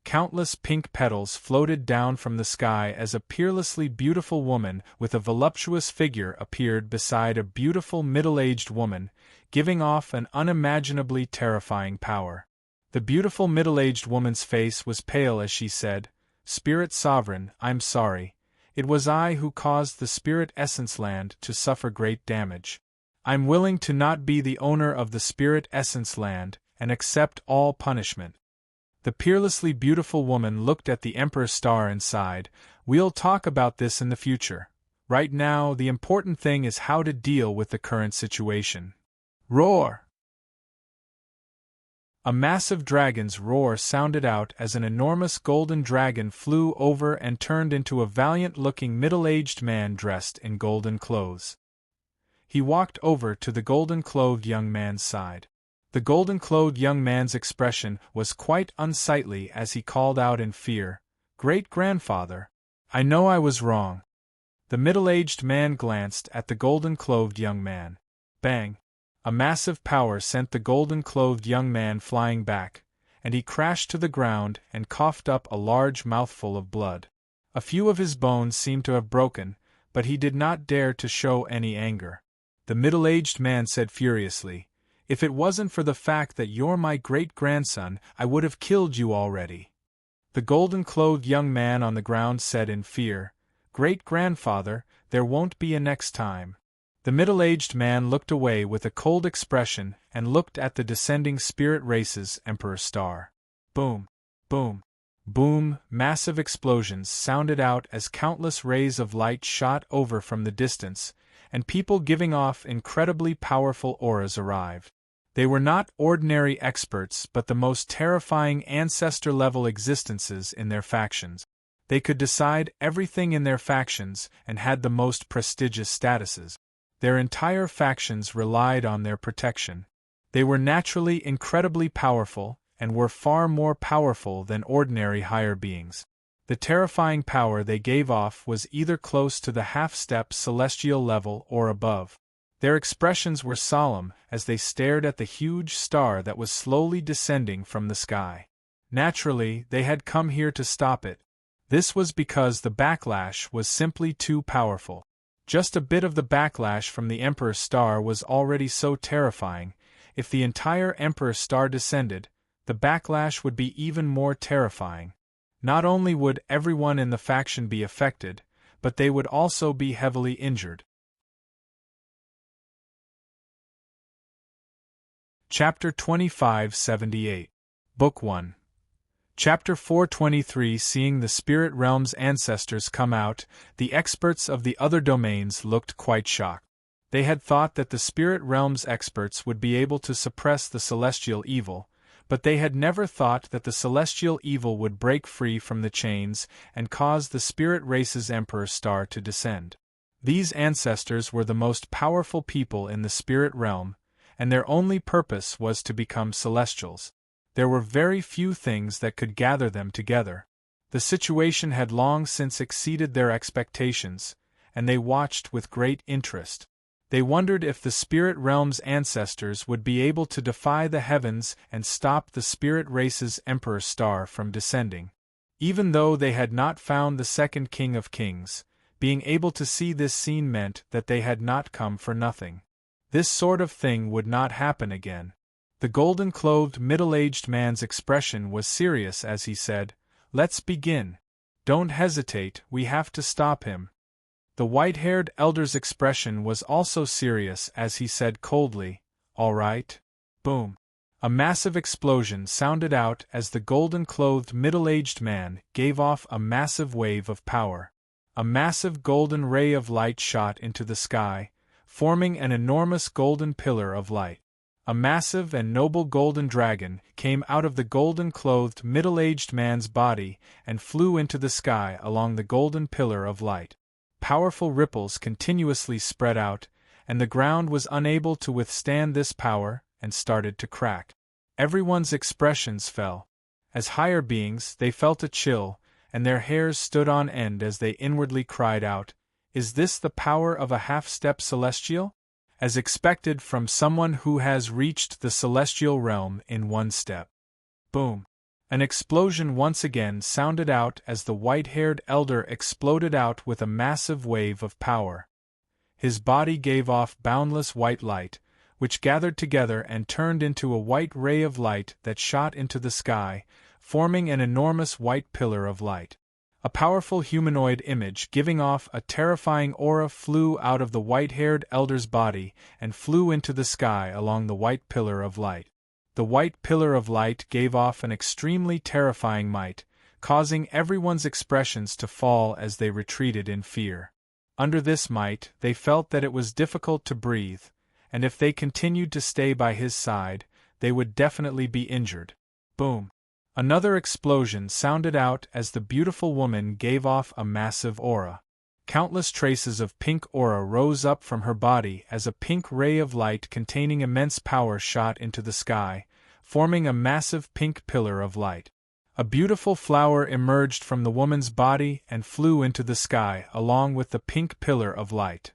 Countless pink petals floated down from the sky as a peerlessly beautiful woman with a voluptuous figure appeared beside a beautiful middle-aged woman, giving off an unimaginably terrifying power. The beautiful middle-aged woman's face was pale as she said, "Spirit Sovereign, I'm sorry. It was I who caused the Spirit Essence Land to suffer great damage. I'm willing to not be the owner of the Spirit Essence Land and accept all punishment." The peerlessly beautiful woman looked at the Emperor's star and sighed, "We'll talk about this in the future. Right now, the important thing is how to deal with the current situation." Roar! A massive dragon's roar sounded out as an enormous golden dragon flew over and turned into a valiant-looking middle-aged man dressed in golden clothes. He walked over to the golden-clothed young man's side. The golden-clothed young man's expression was quite unsightly as he called out in fear, "Great-grandfather, I know I was wrong." The middle-aged man glanced at the golden-clothed young man. Bang! A massive power sent the golden-clothed young man flying back, and he crashed to the ground and coughed up a large mouthful of blood. A few of his bones seemed to have broken, but he did not dare to show any anger. The middle-aged man said furiously, "If it wasn't for the fact that you're my great-grandson, I would have killed you already." The golden-clothed young man on the ground said in fear, "Great-grandfather, there won't be a next time." The middle-aged man looked away with a cold expression and looked at the descending spirit race's Emperor star. Boom! Boom! Boom! Massive explosions sounded out as countless rays of light shot over from the distance, and people giving off incredibly powerful auras arrived. They were not ordinary experts but the most terrifying ancestor-level existences in their factions. They could decide everything in their factions and had the most prestigious statuses. Their entire factions relied on their protection. They were naturally incredibly powerful, and were far more powerful than ordinary higher beings. The terrifying power they gave off was either close to the half-step celestial level or above. Their expressions were solemn as they stared at the huge star that was slowly descending from the sky. Naturally, they had come here to stop it. This was because the backlash was simply too powerful. Just a bit of the backlash from the Emperor's star was already so terrifying. If the entire Emperor's star descended, the backlash would be even more terrifying. Not only would everyone in the faction be affected, but they would also be heavily injured. Chapter 2578. Book 1. Chapter 423. Seeing the spirit realm's ancestors come out, the experts of the other domains looked quite shocked. They had thought that the spirit realm's experts would be able to suppress the celestial evil, but they had never thought that the celestial evil would break free from the chains and cause the spirit race's Emperor star to descend. These ancestors were the most powerful people in the spirit realm, and their only purpose was to become celestials. There were very few things that could gather them together. The situation had long since exceeded their expectations, and they watched with great interest. They wondered if the spirit realm's ancestors would be able to defy the heavens and stop the spirit race's Emperor star from descending. Even though they had not found the second King of Kings, being able to see this scene meant that they had not come for nothing. This sort of thing would not happen again. The golden-clothed middle-aged man's expression was serious as he said, "Let's begin. Don't hesitate, we have to stop him." The white-haired elder's expression was also serious as he said coldly, "All right." Boom! A massive explosion sounded out as the golden-clothed middle-aged man gave off a massive wave of power. A massive golden ray of light shot into the sky, forming an enormous golden pillar of light. A massive and noble golden dragon came out of the golden-clothed middle-aged man's body and flew into the sky along the golden pillar of light. Powerful ripples continuously spread out, and the ground was unable to withstand this power and started to crack. Everyone's expressions fell. As higher beings, they felt a chill, and their hairs stood on end as they inwardly cried out, "Is this the power of a half-step celestial?" As expected from someone who has reached the celestial realm in one step. Boom! An explosion once again sounded out as the white-haired elder exploded out with a massive wave of power. His body gave off boundless white light, which gathered together and turned into a white ray of light that shot into the sky, forming an enormous white pillar of light. A powerful humanoid image giving off a terrifying aura flew out of the white-haired elder's body and flew into the sky along the white pillar of light. The white pillar of light gave off an extremely terrifying might, causing everyone's expressions to fall as they retreated in fear. Under this might, they felt that it was difficult to breathe, and if they continued to stay by his side, they would definitely be injured. Boom! Another explosion sounded out as the beautiful woman gave off a massive aura. Countless traces of pink aura rose up from her body as a pink ray of light containing immense power shot into the sky, forming a massive pink pillar of light. A beautiful flower emerged from the woman's body and flew into the sky along with the pink pillar of light.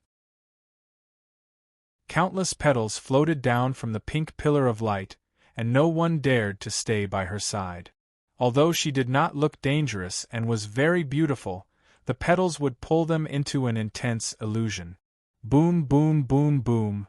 Countless petals floated down from the pink pillar of light, and no one dared to stay by her side. Although she did not look dangerous and was very beautiful, the petals would pull them into an intense illusion. Boom, boom, boom, boom.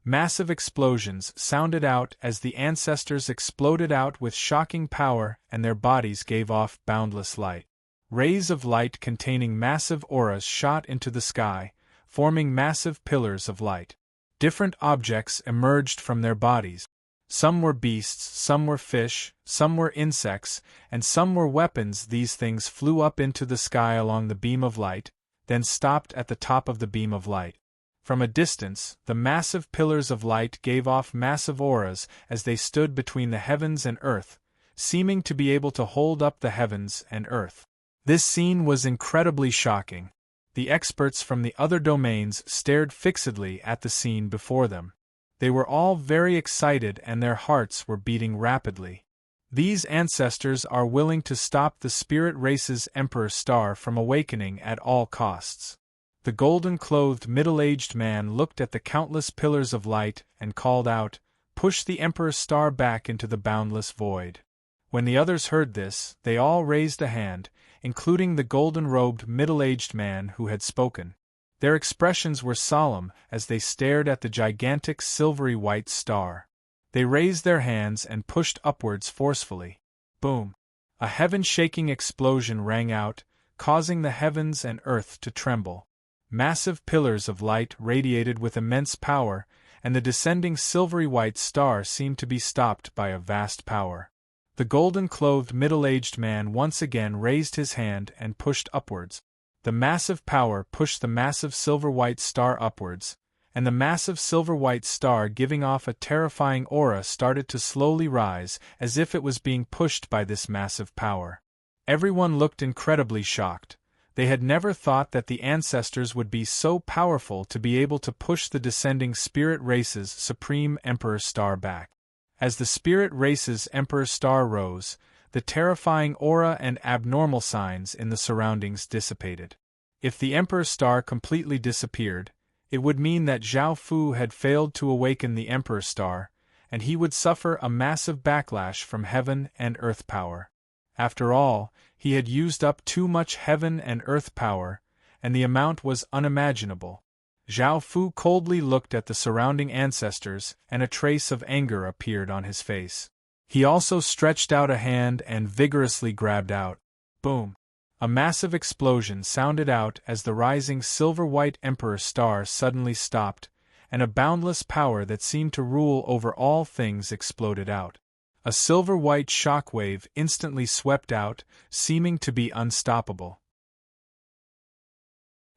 Massive explosions sounded out as the ancestors exploded out with shocking power and their bodies gave off boundless light. Rays of light containing massive auras shot into the sky, forming massive pillars of light. Different objects emerged from their bodies. Some were beasts, some were fish, some were insects, and some were weapons. These things flew up into the sky along the beam of light, then stopped at the top of the beam of light. From a distance, the massive pillars of light gave off massive auras as they stood between the heavens and earth, seeming to be able to hold up the heavens and earth. This scene was incredibly shocking. The experts from the other domains stared fixedly at the scene before them. They were all very excited and their hearts were beating rapidly. These ancestors are willing to stop the spirit race's Emperor Star from awakening at all costs. The golden-clothed middle-aged man looked at the countless pillars of light and called out, "Push the Emperor Star back into the boundless void." When the others heard this, they all raised a hand, including the golden-robed middle-aged man who had spoken. Their expressions were solemn as they stared at the gigantic silvery white star. They raised their hands and pushed upwards forcefully. Boom! A heaven-shaking explosion rang out, causing the heavens and earth to tremble. Massive pillars of light radiated with immense power, and the descending silvery white star seemed to be stopped by a vast power. The golden-clothed middle-aged man once again raised his hand and pushed upwards. The massive power pushed the massive silver-white star upwards, and the massive silver-white star giving off a terrifying aura started to slowly rise as if it was being pushed by this massive power. Everyone looked incredibly shocked. They had never thought that the ancestors would be so powerful to be able to push the descending spirit race's supreme Emperor Star back. As the spirit race's Emperor Star rose, the terrifying aura and abnormal signs in the surroundings dissipated. If the Emperor Star completely disappeared, it would mean that Zhao Fu had failed to awaken the Emperor Star, and he would suffer a massive backlash from heaven and earth power. After all, he had used up too much heaven and earth power, and the amount was unimaginable. Zhao Fu coldly looked at the surrounding ancestors, and a trace of anger appeared on his face. He also stretched out a hand and vigorously grabbed out. Boom! A massive explosion sounded out as the rising silver-white Emperor Star suddenly stopped, and a boundless power that seemed to rule over all things exploded out. A silver-white shockwave instantly swept out, seeming to be unstoppable.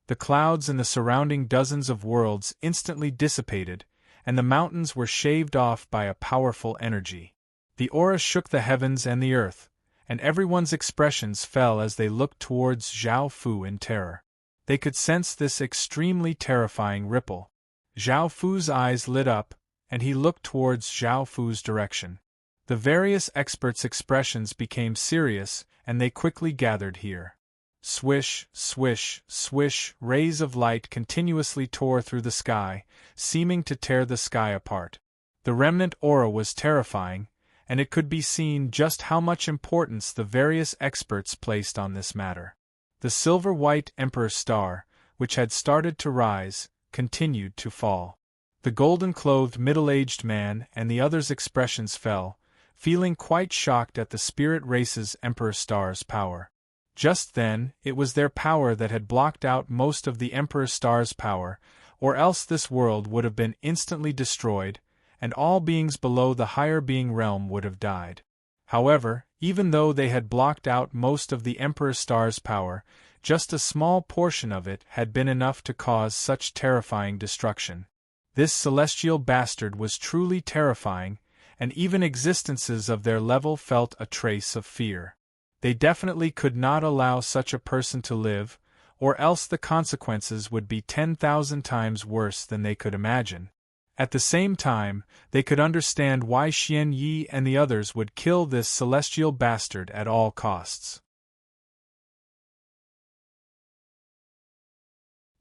The clouds in the surrounding dozens of worlds instantly dissipated, and the mountains were shaved off by a powerful energy. The aura shook the heavens and the earth, and everyone's expressions fell as they looked towards Zhao Fu in terror. They could sense this extremely terrifying ripple. Zhao Fu's eyes lit up, and he looked towards Zhao Fu's direction. The various experts' expressions became serious, and they quickly gathered here. Swish, swish, swish, rays of light continuously tore through the sky, seeming to tear the sky apart. The remnant aura was terrifying, and it could be seen just how much importance the various experts placed on this matter. The silver-white Emperor's star, which had started to rise, continued to fall. The golden-clothed middle-aged man and the others' expressions fell, feeling quite shocked at the spirit race's Emperor's star's power. Just then, it was their power that had blocked out most of the Emperor's star's power, or else this world would have been instantly destroyed, and all beings below the higher being realm would have died. However, even though they had blocked out most of the Emperor's star's power, just a small portion of it had been enough to cause such terrifying destruction. This celestial bastard was truly terrifying, and even existences of their level felt a trace of fear. They definitely could not allow such a person to live, or else the consequences would be 10,000 times worse than they could imagine. At the same time, they could understand why Xian Yi and the others would kill this celestial bastard at all costs.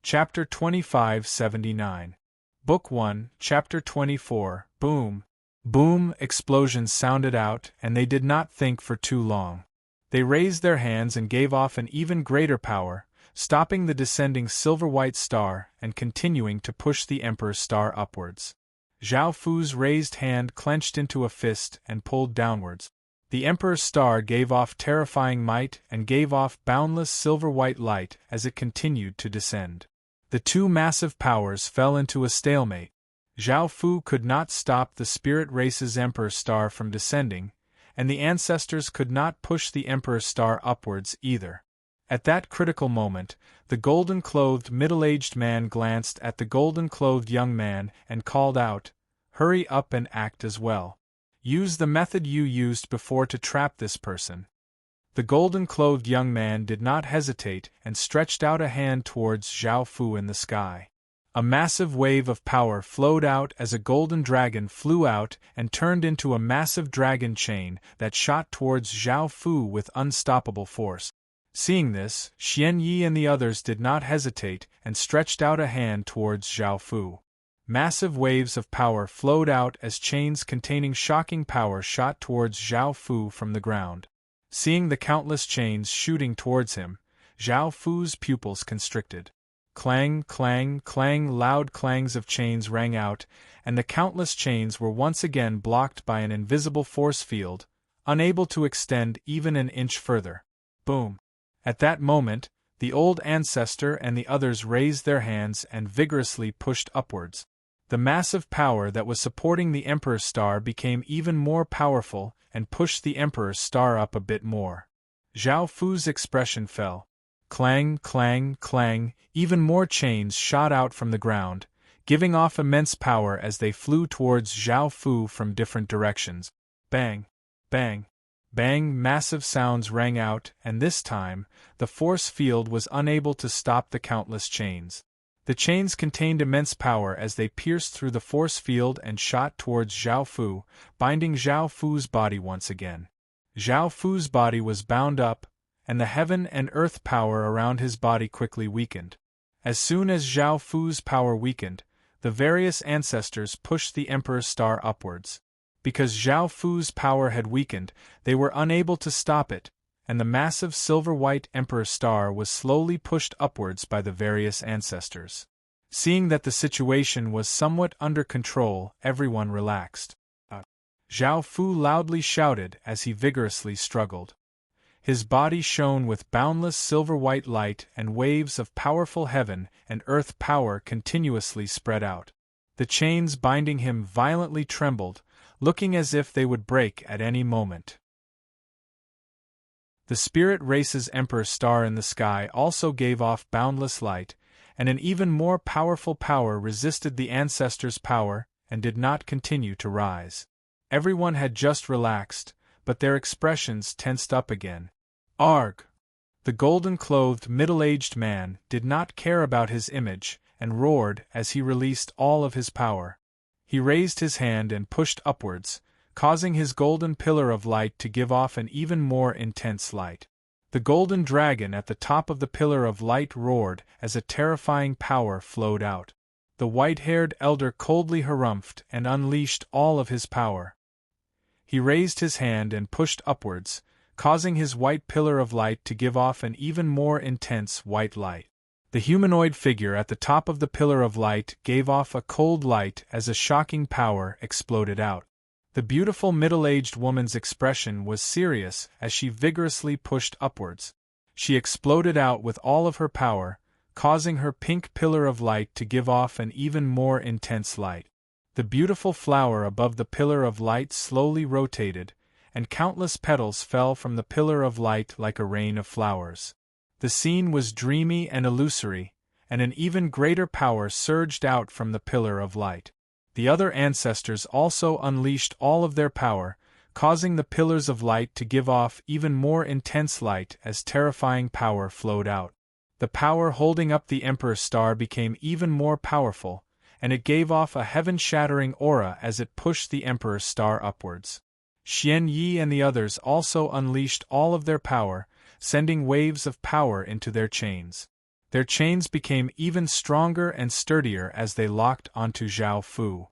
Chapter 2579. Book 1, Chapter 24. Boom! Boom! Explosions sounded out, and they did not think for too long. They raised their hands and gave off an even greater power, stopping the descending silver-white star and continuing to push the Emperor's star upwards. Zhao Fu's raised hand clenched into a fist and pulled downwards. The Emperor's star gave off terrifying might and gave off boundless silver-white light as it continued to descend. The two massive powers fell into a stalemate. Zhao Fu could not stop the spirit race's Emperor's star from descending, and the ancestors could not push the Emperor's star upwards either. At that critical moment, the golden-clothed middle-aged man glanced at the golden-clothed young man and called out, "Hurry up and act as well. Use the method you used before to trap this person." The golden-clothed young man did not hesitate and stretched out a hand towards Zhao Fu in the sky. A massive wave of power flowed out as a golden dragon flew out and turned into a massive dragon chain that shot towards Zhao Fu with unstoppable force. Seeing this, Xian Yi and the others did not hesitate and stretched out a hand towards Zhao Fu. Massive waves of power flowed out as chains containing shocking power shot towards Zhao Fu from the ground. Seeing the countless chains shooting towards him, Zhao Fu's pupils constricted. Clang, clang, clang, loud clangs of chains rang out, and the countless chains were once again blocked by an invisible force field, unable to extend even an inch further. Boom! At that moment, the old ancestor and the others raised their hands and vigorously pushed upwards. The massive power that was supporting the Emperor's star became even more powerful and pushed the Emperor's star up a bit more. Zhao Fu's expression fell. Clang, clang, clang, even more chains shot out from the ground, giving off immense power as they flew towards Zhao Fu from different directions. Bang! Bang! Bang! Massive sounds rang out, and this time, the force field was unable to stop the countless chains. The chains contained immense power as they pierced through the force field and shot towards Zhao Fu, binding Zhao Fu's body once again. Zhao Fu's body was bound up, and the heaven and earth power around his body quickly weakened. As soon as Zhao Fu's power weakened, the various ancestors pushed the Emperor's star upwards. Because Zhao Fu's power had weakened, they were unable to stop it, and the massive silver-white Emperor's star was slowly pushed upwards by the various ancestors. Seeing that the situation was somewhat under control, everyone relaxed. Zhao Fu loudly shouted as he vigorously struggled. His body shone with boundless silver-white light, and waves of powerful heaven and earth power continuously spread out. The chains binding him violently trembled, looking as if they would break at any moment. The spirit race's Emperor's star in the sky also gave off boundless light, and an even more powerful power resisted the ancestors' power and did not continue to rise. Everyone had just relaxed, but their expressions tensed up again. Arg! The golden-clothed middle-aged man did not care about his image and roared as he released all of his power. He raised his hand and pushed upwards, causing his golden pillar of light to give off an even more intense light. The golden dragon at the top of the pillar of light roared as a terrifying power flowed out. The white-haired elder coldly harumphed and unleashed all of his power. He raised his hand and pushed upwards, causing his white pillar of light to give off an even more intense white light. The humanoid figure at the top of the pillar of light gave off a cold light as a shocking power exploded out. The beautiful middle-aged woman's expression was serious as she vigorously pushed upwards. She exploded out with all of her power, causing her pink pillar of light to give off an even more intense light. The beautiful flower above the pillar of light slowly rotated, and countless petals fell from the pillar of light like a rain of flowers. The scene was dreamy and illusory, and an even greater power surged out from the pillar of light. The other ancestors also unleashed all of their power, causing the pillars of light to give off even more intense light as terrifying power flowed out. The power holding up the Emperor's star became even more powerful, and it gave off a heaven-shattering aura as it pushed the Emperor's star upwards. Xian Yi and the others also unleashed all of their power, sending waves of power into their chains. Their chains became even stronger and sturdier as they locked onto Zhao Fu.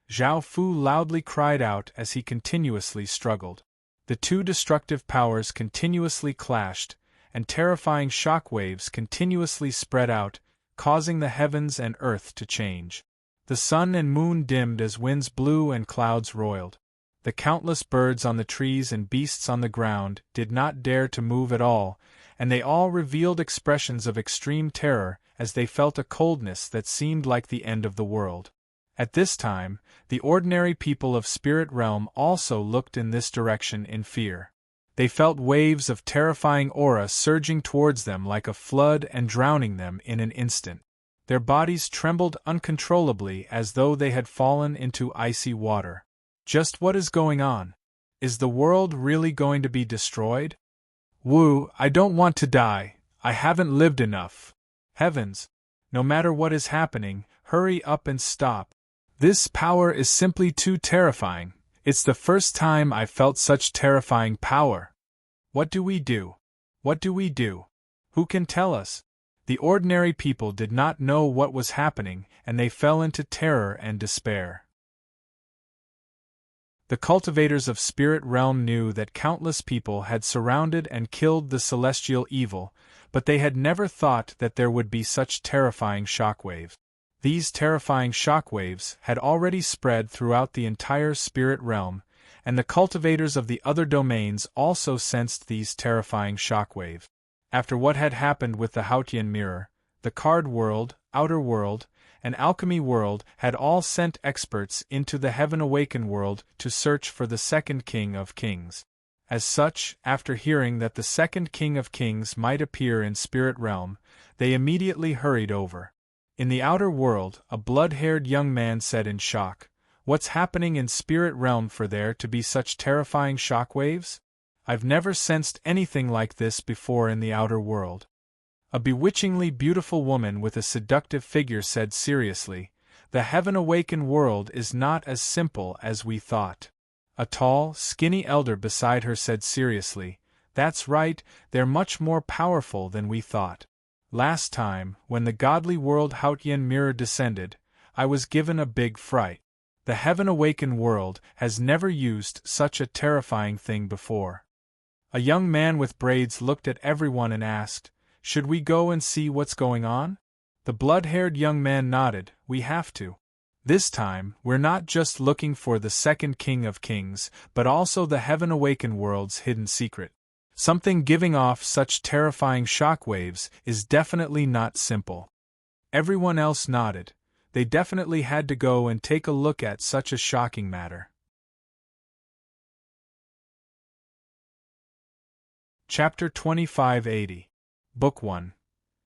Zhao Fu loudly cried out as he continuously struggled. The two destructive powers continuously clashed, and terrifying shock waves continuously spread out, causing the heavens and earth to change. The sun and moon dimmed as winds blew and clouds roiled. The countless birds on the trees and beasts on the ground did not dare to move at all, and they all revealed expressions of extreme terror as they felt a coldness that seemed like the end of the world. At this time, the ordinary people of Spirit Realm also looked in this direction in fear. They felt waves of terrifying aura surging towards them like a flood and drowning them in an instant. Their bodies trembled uncontrollably as though they had fallen into icy water. Just what is going on? Is the world really going to be destroyed? Wu, I don't want to die. I haven't lived enough. Heavens! No matter what is happening, hurry up and stop. This power is simply too terrifying. It's the first time I've felt such terrifying power. What do we do? What do we do? Who can tell us? The ordinary people did not know what was happening, and they fell into terror and despair. The cultivators of Spirit Realm knew that countless people had surrounded and killed the celestial evil, but they had never thought that there would be such terrifying shockwaves. These terrifying shockwaves had already spread throughout the entire Spirit Realm, and the cultivators of the other domains also sensed these terrifying shockwaves. After what had happened with the Haotian Mirror, the Card World, Outer World, and Alchemy World had all sent experts into the Heaven Awaken world to search for the second King of Kings. As such, after hearing that the second King of Kings might appear in Spirit Realm, they immediately hurried over. In the Outer World, a blood-haired young man said in shock, "What's happening in Spirit Realm for there to be such terrifying shockwaves? I've never sensed anything like this before in the Outer World." A bewitchingly beautiful woman with a seductive figure said seriously, "The Heaven Awaken world is not as simple as we thought." A tall, skinny elder beside her said seriously, "That's right, they're much more powerful than we thought. Last time, when the godly world Haotian Mirror descended, I was given a big fright. The Heaven Awaken world has never used such a terrifying thing before." A young man with braids looked at everyone and asked, "Should we go and see what's going on?" The blood-haired young man nodded, "We have to. This time, we're not just looking for the second King of Kings, but also the Heaven Awaken world's hidden secret. Something giving off such terrifying shockwaves is definitely not simple." Everyone else nodded. They definitely had to go and take a look at such a shocking matter. Chapter 2580. Book 1.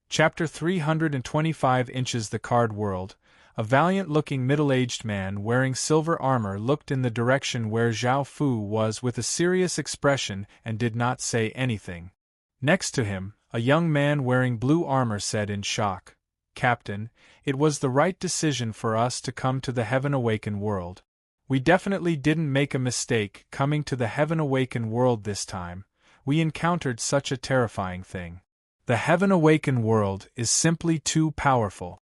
Chapter 325 Inches The Card World. A valiant-looking middle-aged man wearing silver armor looked in the direction where Zhao Fu was with a serious expression and did not say anything. Next to him, a young man wearing blue armor said in shock, "Captain, it was the right decision for us to come to the Heaven Awaken world. We definitely didn't make a mistake coming to the Heaven Awaken world this time. We encountered such a terrifying thing. The Heaven Awaken world is simply too powerful."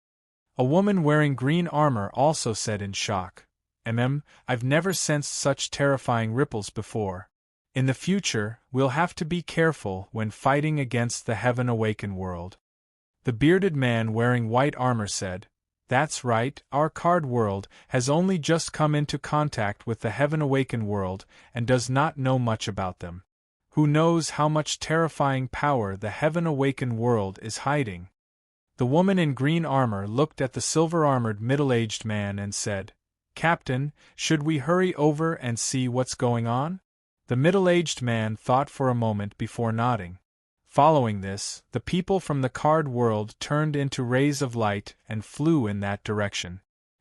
A woman wearing green armor also said in shock, I've never sensed such terrifying ripples before. In the future, we'll have to be careful when fighting against the Heaven Awaken world. The bearded man wearing white armor said, That's right, our card world has only just come into contact with the Heaven Awaken world and does not know much about them. Who knows how much terrifying power the Heaven Awaken world is hiding? The woman in green armor looked at the silver-armored middle-aged man and said, Captain, should we hurry over and see what's going on? The middle-aged man thought for a moment before nodding. Following this, the people from the card world turned into rays of light and flew in that direction.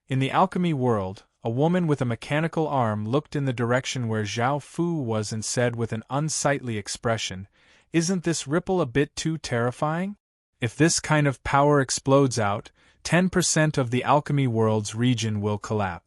In the alchemy world, a woman with a mechanical arm looked in the direction where Zhao Fu was and said with an unsightly expression, Isn't this ripple a bit too terrifying? If this kind of power explodes out, 10% of the alchemy world's region will collapse.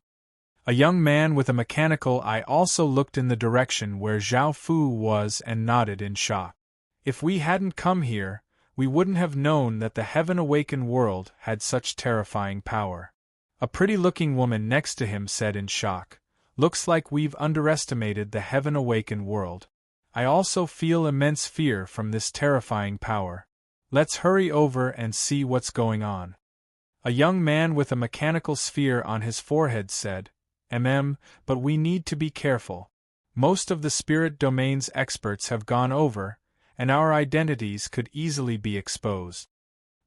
A young man with a mechanical eye also looked in the direction where Zhao Fu was and nodded in shock. If we hadn't come here, we wouldn't have known that the Heaven Awaken world had such terrifying power. A pretty-looking woman next to him said in shock, Looks like we've underestimated the Heaven Awaken world. I also feel immense fear from this terrifying power. Let's hurry over and see what's going on. A young man with a mechanical sphere on his forehead said, but we need to be careful. Most of the spirit domain's experts have gone over, and our identities could easily be exposed.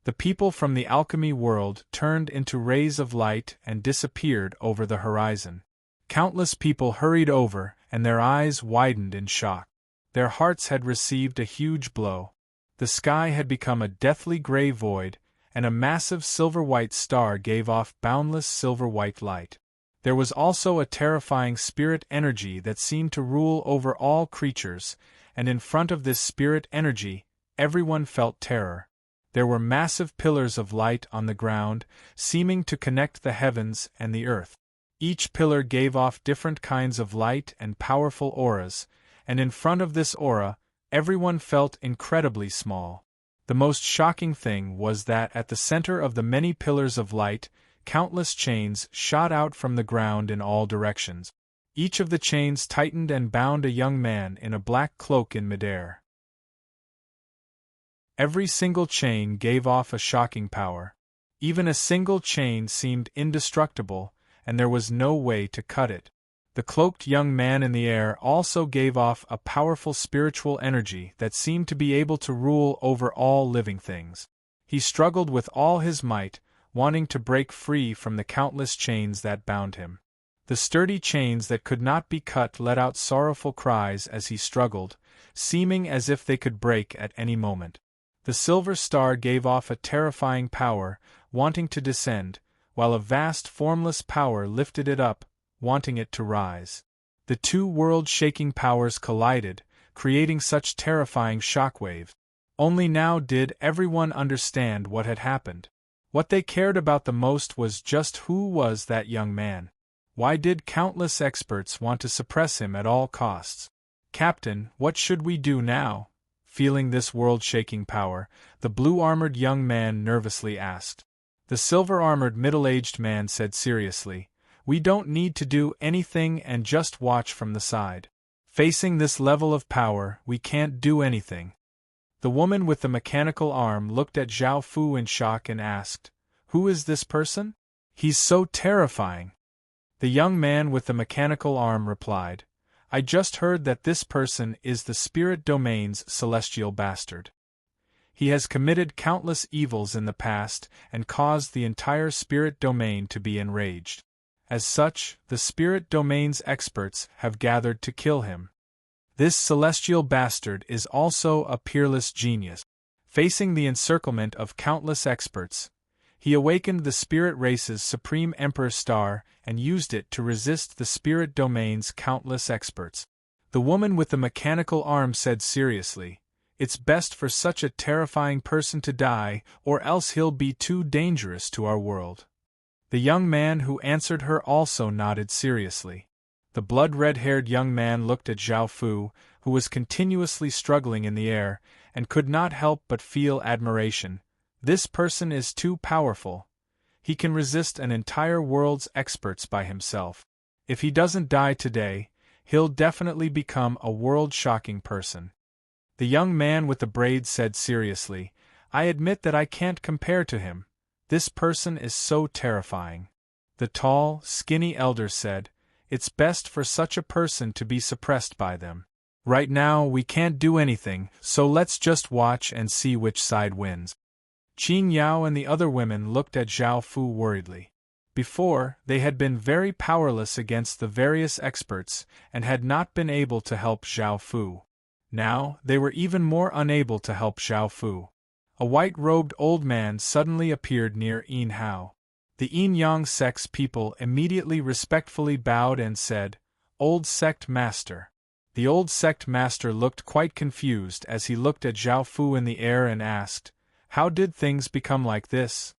The people from the alchemy world turned into rays of light and disappeared over the horizon. Countless people hurried over, and their eyes widened in shock. Their hearts had received a huge blow. The sky had become a deathly gray void, and a massive silver-white star gave off boundless silver-white light. There was also a terrifying spirit energy that seemed to rule over all creatures, and in front of this spirit energy, everyone felt terror. There were massive pillars of light on the ground, seeming to connect the heavens and the earth. Each pillar gave off different kinds of light and powerful auras, and in front of this aura, everyone felt incredibly small. The most shocking thing was that at the center of the many pillars of light, countless chains shot out from the ground in all directions. Each of the chains tightened and bound a young man in a black cloak in midair. Every single chain gave off a shocking power. Even a single chain seemed indestructible, and there was no way to cut it. The cloaked young man in the air also gave off a powerful spiritual energy that seemed to be able to rule over all living things. He struggled with all his might, wanting to break free from the countless chains that bound him. The sturdy chains that could not be cut let out sorrowful cries as he struggled, seeming as if they could break at any moment. The silver star gave off a terrifying power, wanting to descend, while a vast formless power lifted it up, wanting it to rise. The two world-shaking powers collided, creating such terrifying shockwaves. Only now did everyone understand what had happened. What they cared about the most was just who was that young man. Why did countless experts want to suppress him at all costs? Captain, what should we do now? Feeling this world-shaking power, the blue-armored young man nervously asked. The silver-armored middle-aged man said seriously, We don't need to do anything and just watch from the side. Facing this level of power, we can't do anything. The woman with the mechanical arm looked at Zhao Fu in shock and asked, Who is this person? He's so terrifying. The young man with the mechanical arm replied, I just heard that this person is the spirit domain's celestial bastard. He has committed countless evils in the past and caused the entire spirit domain to be enraged. As such, the spirit domain's experts have gathered to kill him. This celestial bastard is also a peerless genius. Facing the encirclement of countless experts, he awakened the spirit race's supreme emperor star and used it to resist the spirit domain's countless experts. The woman with the mechanical arm said seriously, It's best for such a terrifying person to die, or else he'll be too dangerous to our world. The young man who answered her also nodded seriously. The blood-red-haired young man looked at Zhao Fu, who was continuously struggling in the air, and could not help but feel admiration. This person is too powerful. He can resist an entire world's experts by himself. If he doesn't die today, he'll definitely become a world-shocking person. The young man with the braids said seriously, I admit that I can't compare to him. This person is so terrifying. The tall, skinny elder said, It's best for such a person to be suppressed by them. Right now we can't do anything, so let's just watch and see which side wins. Qin Yao and the other women looked at Zhao Fu worriedly. Before, they had been very powerless against the various experts and had not been able to help Zhao Fu. Now, they were even more unable to help Zhao Fu. A white-robed old man suddenly appeared near Yin Hao. The Yin-Yang sect's people immediately respectfully bowed and said, Old sect master. The old sect master looked quite confused as he looked at Zhao Fu in the air and asked, How did things become like this?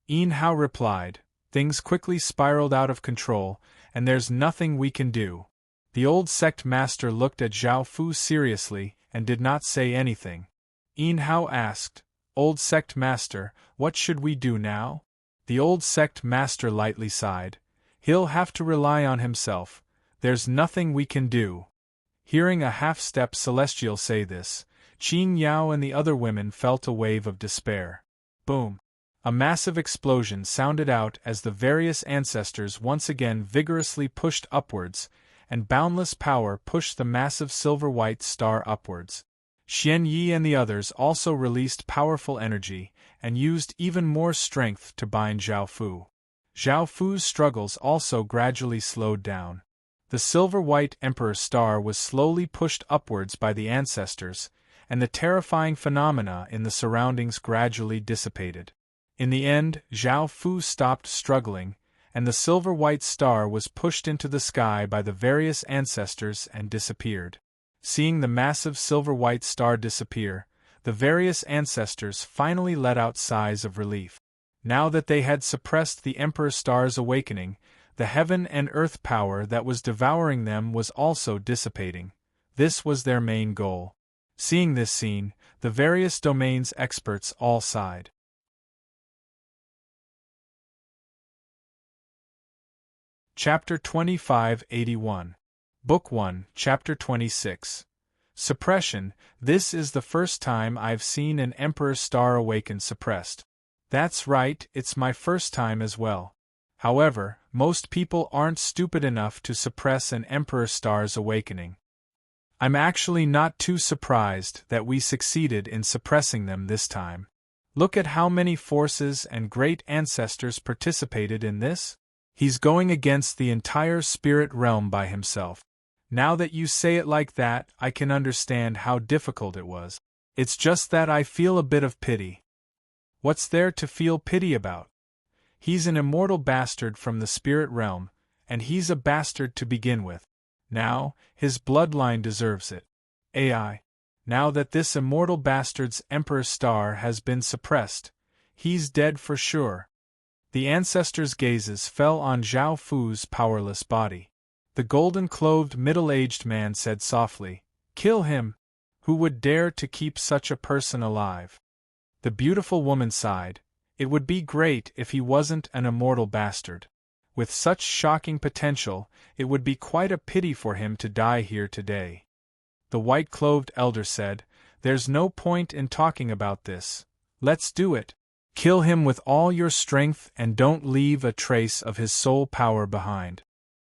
Yin Hao replied, Things quickly spiraled out of control, and there's nothing we can do. The old sect master looked at Zhao Fu seriously and did not say anything. Yin Hao asked, Old sect master, what should we do now? The old sect master lightly sighed. He'll have to rely on himself. There's nothing we can do. Hearing a half-step celestial say this, Qin Yao and the other women felt a wave of despair. Boom! A massive explosion sounded out as the various ancestors once again vigorously pushed upwards, and boundless power pushed the massive silver-white star upwards. Xian Yi and the others also released powerful energy, and used even more strength to bind Zhao Fu. Zhao Fu's struggles also gradually slowed down. The silver-white Emperor Star was slowly pushed upwards by the ancestors, and the terrifying phenomena in the surroundings gradually dissipated. In the end, Zhao Fu stopped struggling, and the silver-white star was pushed into the sky by the various ancestors and disappeared. Seeing the massive silver-white star disappear, the various ancestors finally let out sighs of relief. Now that they had suppressed the Emperor Star's awakening, the heaven and earth power that was devouring them was also dissipating. This was their main goal. Seeing this scene, the various domains experts all sighed. Chapter 2581. Book 1, Chapter 26. Suppression. This is the first time I've seen an Emperor Star awaken suppressed. That's right, it's my first time as well. However, most people aren't stupid enough to suppress an Emperor Star's awakening. I'm actually not too surprised that we succeeded in suppressing them this time. Look at how many forces and great ancestors participated in this. He's going against the entire spirit realm by himself. Now that you say it like that, I can understand how difficult it was. It's just that I feel a bit of pity. What's there to feel pity about? He's an immortal bastard from the spirit realm, and he's a bastard to begin with. Now, his bloodline deserves it. AI. Now that this immortal bastard's Emperor Star has been suppressed, he's dead for sure. The ancestors' gazes fell on Zhao Fu's powerless body. The golden-clothed middle-aged man said softly, Kill him! Who would dare to keep such a person alive? The beautiful woman sighed. It would be great if he wasn't an immortal bastard. With such shocking potential, it would be quite a pity for him to die here today. The white-clothed elder said, There's no point in talking about this. Let's do it. Kill him with all your strength and don't leave a trace of his soul power behind.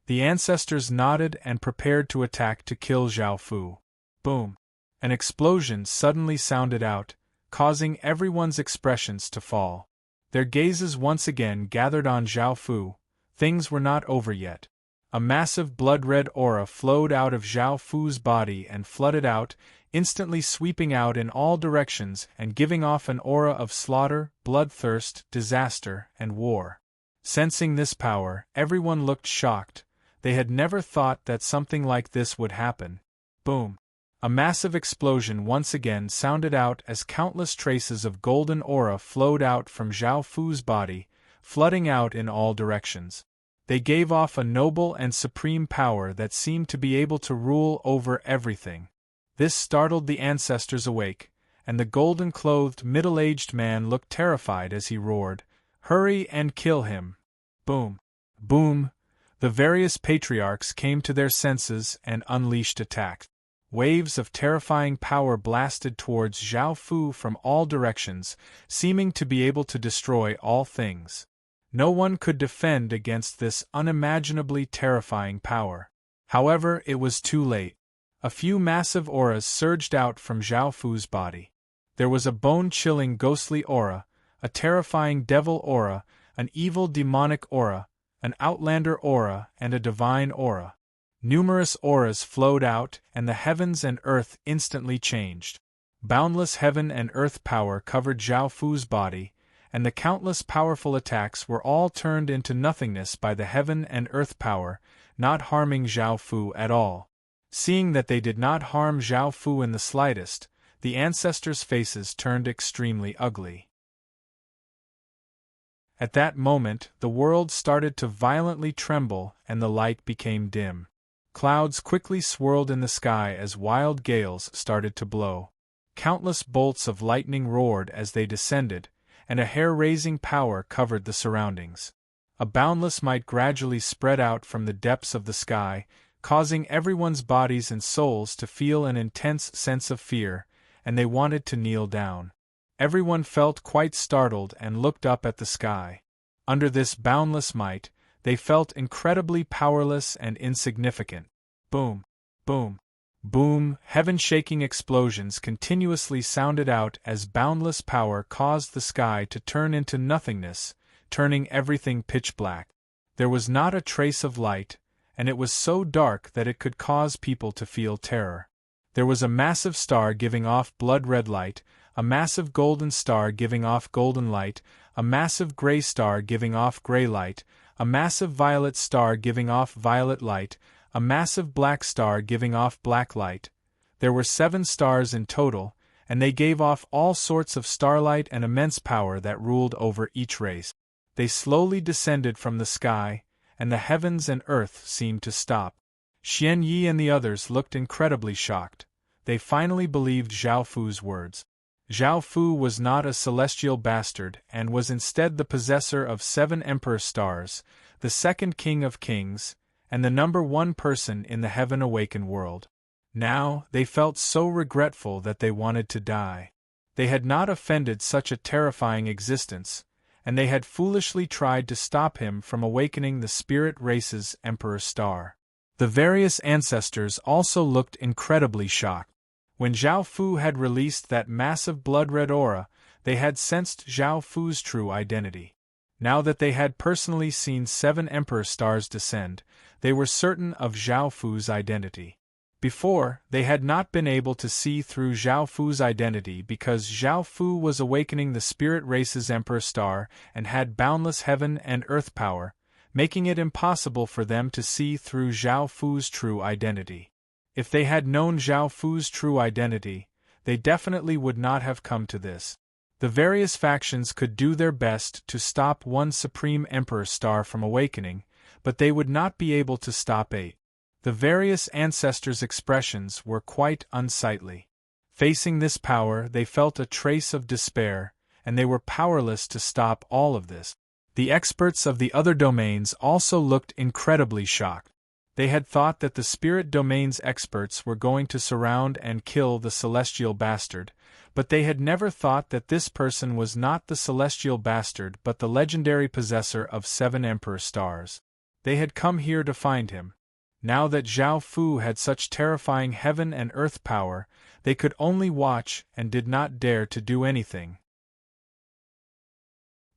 The ancestors nodded and prepared to attack to kill Zhao Fu. Boom! An explosion suddenly sounded out, causing everyone's expressions to fall. Their gazes once again gathered on Zhao Fu. Things were not over yet. A massive blood-red aura flowed out of Zhao Fu's body and flooded out, instantly sweeping out in all directions and giving off an aura of slaughter, bloodthirst, disaster, and war. Sensing this power, everyone looked shocked. They had never thought that something like this would happen. Boom! A massive explosion once again sounded out as countless traces of golden aura flowed out from Zhao Fu's body, flooding out in all directions. They gave off a noble and supreme power that seemed to be able to rule over everything. This startled the ancestors awake, and the golden-clothed middle-aged man looked terrified as he roared, Hurry and kill him! Boom! Boom! The various patriarchs came to their senses and unleashed attack. Waves of terrifying power blasted towards Zhao Fu from all directions, seeming to be able to destroy all things. No one could defend against this unimaginably terrifying power. However, it was too late. A few massive auras surged out from Zhao Fu's body. There was a bone-chilling ghostly aura, a terrifying devil aura, an evil demonic aura, an outlander aura, and a divine aura. Numerous auras flowed out, and the heavens and earth instantly changed. Boundless heaven and earth power covered Zhao Fu's body, and the countless powerful attacks were all turned into nothingness by the heaven and earth power, not harming Zhao Fu at all. Seeing that they did not harm Zhao Fu in the slightest, the ancestors' faces turned extremely ugly. At that moment, the world started to violently tremble and the light became dim. Clouds quickly swirled in the sky as wild gales started to blow. Countless bolts of lightning roared as they descended, and a hair-raising power covered the surroundings. A boundless might gradually spread out from the depths of the sky, causing everyone's bodies and souls to feel an intense sense of fear, and they wanted to kneel down. Everyone felt quite startled and looked up at the sky. Under this boundless might, they felt incredibly powerless and insignificant. Boom! Boom! Boom! Heaven-shaking explosions continuously sounded out as boundless power caused the sky to turn into nothingness, turning everything pitch black. There was not a trace of light, and it was so dark that it could cause people to feel terror. There was a massive star giving off blood-red light, a massive golden star giving off golden light, a massive gray star giving off gray light, a massive violet star giving off violet light, a massive black star giving off black light. There were 7 stars in total, and they gave off all sorts of starlight and immense power that ruled over each race. They slowly descended from the sky, and the heavens and earth seemed to stop. Xian Yi and the others looked incredibly shocked. They finally believed Zhao Fu's words. Zhao Fu was not a celestial bastard and was instead the possessor of 7 emperor stars, the second king of kings, and the number 1 person in the heaven-awakened world. Now, they felt so regretful that they wanted to die. They had not offended such a terrifying existence, and they had foolishly tried to stop him from awakening the spirit race's emperor star. The various ancestors also looked incredibly shocked. When Zhao Fu had released that massive blood-red aura, they had sensed Zhao Fu's true identity. Now that they had personally seen 7 emperor stars descend, they were certain of Zhao Fu's identity. Before, they had not been able to see through Zhao Fu's identity because Zhao Fu was awakening the spirit race's emperor star and had boundless heaven and earth power, making it impossible for them to see through Zhao Fu's true identity. If they had known Zhao Fu's true identity, they definitely would not have come to this. The various factions could do their best to stop one supreme emperor star from awakening, but they would not be able to stop 8. The various ancestors' expressions were quite unsightly. Facing this power, they felt a trace of despair, and they were powerless to stop all of this. The experts of the other domains also looked incredibly shocked. They had thought that the spirit domain's experts were going to surround and kill the celestial bastard, but they had never thought that this person was not the celestial bastard but the legendary possessor of 7 emperor stars. They had come here to find him. Now that Zhao Fu had such terrifying heaven and earth power, they could only watch and did not dare to do anything.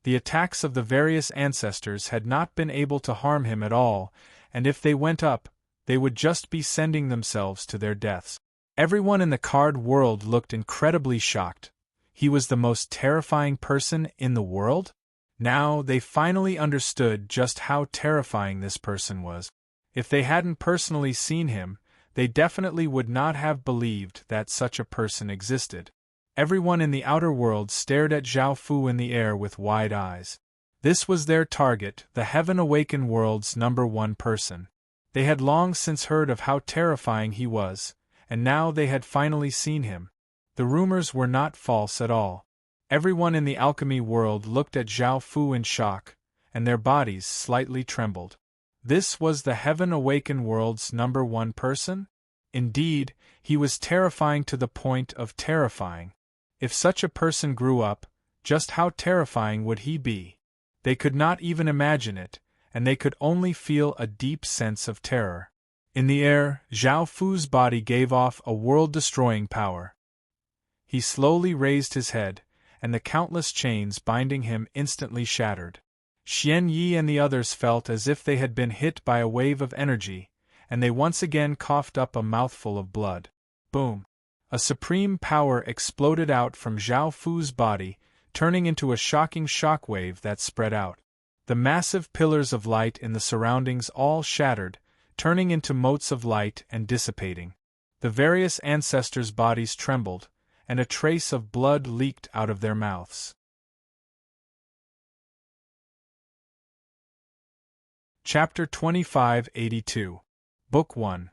The attacks of the various ancestors had not been able to harm him at all, and if they went up, they would just be sending themselves to their deaths. Everyone in the card world looked incredibly shocked. He was the most terrifying person in the world? Now they finally understood just how terrifying this person was. If they hadn't personally seen him, they definitely would not have believed that such a person existed. Everyone in the outer world stared at Zhao Fu in the air with wide eyes. This was their target, the heaven-awakened world's number 1 person. They had long since heard of how terrifying he was, and now they had finally seen him. The rumors were not false at all. Everyone in the alchemy world looked at Zhao Fu in shock, and their bodies slightly trembled. This was the heaven-awakened world's #1 person? Indeed, he was terrifying to the point of terrifying. If such a person grew up, just how terrifying would he be? They could not even imagine it, and they could only feel a deep sense of terror. In the air, Zhao Fu's body gave off a world-destroying power. He slowly raised his head, and the countless chains binding him instantly shattered. Xian Yi and the others felt as if they had been hit by a wave of energy, and they once again coughed up a mouthful of blood. Boom! A supreme power exploded out from Zhao Fu's body, turning into a shocking shockwave that spread out. The massive pillars of light in the surroundings all shattered, turning into motes of light and dissipating. The various ancestors' bodies trembled, and a trace of blood leaked out of their mouths. Chapter 2582. Book 1.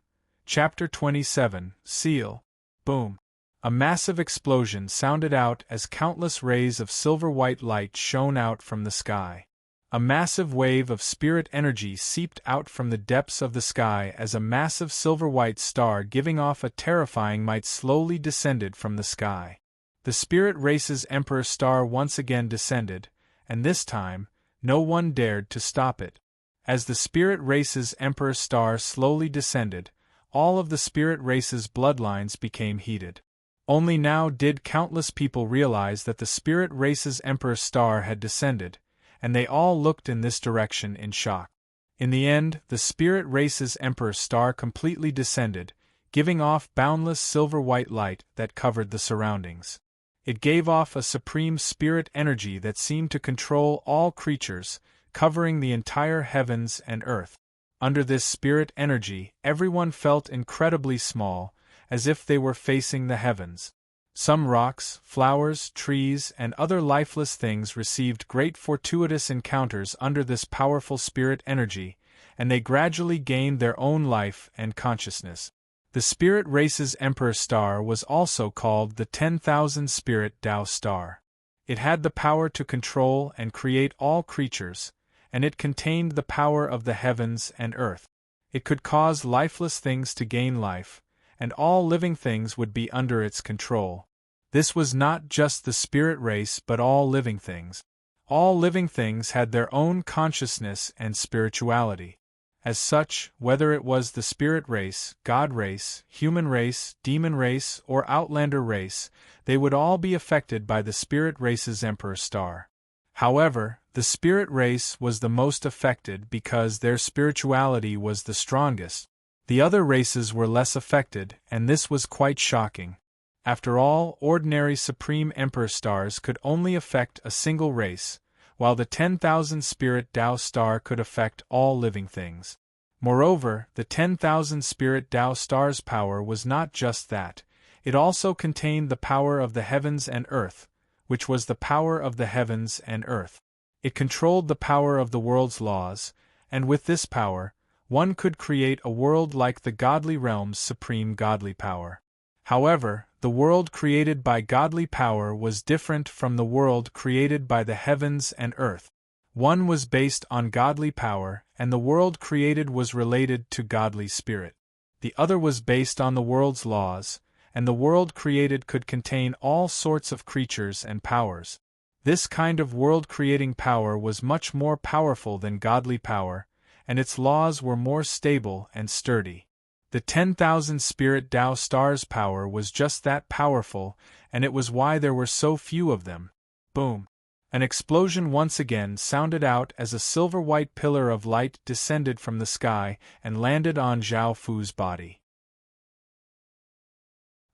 Chapter 27, Seal. Boom. A massive explosion sounded out as countless rays of silver-white light shone out from the sky. A massive wave of spirit energy seeped out from the depths of the sky as a massive silver-white star giving off a terrifying light slowly descended from the sky. The spirit race's emperor star once again descended, and this time, no one dared to stop it. As the spirit race's emperor star slowly descended, all of the spirit race's bloodlines became heated. Only now did countless people realize that the spirit race's emperor star had descended, and they all looked in this direction in shock. In the end, the spirit race's emperor star completely descended, giving off boundless silver-white light that covered the surroundings. It gave off a supreme spirit energy that seemed to control all creatures, covering the entire heavens and earth. Under this spirit energy, everyone felt incredibly small, as if they were facing the heavens. Some rocks, flowers, trees, and other lifeless things received great fortuitous encounters under this powerful spirit energy, and they gradually gained their own life and consciousness. The spirit race's emperor star was also called the 10,000 Spirit Tao Star. It had the power to control and create all creatures, and it contained the power of the heavens and earth. It could cause lifeless things to gain life, and all living things would be under its control. This was not just the spirit race but all living things. All living things had their own consciousness and spirituality. As such, whether it was the spirit race, god race, human race, demon race, or outlander race, they would all be affected by the spirit race's emperor star. However, the spirit race was the most affected because their spirituality was the strongest. The other races were less affected, and this was quite shocking. After all, ordinary Supreme Emperor stars could only affect a single race, while the 10,000 Spirit Tao Star could affect all living things. Moreover, the 10,000 Spirit Tao Star's power was not just that, it also contained the power of the heavens and earth, which was the power of the heavens and earth. It controlled the power of the world's laws, and with this power, one could create a world like the godly realm's supreme godly power. However, the world created by godly power was different from the world created by the heavens and earth. One was based on godly power, and the world created was related to godly spirit. The other was based on the world's laws, and the world created could contain all sorts of creatures and powers. This kind of world-creating power was much more powerful than godly power, and its laws were more stable and sturdy. The 10,000 Spirit Tao Stars' power was just that powerful, and it was why there were so few of them. Boom! An explosion once again sounded out as a silver-white pillar of light descended from the sky and landed on Zhao Fu's body.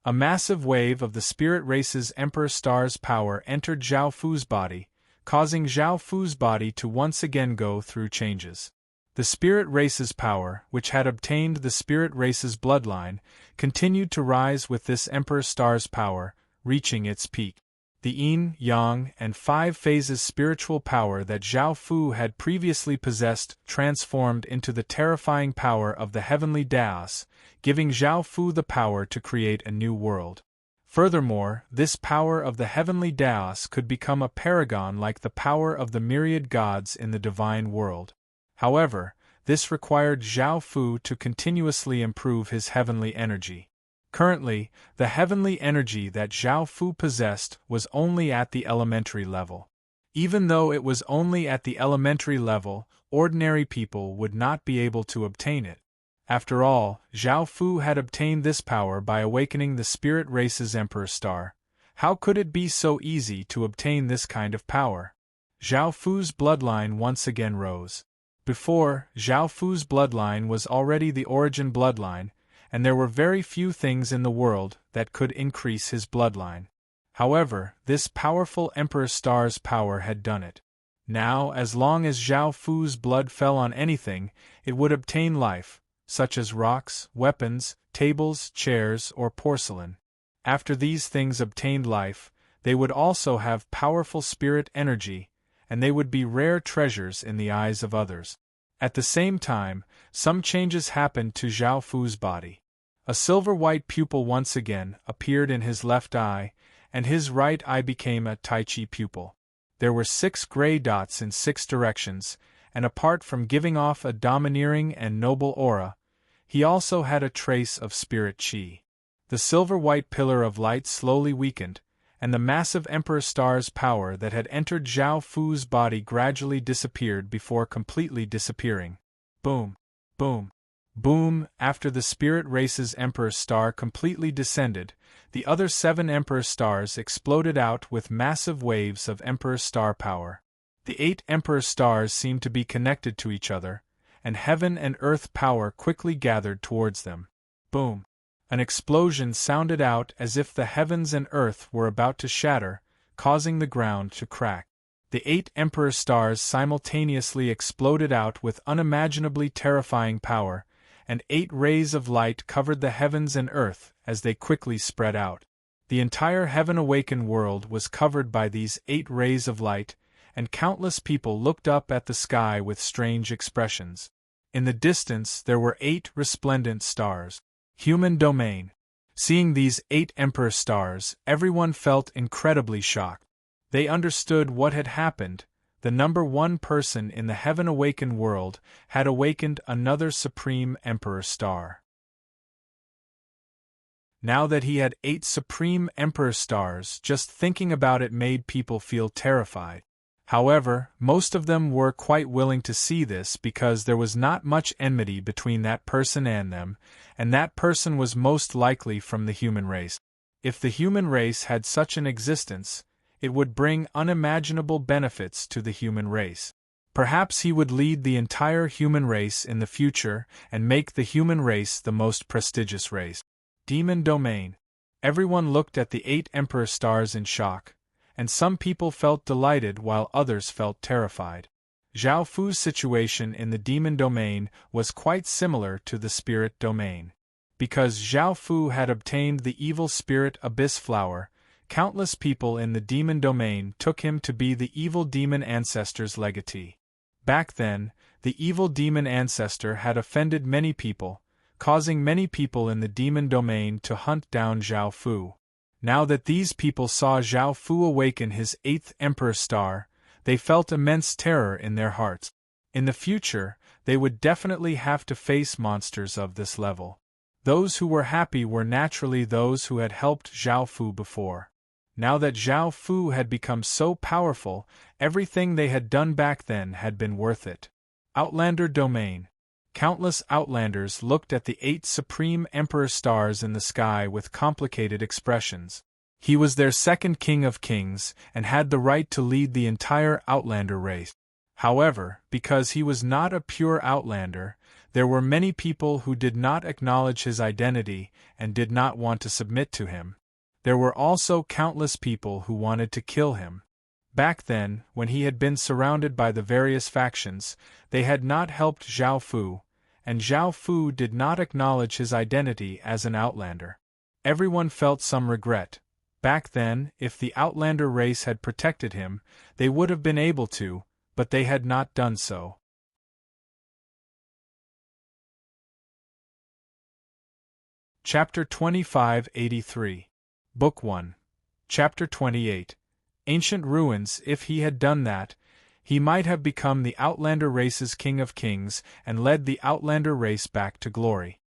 A massive wave of the spirit race's Emperor Star's power entered Zhao Fu's body, causing Zhao Fu's body to once again go through changes. The spirit race's power, which had obtained the spirit race's bloodline, continued to rise with this Emperor Star's power, reaching its peak. The yin, yang, and 5 phases spiritual power that Zhao Fu had previously possessed transformed into the terrifying power of the heavenly Daos, giving Zhao Fu the power to create a new world. Furthermore, this power of the heavenly Daos could become a paragon like the power of the myriad gods in the divine world. However, this required Zhao Fu to continuously improve his heavenly energy. Currently, the heavenly energy that Zhao Fu possessed was only at the elementary level. Even though it was only at the elementary level, ordinary people would not be able to obtain it. After all, Zhao Fu had obtained this power by awakening the spirit race's Emperor Star. How could it be so easy to obtain this kind of power? Zhao Fu's bloodline once again rose. Before, Zhao Fu's bloodline was already the origin bloodline, and there were very few things in the world that could increase his bloodline. However, this powerful Emperor Star's power had done it. Now, as long as Zhao Fu's blood fell on anything, it would obtain life, such as rocks, weapons, tables, chairs, or porcelain. After these things obtained life, they would also have powerful spirit energy, and they would be rare treasures in the eyes of others. At the same time, some changes happened to Zhao Fu's body. A silver-white pupil once again appeared in his left eye, and his right eye became a Tai Chi pupil. There were 6 gray dots in 6 directions, and apart from giving off a domineering and noble aura, he also had a trace of spirit chi. The silver-white pillar of light slowly weakened, and the massive Emperor Star's power that had entered Zhao Fu's body gradually disappeared before completely disappearing. Boom! Boom! Boom! After the spirit race's Emperor Star completely descended, the other 7 Emperor Stars exploded out with massive waves of Emperor Star power. The 8 Emperor Stars seemed to be connected to each other, and heaven and earth power quickly gathered towards them. Boom! An explosion sounded out as if the heavens and earth were about to shatter, causing the ground to crack. The 8 Emperor Stars simultaneously exploded out with unimaginably terrifying power, and 8 rays of light covered the heavens and earth as they quickly spread out. The entire heaven-awakened world was covered by these 8 rays of light, and countless people looked up at the sky with strange expressions. In the distance there were 8 resplendent stars. Human domain. Seeing these 8 Emperor Stars, everyone felt incredibly shocked. They understood what had happened. The number 1 person in the heaven-awakened world had awakened another Supreme Emperor Star. Now that he had 8 Supreme Emperor Stars, just thinking about it made people feel terrified. However, most of them were quite willing to see this because there was not much enmity between that person and them, and that person was most likely from the human race. If the human race had such an existence, it would bring unimaginable benefits to the human race. Perhaps he would lead the entire human race in the future and make the human race the most prestigious race. Demon Domain. Everyone looked at the 8 Emperor Stars in shock, and some people felt delighted while others felt terrified. Zhao Fu's situation in the Demon Domain was quite similar to the Spirit Domain. Because Zhao Fu had obtained the evil spirit Abyss Flower, countless people in the Demon Domain took him to be the evil demon ancestor's legatee. Back then, the evil demon ancestor had offended many people, causing many people in the Demon Domain to hunt down Zhao Fu. Now that these people saw Zhao Fu awaken his 8th Emperor Star, they felt immense terror in their hearts. In the future, they would definitely have to face monsters of this level. Those who were happy were naturally those who had helped Zhao Fu before. Now that Zhao Fu had become so powerful, everything they had done back then had been worth it. Outlander Domain. Countless Outlanders looked at the 8 Supreme Emperor Stars in the sky with complicated expressions. He was their second King of Kings and had the right to lead the entire Outlander race. However, because he was not a pure Outlander, there were many people who did not acknowledge his identity and did not want to submit to him. There were also countless people who wanted to kill him. Back then, when he had been surrounded by the various factions, they had not helped Zhao Fu, and Zhao Fu did not acknowledge his identity as an Outlander. Everyone felt some regret. Back then, if the Outlander race had protected him, they would have been able to, but they had not done so. Chapter 2583. Book 1. Chapter 28. Ancient Ruins. If he had done that, he might have become the Outlander race's King of Kings and led the Outlander race back to glory.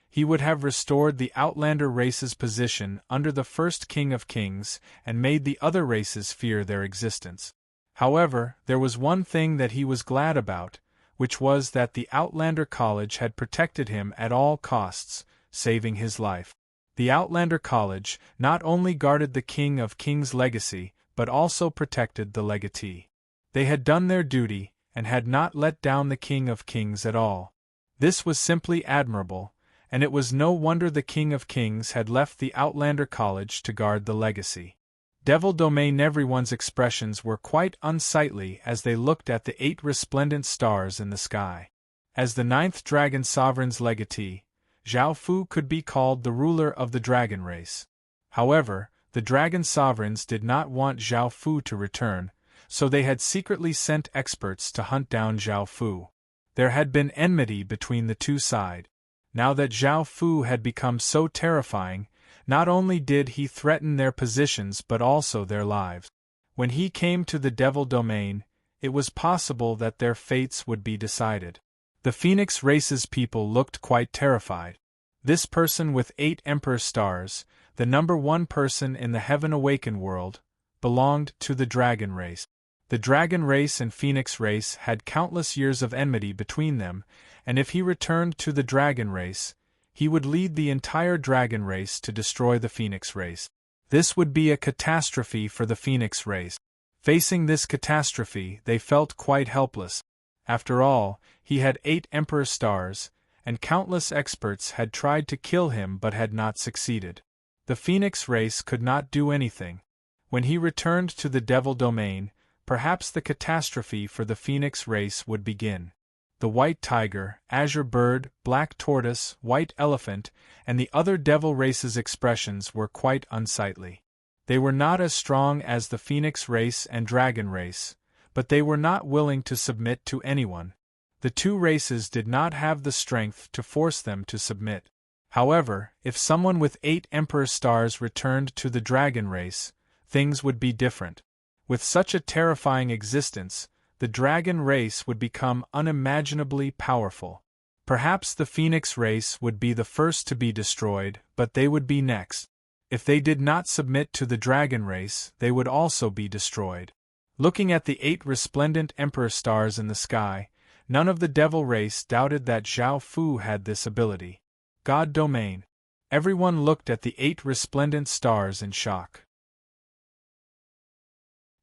He would have restored the Outlander race's position under the first King of Kings and made the other races fear their existence. However, there was one thing that he was glad about, which was that the Outlander College had protected him at all costs, saving his life. The Outlander College not only guarded the King of Kings' legacy, but also protected the legatee. They had done their duty, and had not let down the King of Kings at all. This was simply admirable, and it was no wonder the King of Kings had left the Outlander College to guard the legacy. Devil Domain. Everyone's expressions were quite unsightly as they looked at the 8 resplendent stars in the sky. As the 9th Dragon Sovereign's legatee, Zhao Fu could be called the ruler of the dragon race. However, the Dragon Sovereigns did not want Zhao Fu to return, so they had secretly sent experts to hunt down Zhao Fu. There had been enmity between the two sides. Now that Zhao Fu had become so terrifying, not only did he threaten their positions but also their lives. When he came to the Devil Domain, it was possible that their fates would be decided. The Phoenix race's people looked quite terrified. This person with 8 Emperor stars, the number 1 person in the Heaven Awakened world, belonged to the Dragon race. The Dragon race and Phoenix race had countless years of enmity between them, and if he returned to the Dragon race, he would lead the entire Dragon race to destroy the Phoenix race. This would be a catastrophe for the Phoenix race. Facing this catastrophe, they felt quite helpless. After all, he had 8 Emperor stars, and countless experts had tried to kill him but had not succeeded. The Phoenix race could not do anything. When he returned to the Devil Domain, perhaps the catastrophe for the Phoenix race would begin. The White Tiger, Azure Bird, Black Tortoise, White Elephant, and the other devil race's expressions were quite unsightly. They were not as strong as the Phoenix race and Dragon race, but they were not willing to submit to anyone. The two races did not have the strength to force them to submit. However, if someone with 8 Emperor stars returned to the Dragon race, things would be different. With such a terrifying existence, the Dragon race would become unimaginably powerful. Perhaps the Phoenix race would be the first to be destroyed, but they would be next. If they did not submit to the Dragon race, they would also be destroyed. Looking at the 8 resplendent Emperor stars in the sky, none of the Devil race doubted that Zhao Fu had this ability. God Domain. Everyone looked at the 8 resplendent stars in shock.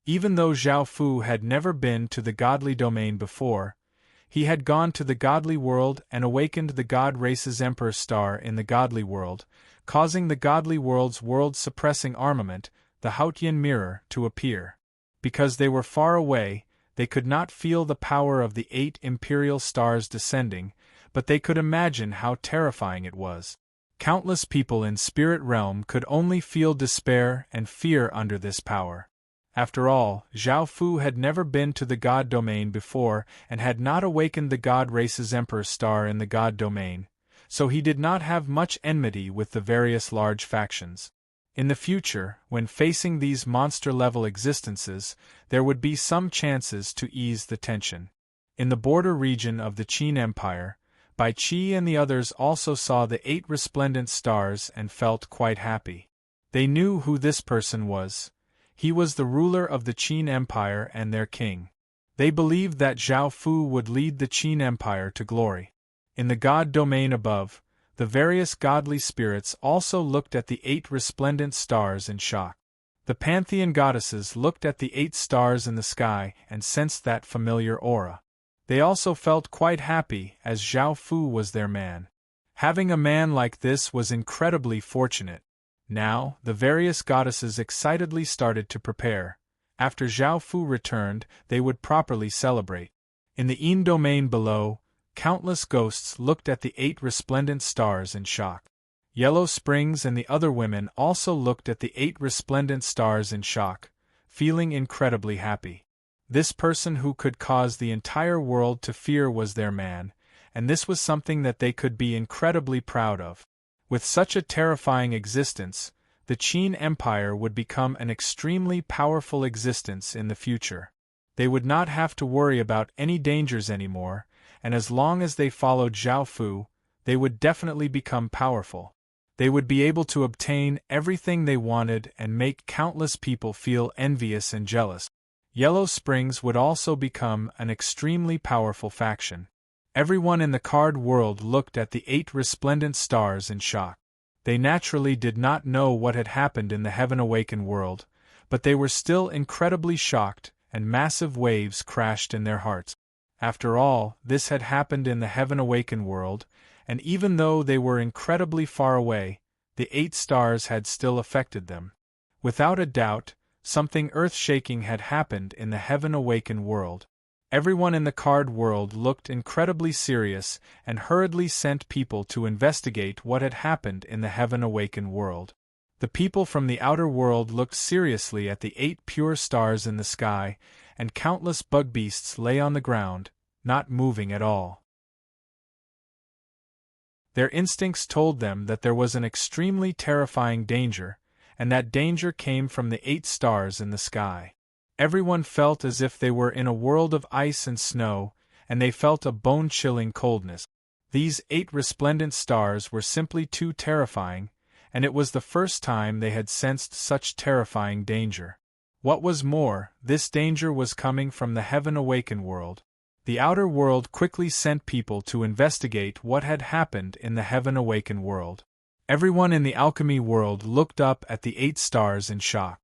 Even though Zhao Fu had never been to the godly domain before, he had gone to the godly world and awakened the God race's Emperor star in the godly world, causing the godly world's world-suppressing armament, the Haotian Mirror, to appear. Because they were far away, they could not feel the power of the 8 imperial stars descending, but they could imagine how terrifying it was. Countless people in spirit realm could only feel despair and fear under this power. After all, Zhao Fu had never been to the God Domain before and had not awakened the God race's Emperor star in the God Domain, so he did not have much enmity with the various large factions. In the future, when facing these monster-level existences, there would be some chances to ease the tension. In the border region of the Qin Empire, Bai Qi and the others also saw the 8 resplendent stars and felt quite happy. They knew who this person was. He was the ruler of the Qin Empire and their king. They believed that Zhao Fu would lead the Qin Empire to glory. In the God Domain above, the various godly spirits also looked at the 8 resplendent stars in shock. The Pantheon goddesses looked at the 8 stars in the sky and sensed that familiar aura. They also felt quite happy as Zhao Fu was their man. Having a man like this was incredibly fortunate. Now, the various goddesses excitedly started to prepare. After Zhao Fu returned, they would properly celebrate. In the Yin domain below, countless ghosts looked at the 8 resplendent stars in shock. Yellow Springs and the other women also looked at the 8 resplendent stars in shock, feeling incredibly happy. This person who could cause the entire world to fear was their man, and this was something that they could be incredibly proud of. With such a terrifying existence, the Qin Empire would become an extremely powerful existence in the future. They would not have to worry about any dangers anymore, and as long as they followed Zhao Fu, they would definitely become powerful. They would be able to obtain everything they wanted and make countless people feel envious and jealous. Yellow Springs would also become an extremely powerful faction. Everyone in the card world looked at the 8 resplendent stars in shock. They naturally did not know what had happened in the Heaven Awakened world, but they were still incredibly shocked, and massive waves crashed in their hearts. After all, this had happened in the Heaven Awakened world, and even though they were incredibly far away, the 8 stars had still affected them. Without a doubt, something earth-shaking had happened in the Heaven Awakened world. Everyone in the card world looked incredibly serious and hurriedly sent people to investigate what had happened in the Heaven Awakened world. The people from the outer world looked seriously at the 8 pure stars in the sky, and countless bug beasts lay on the ground, not moving at all. Their instincts told them that there was an extremely terrifying danger, and that danger came from the 8 stars in the sky. Everyone felt as if they were in a world of ice and snow, and they felt a bone-chilling coldness. These 8 resplendent stars were simply too terrifying, and it was the first time they had sensed such terrifying danger. What was more, this danger was coming from the Heaven Awakened world. The outer world quickly sent people to investigate what had happened in the Heaven Awakened world. Everyone in the alchemy world looked up at the 8 stars in shock.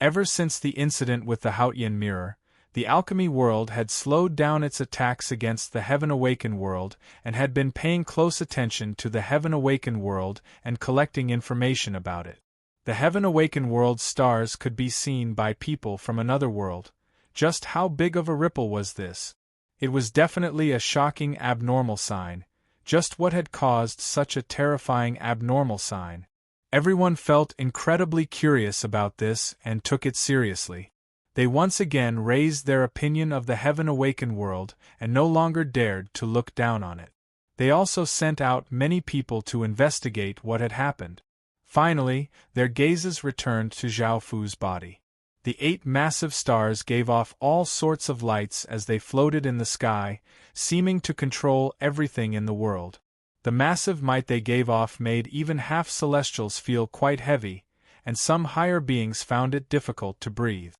Ever since the incident with the Haotian mirror, the alchemy world had slowed down its attacks against the Heaven Awakened world and had been paying close attention to the Heaven Awakened world and collecting information about it. The Heaven Awakened world's stars could be seen by people from another world. Just how big of a ripple was this? It was definitely a shocking abnormal sign. Just what had caused such a terrifying abnormal sign? Everyone felt incredibly curious about this and took it seriously. They once again raised their opinion of the Heaven Awakened world and no longer dared to look down on it. They also sent out many people to investigate what had happened. Finally, their gazes returned to Zhao Fu's body. The 8 massive stars gave off all sorts of lights as they floated in the sky, seeming to control everything in the world. The massive might they gave off made even half-celestials feel quite heavy, and some higher beings found it difficult to breathe.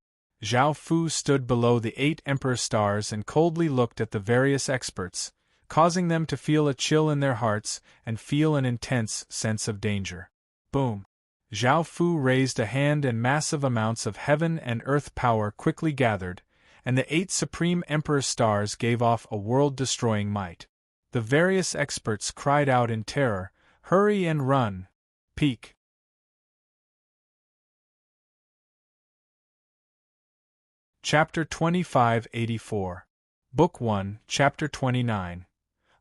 Zhao Fu stood below the 8 emperor stars and coldly looked at the various experts, causing them to feel a chill in their hearts and feel an intense sense of danger. Boom! Zhao Fu raised a hand and massive amounts of heaven and earth power quickly gathered, and the 8 supreme emperor stars gave off a world-destroying might. The various experts cried out in terror, "Hurry and run! Peek!" Chapter 2584. Book 1, Chapter 29.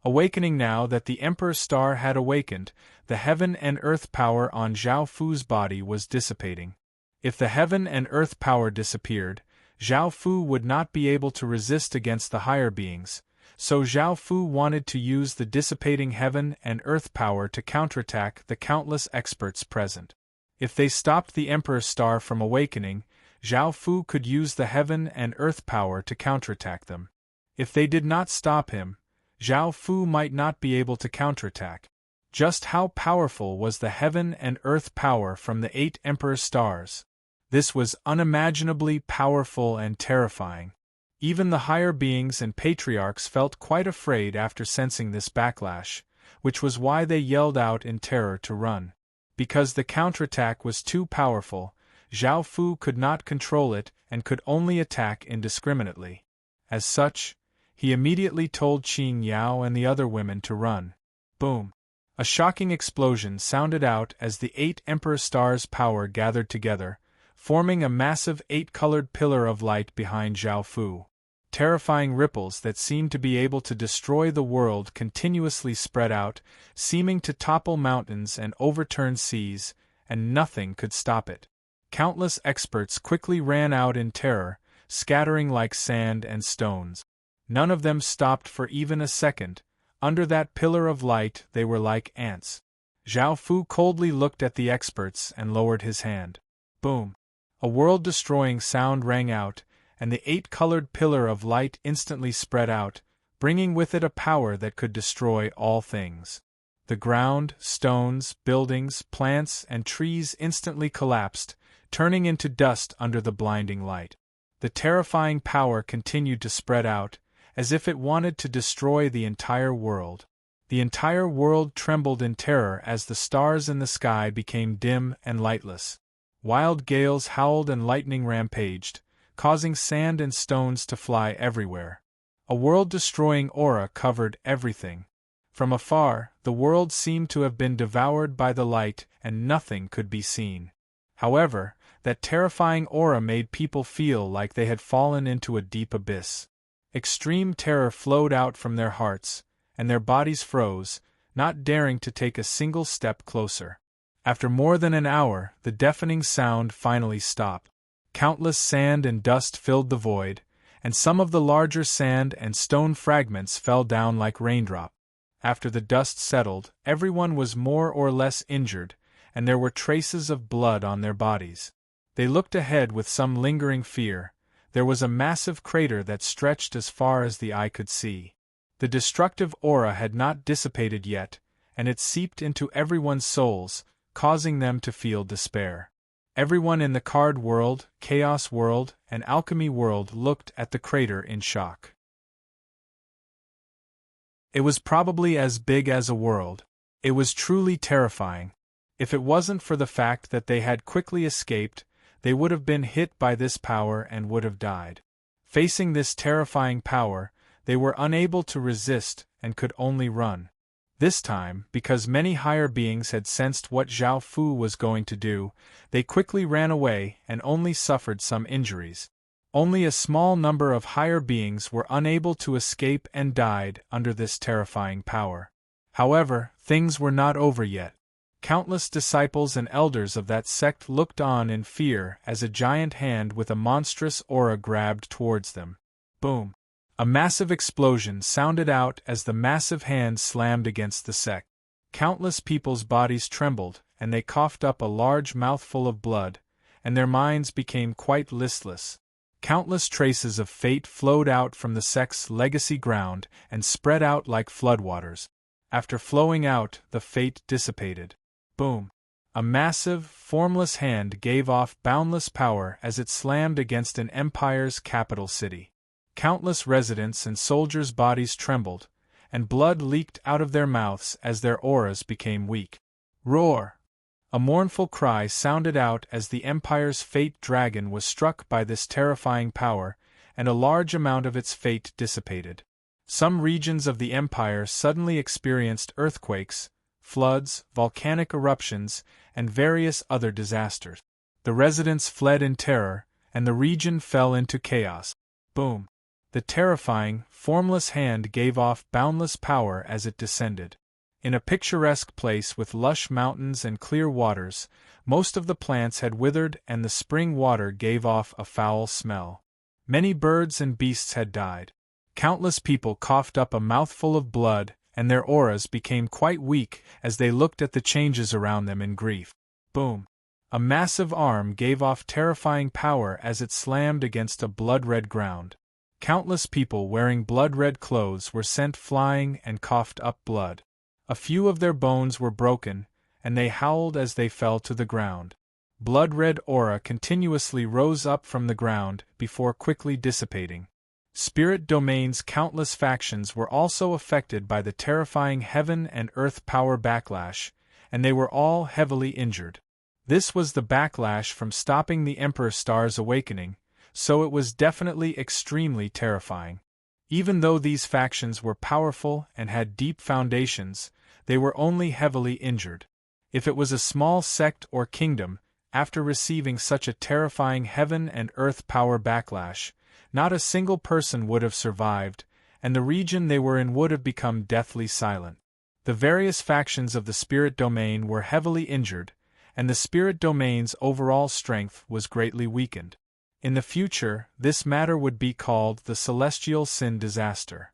Awakening. Now that the Emperor Star had awakened, the heaven and earth power on Zhao Fu's body was dissipating. If the heaven and earth power disappeared, Zhao Fu would not be able to resist against the higher beings, so Zhao Fu wanted to use the dissipating heaven and earth power to counterattack the countless experts present. If they stopped the Emperor Star from awakening, Zhao Fu could use the heaven and earth power to counterattack them. If they did not stop him, Zhao Fu might not be able to counterattack. Just how powerful was the heaven and earth power from the 8 emperor stars? This was unimaginably powerful and terrifying. Even the higher beings and patriarchs felt quite afraid after sensing this backlash, which was why they yelled out in terror to run. Because the counterattack was too powerful, Zhao Fu could not control it and could only attack indiscriminately. As such, he immediately told Qing Yao and the other women to run. Boom! A shocking explosion sounded out as the 8 emperor stars' power gathered together, forming a massive 8-colored pillar of light behind Zhao Fu. Terrifying ripples that seemed to be able to destroy the world continuously spread out, seeming to topple mountains and overturn seas, and nothing could stop it. Countless experts quickly ran out in terror, scattering like sand and stones. None of them stopped for even a second. Under that pillar of light they were like ants. Zhao Fu coldly looked at the experts and lowered his hand. Boom! A world-destroying sound rang out, and the 8-colored pillar of light instantly spread out, bringing with it a power that could destroy all things. The ground, stones, buildings, plants, and trees instantly collapsed, turning into dust under the blinding light. The terrifying power continued to spread out, as if it wanted to destroy the entire world. The entire world trembled in terror as the stars in the sky became dim and lightless. Wild gales howled and lightning rampaged, causing sand and stones to fly everywhere. A world-destroying aura covered everything. From afar, the world seemed to have been devoured by the light and nothing could be seen. However, that terrifying aura made people feel like they had fallen into a deep abyss. Extreme terror flowed out from their hearts, and their bodies froze, not daring to take a single step closer. After more than an hour, the deafening sound finally stopped. Countless sand and dust filled the void, and some of the larger sand and stone fragments fell down like raindrops. After the dust settled, everyone was more or less injured, and there were traces of blood on their bodies. They looked ahead with some lingering fear. There was a massive crater that stretched as far as the eye could see. The destructive aura had not dissipated yet, and it seeped into everyone's souls, causing them to feel despair. Everyone in the card world, chaos world, and alchemy world looked at the crater in shock. It was probably as big as a world. It was truly terrifying. If it wasn't for the fact that they had quickly escaped, they would have been hit by this power and would have died. Facing this terrifying power, they were unable to resist and could only run. This time, because many higher beings had sensed what Zhao Fu was going to do, they quickly ran away and only suffered some injuries. Only a small number of higher beings were unable to escape and died under this terrifying power. However, things were not over yet. Countless disciples and elders of that sect looked on in fear as a giant hand with a monstrous aura grabbed towards them. Boom! A massive explosion sounded out as the massive hand slammed against the sect. Countless people's bodies trembled, and they coughed up a large mouthful of blood, and their minds became quite listless. Countless traces of fate flowed out from the sect's legacy ground and spread out like floodwaters. After flowing out, the fate dissipated. Boom! A massive, formless hand gave off boundless power as it slammed against an empire's capital city. Countless residents and soldiers' bodies trembled, and blood leaked out of their mouths as their auras became weak. Roar! A mournful cry sounded out as the Empire's fate dragon was struck by this terrifying power, and a large amount of its fate dissipated. Some regions of the Empire suddenly experienced earthquakes, floods, volcanic eruptions, and various other disasters. The residents fled in terror, and the region fell into chaos. Boom! The terrifying, formless hand gave off boundless power as it descended. In a picturesque place with lush mountains and clear waters, most of the plants had withered and the spring water gave off a foul smell. Many birds and beasts had died. Countless people coughed up a mouthful of blood, and their auras became quite weak as they looked at the changes around them in grief. Boom! A massive arm gave off terrifying power as it slammed against a blood-red ground. Countless people wearing blood-red clothes were sent flying and coughed up blood. A few of their bones were broken, and they howled as they fell to the ground. Blood-red aura continuously rose up from the ground before quickly dissipating. Spirit Domain's countless factions were also affected by the terrifying heaven and earth power backlash, and they were all heavily injured. This was the backlash from stopping the Emperor Star's awakening, so it was definitely extremely terrifying. Even though these factions were powerful and had deep foundations, they were only heavily injured. If it was a small sect or kingdom, after receiving such a terrifying heaven and earth power backlash, not a single person would have survived, and the region they were in would have become deathly silent. The various factions of the spirit domain were heavily injured, and the spirit domain's overall strength was greatly weakened. In the future, this matter would be called the Celestial Sin Disaster.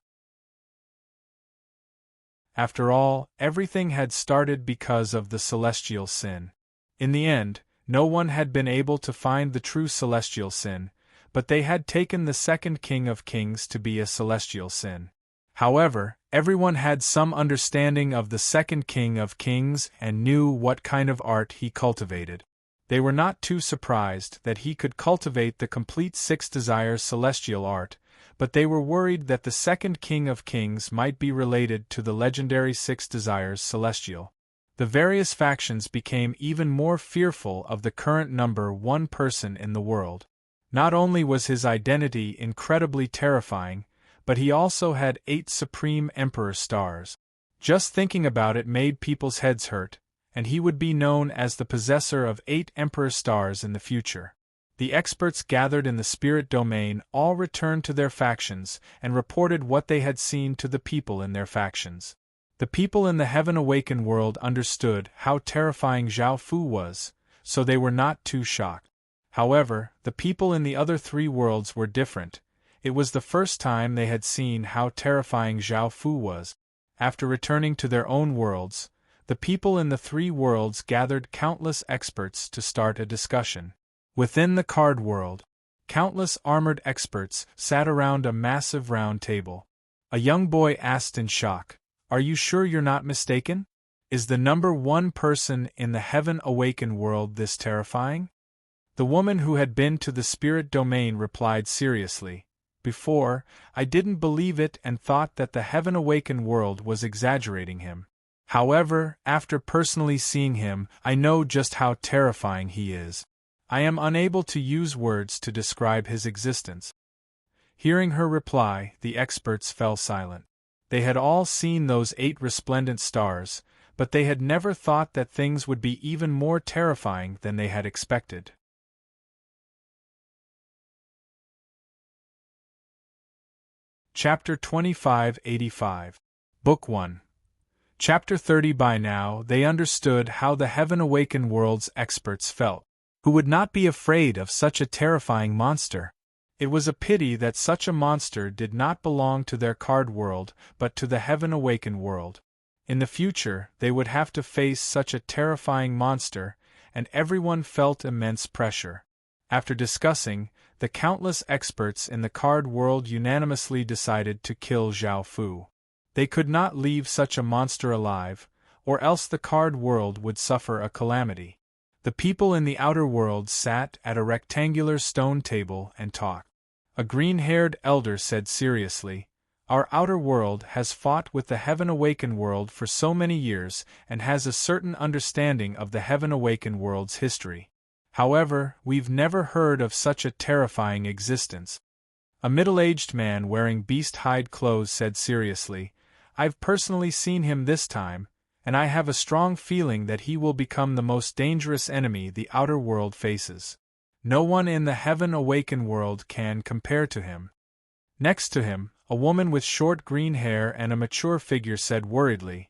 After all, everything had started because of the celestial sin. In the end, no one had been able to find the true celestial sin, but they had taken the second King of Kings to be a celestial sin. However, everyone had some understanding of the second King of Kings and knew what kind of art he cultivated. They were not too surprised that he could cultivate the complete six desires celestial art, but they were worried that the second King of Kings might be related to the legendary six desires celestial. The various factions became even more fearful of the current number one person in the world. Not only was his identity incredibly terrifying, but he also had 8 supreme emperor stars. Just thinking about it made people's heads hurt, and he would be known as the possessor of 8 emperor stars in the future. The experts gathered in the spirit domain all returned to their factions and reported what they had seen to the people in their factions. The people in the Heaven Awakened world understood how terrifying Zhao Fu was, so they were not too shocked. However, the people in the other 3 worlds were different. It was the first time they had seen how terrifying Zhao Fu was. After returning to their own worlds, the people in the 3 worlds gathered countless experts to start a discussion. Within the card world, countless armored experts sat around a massive round table. A young boy asked in shock, "Are you sure you're not mistaken? Is the number one person in the Heaven Awakened world this terrifying?" The woman who had been to the spirit domain replied seriously, "Before, I didn't believe it and thought that the Heaven Awakened world was exaggerating him. However, after personally seeing him, I know just how terrifying he is. I am unable to use words to describe his existence." Hearing her reply, the experts fell silent. They had all seen those 8 resplendent stars, but they had never thought that things would be even more terrifying than they had expected. Chapter 2585. Book 1. Chapter 30. By now, they understood how the Heaven Awakened world's experts felt. Who would not be afraid of such a terrifying monster? It was a pity that such a monster did not belong to their card world, but to the Heaven Awakened world. In the future, they would have to face such a terrifying monster, and everyone felt immense pressure. After discussing, the countless experts in the card world unanimously decided to kill Zhao Fu. They could not leave such a monster alive, or else the card world would suffer a calamity. The people in the outer world sat at a rectangular stone table and talked. A green-haired elder said seriously, "Our outer world has fought with the Heaven Awakened world for so many years and has a certain understanding of the Heaven Awakened world's history. However, we've never heard of such a terrifying existence." A middle-aged man wearing beast-hide clothes said seriously, "I've personally seen him this time, and I have a strong feeling that he will become the most dangerous enemy the outer world faces. No one in the Heaven Awakened world can compare to him." Next to him, a woman with short green hair and a mature figure said worriedly,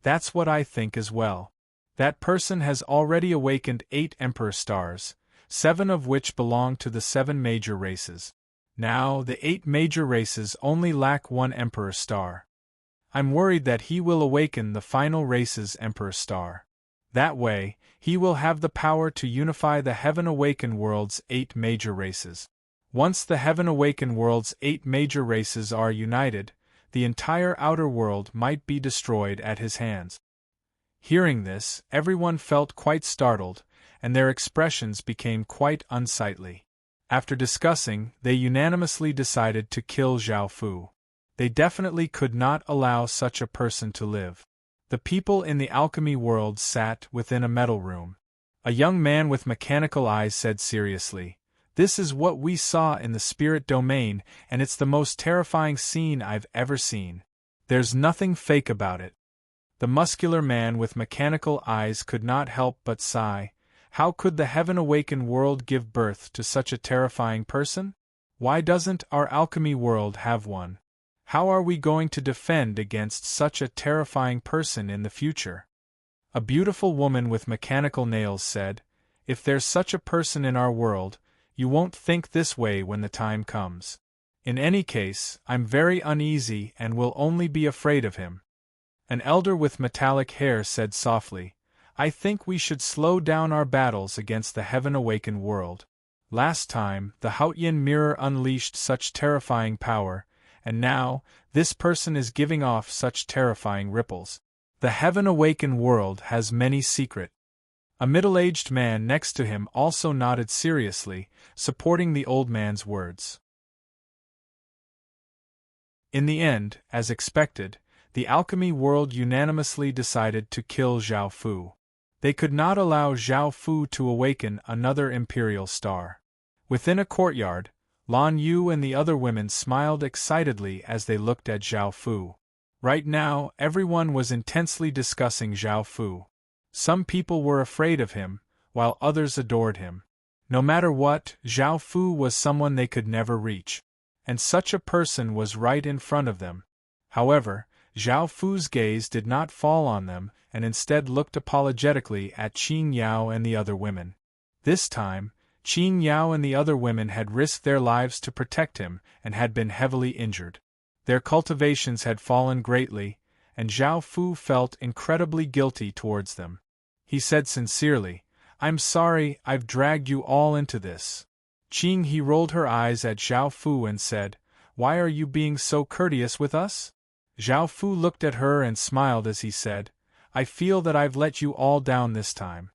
That's what I think as well. That person has already awakened 8 Emperor stars, 7 of which belong to the 7 major races. Now, the 8 major races only lack 1 Emperor star. I'm worried that he will awaken the final race's Emperor star. That way, he will have the power to unify the Heaven Awakened world's 8 major races. Once the Heaven Awakened world's 8 major races are united, the entire outer world might be destroyed at his hands. Hearing this, everyone felt quite startled, and their expressions became quite unsightly. After discussing, they unanimously decided to kill Zhao Fu. They definitely could not allow such a person to live. The people in the alchemy world sat within a metal room. A young man with mechanical eyes said seriously, "This is what we saw in the spirit domain, and it's the most terrifying scene I've ever seen. There's nothing fake about it." The muscular man with mechanical eyes could not help but sigh. How could the Heaven Awakened world give birth to such a terrifying person? Why doesn't our alchemy world have one? How are we going to defend against such a terrifying person in the future? A beautiful woman with mechanical nails said, "If there's such a person in our world, you won't think this way when the time comes. In any case, I'm very uneasy and will only be afraid of him." An elder with metallic hair said softly, I think we should slow down our battles against the heaven-awakened world. Last time, the Hautian mirror unleashed such terrifying power, and now, this person is giving off such terrifying ripples. The heaven-awakened world has many secrets. A middle-aged man next to him also nodded seriously, supporting the old man's words. In the end, as expected, the alchemy world unanimously decided to kill Zhao Fu. They could not allow Zhao Fu to awaken another imperial star. Within a courtyard, Lan Yu and the other women smiled excitedly as they looked at Zhao Fu. Right now, everyone was intensely discussing Zhao Fu. Some people were afraid of him, while others adored him. No matter what, Zhao Fu was someone they could never reach. And such a person was right in front of them. However, Zhao Fu's gaze did not fall on them, and instead looked apologetically at Qin Yao and the other women. This time, Qin Yao and the other women had risked their lives to protect him and had been heavily injured. Their cultivations had fallen greatly, and Zhao Fu felt incredibly guilty towards them. He said sincerely, I'm sorry I've dragged you all into this. Qin He rolled her eyes at Zhao Fu and said, Why are you being so courteous with us? Zhao Fu looked at her and smiled as he said, I feel that I've let you all down this time.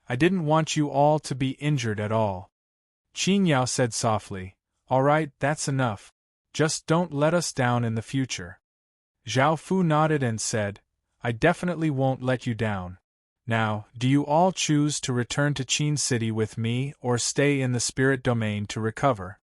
I didn't want you all to be injured at all. Qin Yao said softly, All right, that's enough. Just don't let us down in the future. Zhao Fu nodded and said, I definitely won't let you down. Now, do you all choose to return to Qin City with me or stay in the spirit domain to recover?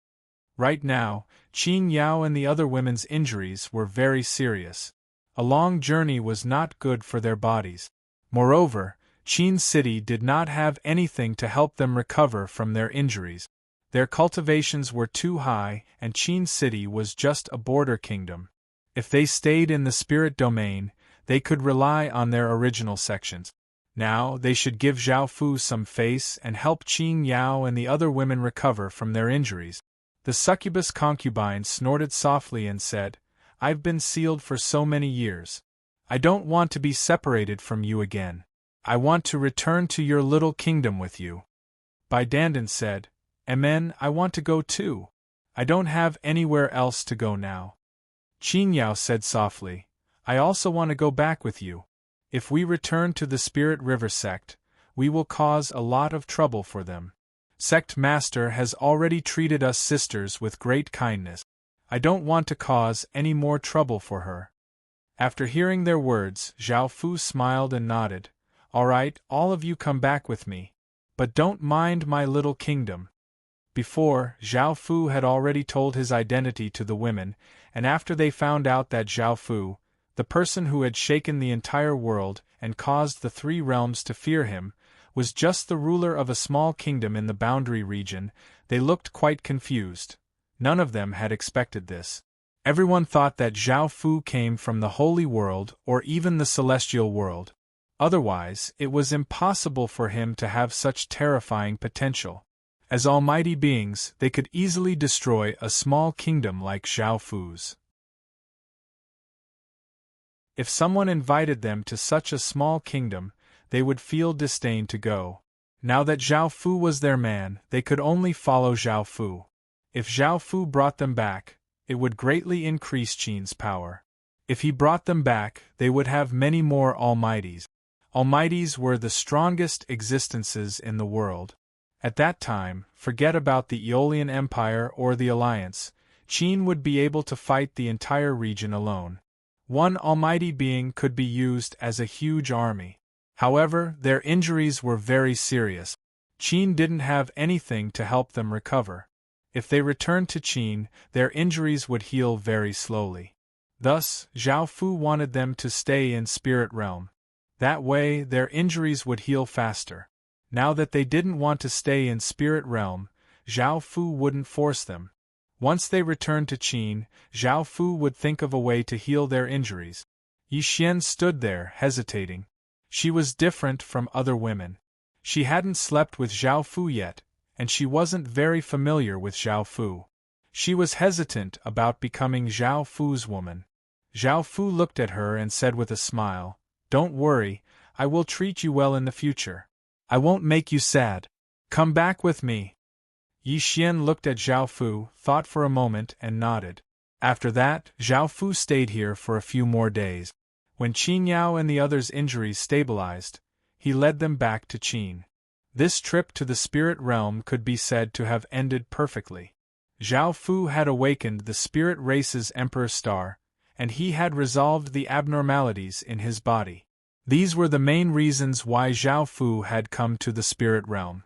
Right now, Qin Yao and the other women's injuries were very serious. A long journey was not good for their bodies. Moreover, Qin City did not have anything to help them recover from their injuries. Their cultivations were too high, and Qin City was just a border kingdom. If they stayed in the spirit domain, they could rely on their original sections. Now, they should give Zhao Fu some face and help Qin Yao and the other women recover from their injuries. The succubus concubine snorted softly and said, I've been sealed for so many years. I don't want to be separated from you again. I want to return to your little kingdom with you. Bai Dandan said, Amen, I want to go too. I don't have anywhere else to go now. Qin Yao said softly, I also want to go back with you. If we return to the Spirit River sect, we will cause a lot of trouble for them. Sect Master has already treated us sisters with great kindness. I don't want to cause any more trouble for her. After hearing their words, Zhao Fu smiled and nodded. All right, all of you come back with me. But don't mind my little kingdom. Before, Zhao Fu had already told his identity to the women, and after they found out that Zhao Fu, the person who had shaken the entire world and caused the three realms to fear him, was just the ruler of a small kingdom in the boundary region, they looked quite confused. None of them had expected this. Everyone thought that Zhao Fu came from the holy world or even the celestial world. Otherwise, it was impossible for him to have such terrifying potential. As almighty beings, they could easily destroy a small kingdom like Zhao Fu's. If someone invited them to such a small kingdom, they would feel disdain to go. Now that Zhao Fu was their man, they could only follow Zhao Fu. If Zhao Fu brought them back, it would greatly increase Qin's power. If he brought them back, they would have many more almighties. Almighties were the strongest existences in the world. At that time, forget about the Aeolian Empire or the Alliance, Qin would be able to fight the entire region alone. One almighty being could be used as a huge army. However, their injuries were very serious. Qin didn't have anything to help them recover. If they returned to Qin, their injuries would heal very slowly. Thus, Zhao Fu wanted them to stay in Spirit Realm. That way, their injuries would heal faster. Now that they didn't want to stay in Spirit Realm, Zhao Fu wouldn't force them. Once they returned to Qin, Zhao Fu would think of a way to heal their injuries. Yi Xian stood there, hesitating. She was different from other women. She hadn't slept with Zhao Fu yet, and she wasn't very familiar with Zhao Fu. She was hesitant about becoming Zhao Fu's woman. Zhao Fu looked at her and said with a smile, "Don't worry, I will treat you well in the future. I won't make you sad. Come back with me." Yi Xian looked at Zhao Fu, thought for a moment, and nodded. After that, Zhao Fu stayed here for a few more days. When Qin Yao and the others' injuries stabilized, he led them back to Qin. This trip to the spirit realm could be said to have ended perfectly. Zhao Fu had awakened the spirit race's Emperor Star, and he had resolved the abnormalities in his body. These were the main reasons why Zhao Fu had come to the spirit realm.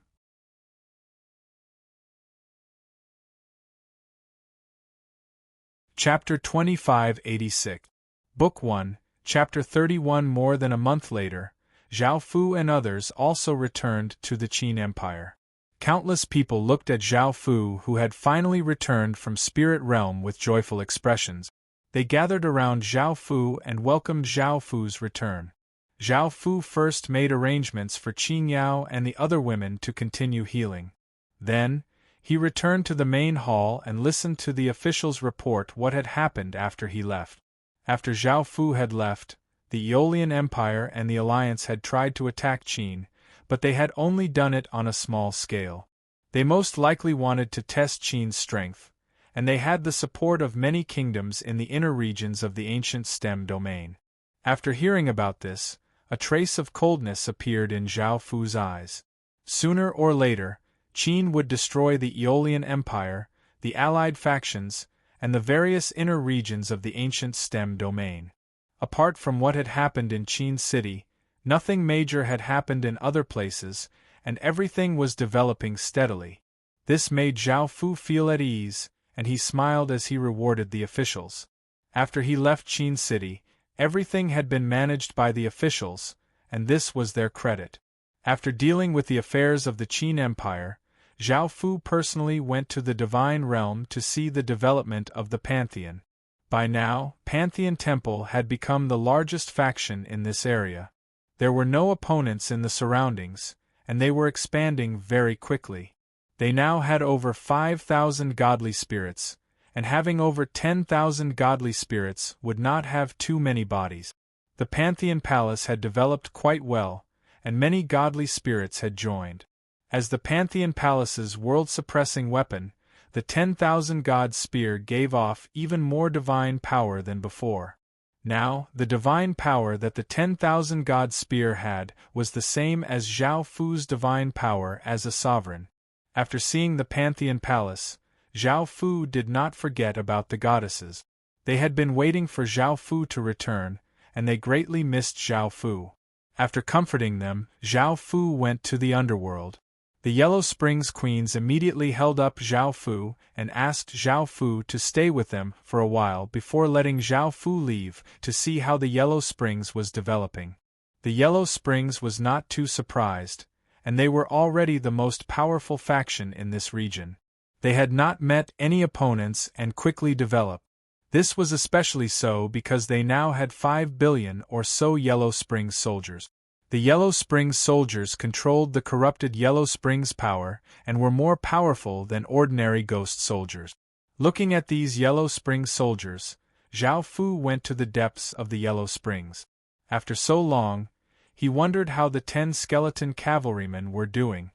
Chapter 2586. Book 1, Chapter 31. More than a month later, Zhao Fu and others also returned to the Qin Empire. Countless people looked at Zhao Fu, who had finally returned from spirit realm, with joyful expressions. They gathered around Zhao Fu and welcomed Zhao Fu's return. Zhao Fu first made arrangements for Qin Yao and the other women to continue healing. Then, he returned to the main hall and listened to the officials report what had happened after he left. After Zhao Fu had left, the Aeolian Empire and the Alliance had tried to attack Qin, but they had only done it on a small scale. They most likely wanted to test Qin's strength, and they had the support of many kingdoms in the inner regions of the ancient stem domain. After hearing about this, a trace of coldness appeared in Zhao Fu's eyes. Sooner or later, Qin would destroy the Aeolian Empire, the allied factions, and the various inner regions of the ancient stem domain. Apart from what had happened in Qin City, nothing major had happened in other places, and everything was developing steadily. This made Zhao Fu feel at ease, and he smiled as he rewarded the officials. After he left Qin City, everything had been managed by the officials, and this was their credit. After dealing with the affairs of the Qin Empire, Zhao Fu personally went to the Divine Realm to see the development of the Pantheon. By now, Pantheon Temple had become the largest faction in this area. There were no opponents in the surroundings, and they were expanding very quickly. They now had over 5,000 godly spirits, and having over 10,000 godly spirits would not have too many bodies. The Pantheon Palace had developed quite well, and many godly spirits had joined. As the Pantheon Palace's world-suppressing weapon, the 10,000 God Spear gave off even more divine power than before. Now, the divine power that the 10,000 God Spear had was the same as Zhao Fu's divine power as a sovereign. After seeing the Pantheon Palace, Zhao Fu did not forget about the goddesses. They had been waiting for Zhao Fu to return, and they greatly missed Zhao Fu. After comforting them, Zhao Fu went to the underworld. The Yellow Springs Queens immediately held up Zhao Fu and asked Zhao Fu to stay with them for a while before letting Zhao Fu leave to see how the Yellow Springs was developing. The Yellow Springs was not too surprised, and they were already the most powerful faction in this region. They had not met any opponents and quickly developed. This was especially so because they now had 5 billion or so Yellow Springs soldiers. The Yellow Springs soldiers controlled the corrupted Yellow Springs power and were more powerful than ordinary ghost soldiers. Looking at these Yellow Springs soldiers, Zhao Fu went to the depths of the Yellow Springs. After so long, he wondered how the 10 skeleton cavalrymen were doing.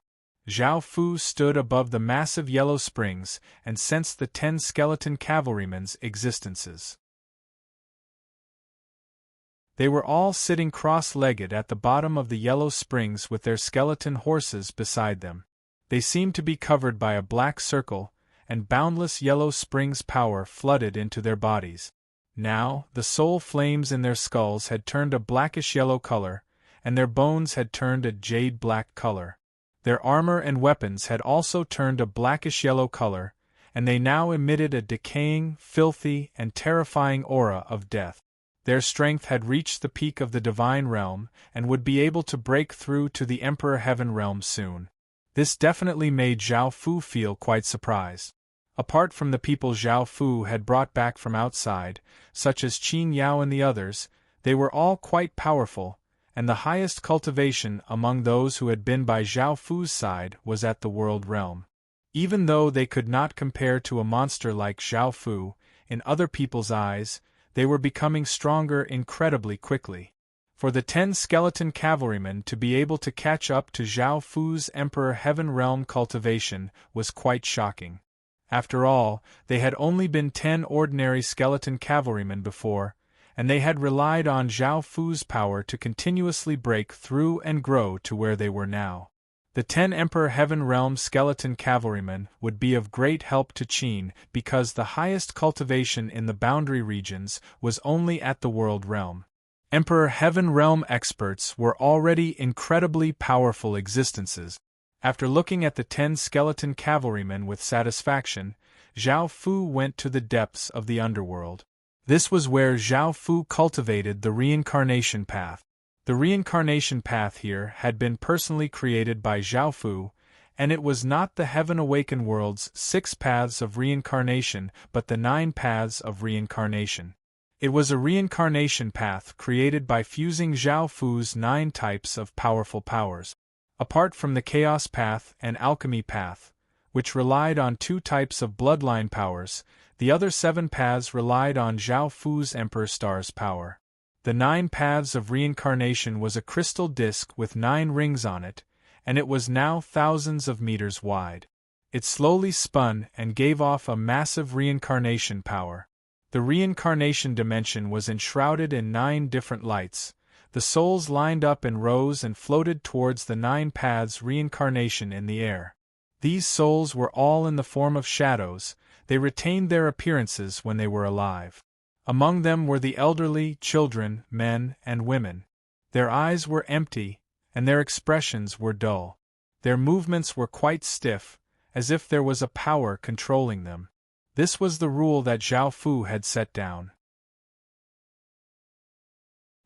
Zhao Fu stood above the massive Yellow Springs and sensed the 10 skeleton cavalrymen's existences. They were all sitting cross-legged at the bottom of the Yellow Springs with their skeleton horses beside them. They seemed to be covered by a black circle, and boundless Yellow Springs power flooded into their bodies. Now, the soul flames in their skulls had turned a blackish-yellow color, and their bones had turned a jade-black color. Their armor and weapons had also turned a blackish-yellow color, and they now emitted a decaying, filthy, and terrifying aura of death. Their strength had reached the peak of the divine realm and would be able to break through to the Emperor Heaven realm soon. This definitely made Zhao Fu feel quite surprised. Apart from the people Zhao Fu had brought back from outside, such as Qin Yao and the others, they were all quite powerful, and the highest cultivation among those who had been by Zhao Fu's side was at the world realm. Even though they could not compare to a monster like Zhao Fu, in other people's eyes, they were becoming stronger incredibly quickly. For the 10 skeleton cavalrymen to be able to catch up to Zhao Fu's Emperor Heaven Realm cultivation was quite shocking. After all, they had only been 10 ordinary skeleton cavalrymen before, and they had relied on Zhao Fu's power to continuously break through and grow to where they were now. The 10 Emperor Heaven Realm skeleton cavalrymen would be of great help to Qin because the highest cultivation in the boundary regions was only at the World Realm. Emperor Heaven Realm experts were already incredibly powerful existences. After looking at the 10 skeleton cavalrymen with satisfaction, Zhao Fu went to the depths of the underworld. This was where Zhao Fu cultivated the reincarnation path. The reincarnation path here had been personally created by Zhao Fu, and it was not the Heaven Awakened World's 6 paths of reincarnation but the 9 paths of reincarnation. It was a reincarnation path created by fusing Zhao Fu's 9 types of powerful powers. Apart from the Chaos Path and Alchemy Path, which relied on 2 types of bloodline powers, the other 7 paths relied on Zhao Fu's Emperor Star's power. The 9 paths of reincarnation was a crystal disc with 9 rings on it, and it was now thousands of meters wide. It slowly spun and gave off a massive reincarnation power. The reincarnation dimension was enshrouded in 9 different lights. The souls lined up in rows and floated towards the 9 paths reincarnation in the air. These souls were all in the form of shadows. They retained their appearances when they were alive. Among them were the elderly, children, men, and women. Their eyes were empty, and their expressions were dull. Their movements were quite stiff, as if there was a power controlling them. This was the rule that Zhao Fu had set down.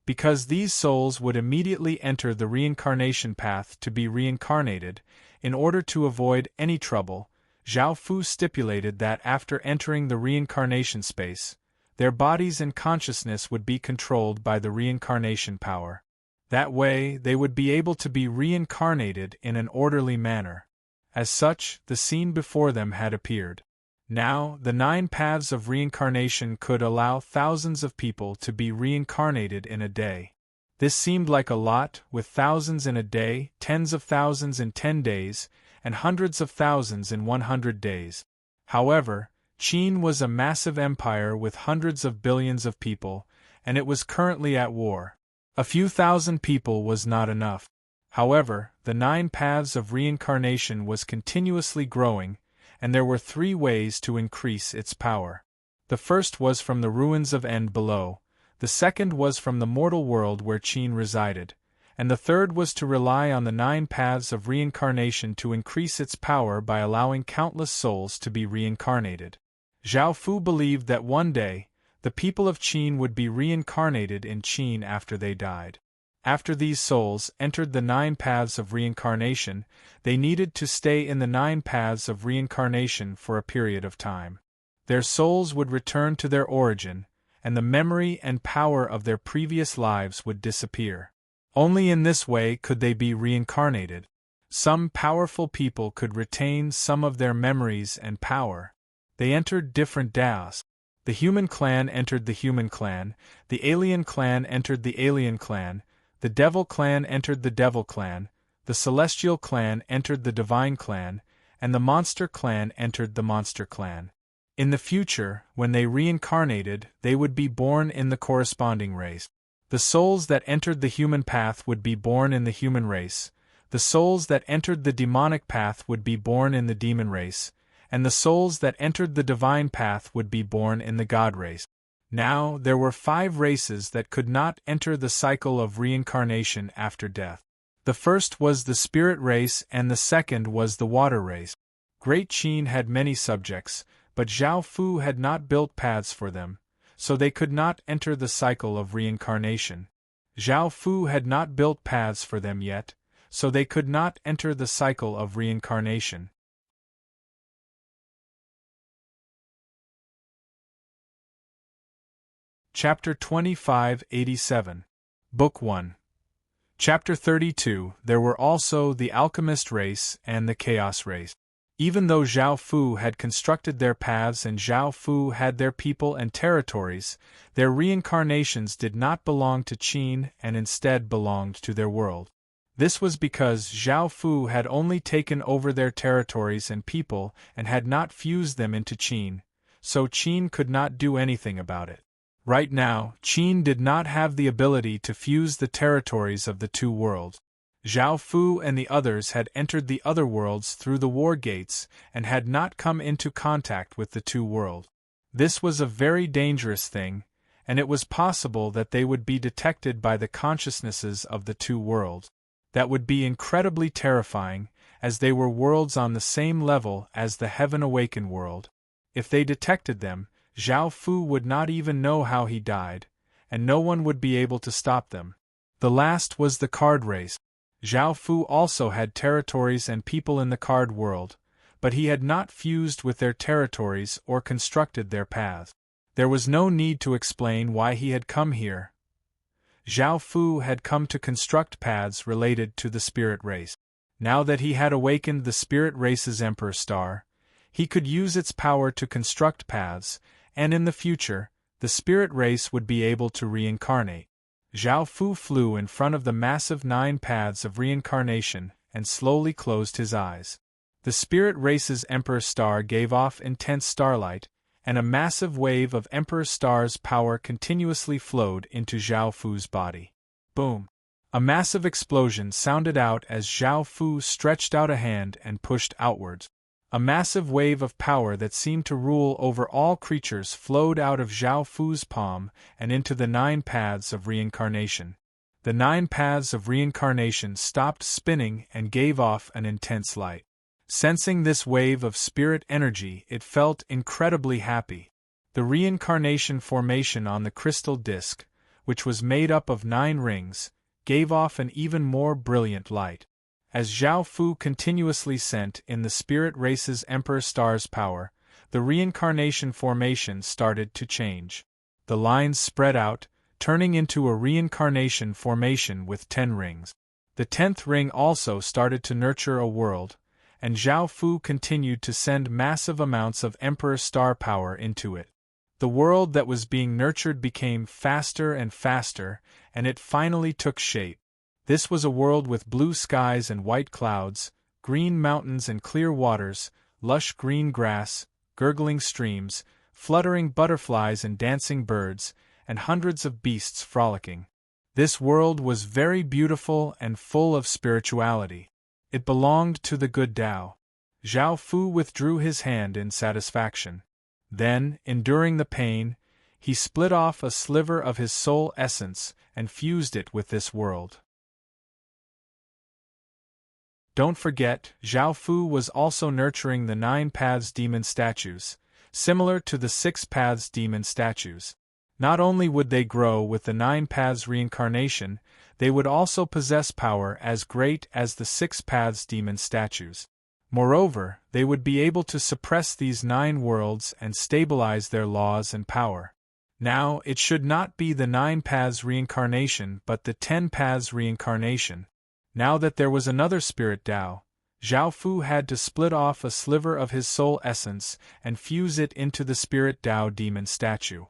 Because these souls would immediately enter the reincarnation path to be reincarnated, in order to avoid any trouble, Zhao Fu stipulated that after entering the reincarnation space, their bodies and consciousness would be controlled by the reincarnation power. That way, they would be able to be reincarnated in an orderly manner. As such, the scene before them had appeared. Now, the 9 paths of reincarnation could allow thousands of people to be reincarnated in a day. This seemed like a lot, with thousands in a day, tens of thousands in 10 days, and hundreds of thousands in 100 days. However, Qin was a massive empire with hundreds of billions of people, and it was currently at war. A few thousand people was not enough. However, the 9 paths of reincarnation was continuously growing, and there were 3 ways to increase its power. The first was from the ruins of End below, the second was from the mortal world where Qin resided, and the third was to rely on the 9 paths of reincarnation to increase its power by allowing countless souls to be reincarnated. Zhao Fu believed that one day, the people of Qin would be reincarnated in Qin after they died. After these souls entered the 9 paths of reincarnation, they needed to stay in the 9 paths of reincarnation for a period of time. Their souls would return to their origin, and the memory and power of their previous lives would disappear. Only in this way could they be reincarnated. Some powerful people could retain some of their memories and power. They entered different Daos. The human clan entered the human clan, the alien clan entered the alien clan, the devil clan entered the devil clan, the celestial clan entered the divine clan, and the monster clan entered the monster clan. In the future, when they reincarnated, they would be born in the corresponding race. The souls that entered the human path would be born in the human race, the souls that entered the demonic path would be born in the demon race, and the souls that entered the divine path would be born in the god race. Now, there were 5 races that could not enter the cycle of reincarnation after death. The first was the spirit race and the second was the water race. Great Qin had many subjects, but Zhao Fu had not built paths for them, so they could not enter the cycle of reincarnation. Zhao Fu had not built paths for them yet, so they could not enter the cycle of reincarnation. Chapter 2587. Book 1. Chapter 32. There were also the alchemist race and the chaos race. Even though Zhao Fu had constructed their paths and Zhao Fu had their people and territories, their reincarnations did not belong to Qin and instead belonged to their world. This was because Zhao Fu had only taken over their territories and people and had not fused them into Qin, so Qin could not do anything about it. Right now, Qin did not have the ability to fuse the territories of the two worlds. Zhao Fu and the others had entered the other worlds through the war gates and had not come into contact with the two worlds. This was a very dangerous thing, and it was possible that they would be detected by the consciousnesses of the two worlds. That would be incredibly terrifying, as they were worlds on the same level as the Heaven Awakened world. If they detected them, Zhao Fu would not even know how he died, and no one would be able to stop them. The last was the card race. Zhao Fu also had territories and people in the card world, but he had not fused with their territories or constructed their paths. There was no need to explain why he had come here. Zhao Fu had come to construct paths related to the spirit race. Now that he had awakened the spirit race's Emperor Star, he could use its power to construct paths, and in the future, the spirit race would be able to reincarnate. Zhao Fu flew in front of the massive 9 paths of reincarnation and slowly closed his eyes. The spirit race's Emperor Star gave off intense starlight, and a massive wave of Emperor Star's power continuously flowed into Zhao Fu's body. Boom! A massive explosion sounded out as Zhao Fu stretched out a hand and pushed outwards. A massive wave of power that seemed to rule over all creatures flowed out of Zhao Fu's palm and into the 9 paths of reincarnation. The 9 paths of reincarnation stopped spinning and gave off an intense light. Sensing this wave of spirit energy, it felt incredibly happy. The reincarnation formation on the crystal disk, which was made up of 9 rings, gave off an even more brilliant light. As Zhao Fu continuously sent in the spirit race's Emperor Star's power, the reincarnation formation started to change. The lines spread out, turning into a reincarnation formation with 10 rings. The 10th ring also started to nurture a world, and Zhao Fu continued to send massive amounts of Emperor Star power into it. The world that was being nurtured became faster and faster, and it finally took shape. This was a world with blue skies and white clouds, green mountains and clear waters, lush green grass, gurgling streams, fluttering butterflies and dancing birds, and hundreds of beasts frolicking. This world was very beautiful and full of spirituality. It belonged to the good Tao. Zhao Fu withdrew his hand in satisfaction. Then, enduring the pain, he split off a sliver of his soul essence and fused it with this world. Don't forget, Zhao Fu was also nurturing the 9 paths demon statues, similar to the 6 paths demon statues. Not only would they grow with the 9 paths reincarnation, they would also possess power as great as the 6 paths demon statues. Moreover, they would be able to suppress these 9 worlds and stabilize their laws and power. Now, it should not be the 9 paths reincarnation but the 10 paths reincarnation. Now that there was another spirit Tao, Zhao Fu had to split off a sliver of his soul essence and fuse it into the spirit Tao demon statue.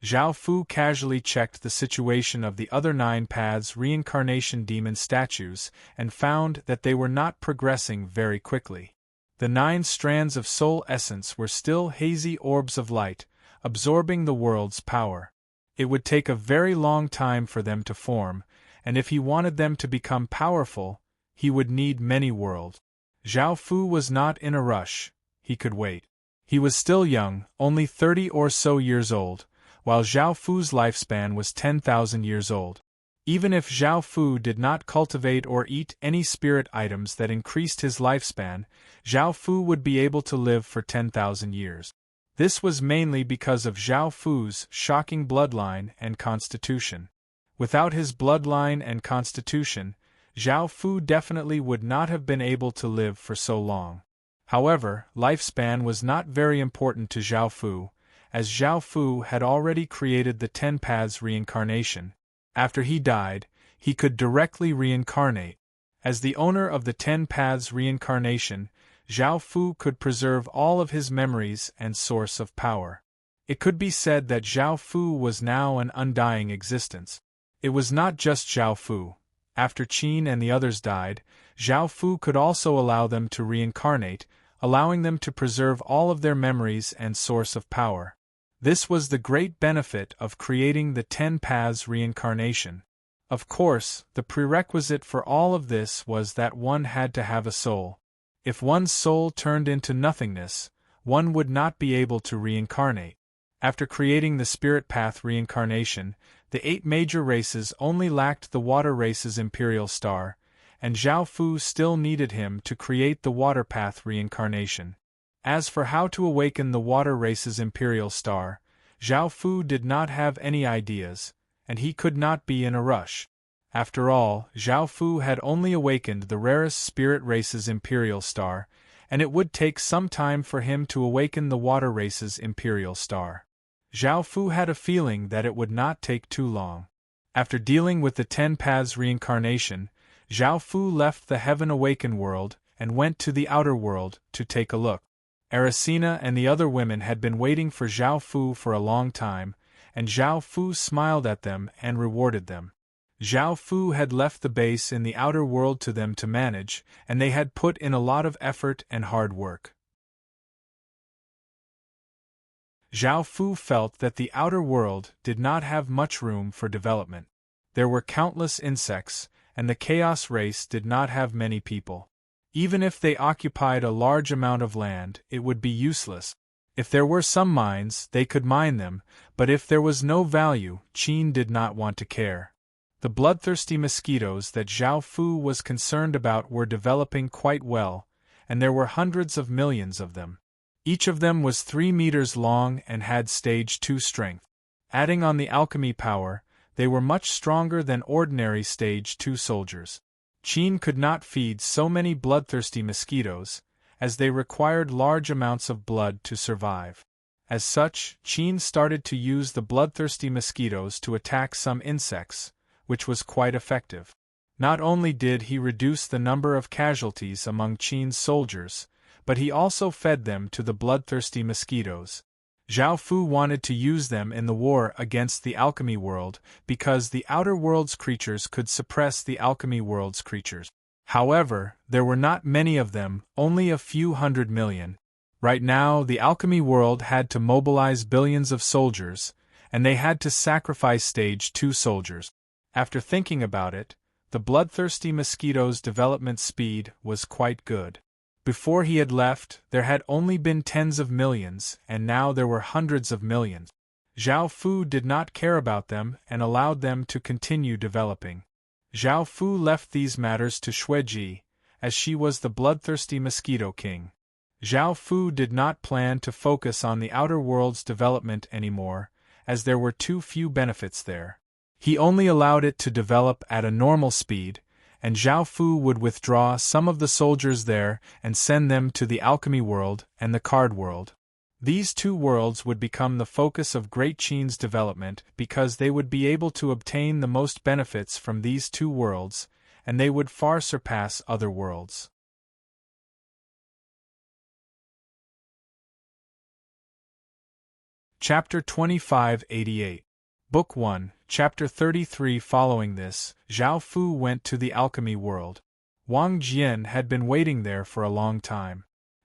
Zhao Fu casually checked the situation of the other 9 paths reincarnation demon statues and found that they were not progressing very quickly. The 9 strands of soul essence were still hazy orbs of light, absorbing the world's power. It would take a very long time for them to form, and if he wanted them to become powerful, he would need many worlds. Zhao Fu was not in a rush, he could wait. He was still young, only 30 or so years old, while Zhao Fu's lifespan was 10,000 years old. Even if Zhao Fu did not cultivate or eat any spirit items that increased his lifespan, Zhao Fu would be able to live for 10,000 years. This was mainly because of Zhao Fu's shocking bloodline and constitution. Without his bloodline and constitution, Zhao Fu definitely would not have been able to live for so long. However, lifespan was not very important to Zhao Fu, as Zhao Fu had already created the 10 paths reincarnation. After he died, he could directly reincarnate. As the owner of the 10 paths reincarnation, Zhao Fu could preserve all of his memories and source of power. It could be said that Zhao Fu was now an undying existence. It was not just Zhao Fu. After Qin and the others died, Zhao Fu could also allow them to reincarnate, allowing them to preserve all of their memories and source of power. This was the great benefit of creating the 10 Paths reincarnation. Of course, the prerequisite for all of this was that one had to have a soul. If one's soul turned into nothingness, one would not be able to reincarnate. After creating the Spirit Path reincarnation, the 8 major races only lacked the Water Race's Imperial Star, and Zhao Fu still needed him to create the Water Path reincarnation. As for how to awaken the Water Race's Imperial Star, Zhao Fu did not have any ideas, and he could not be in a rush. After all, Zhao Fu had only awakened the rarest Spirit Race's Imperial Star, and it would take some time for him to awaken the Water Race's Imperial Star. Zhao Fu had a feeling that it would not take too long. After dealing with the 10 Paths reincarnation, Zhao Fu left the Heaven Awaken world and went to the outer world to take a look. Aracena and the other women had been waiting for Zhao Fu for a long time, and Zhao Fu smiled at them and rewarded them. Zhao Fu had left the base in the outer world to them to manage, and they had put in a lot of effort and hard work. Zhao Fu felt that the outer world did not have much room for development. There were countless insects, and the Chaos race did not have many people. Even if they occupied a large amount of land, it would be useless. If there were some mines, they could mine them, but if there was no value, Qin did not want to care. The bloodthirsty mosquitoes that Zhao Fu was concerned about were developing quite well, and there were hundreds of millions of them. Each of them was 3 meters long and had stage 2 strength. Adding on the alchemy power, they were much stronger than ordinary stage 2 soldiers. Qin could not feed so many bloodthirsty mosquitoes, as they required large amounts of blood to survive. As such, Qin started to use the bloodthirsty mosquitoes to attack some insects, which was quite effective. Not only did he reduce the number of casualties among Qin's soldiers, but he also fed them to the bloodthirsty mosquitoes. Zhao Fu wanted to use them in the war against the alchemy world because the outer world's creatures could suppress the alchemy world's creatures. However, there were not many of them, only a few 100 million. Right now, the alchemy world had to mobilize billions of soldiers, and they had to sacrifice stage 2 soldiers. After thinking about it, the bloodthirsty mosquito's development speed was quite good. Before he had left, there had only been tens of millions, and now there were hundreds of millions. Zhao Fu did not care about them and allowed them to continue developing. Zhao Fu left these matters to Xueji, as she was the bloodthirsty mosquito king. Zhao Fu did not plan to focus on the outer world's development anymore, as there were too few benefits there. He only allowed it to develop at a normal speed, and Zhao Fu would withdraw some of the soldiers there and send them to the alchemy world and the card world. These 2 worlds would become the focus of Great Qin's development because they would be able to obtain the most benefits from these 2 worlds, and they would far surpass other worlds. Chapter 2588. Book 1, Chapter 33. Following this, Zhao Fu went to the alchemy world. Wang Jian had been waiting there for a long time.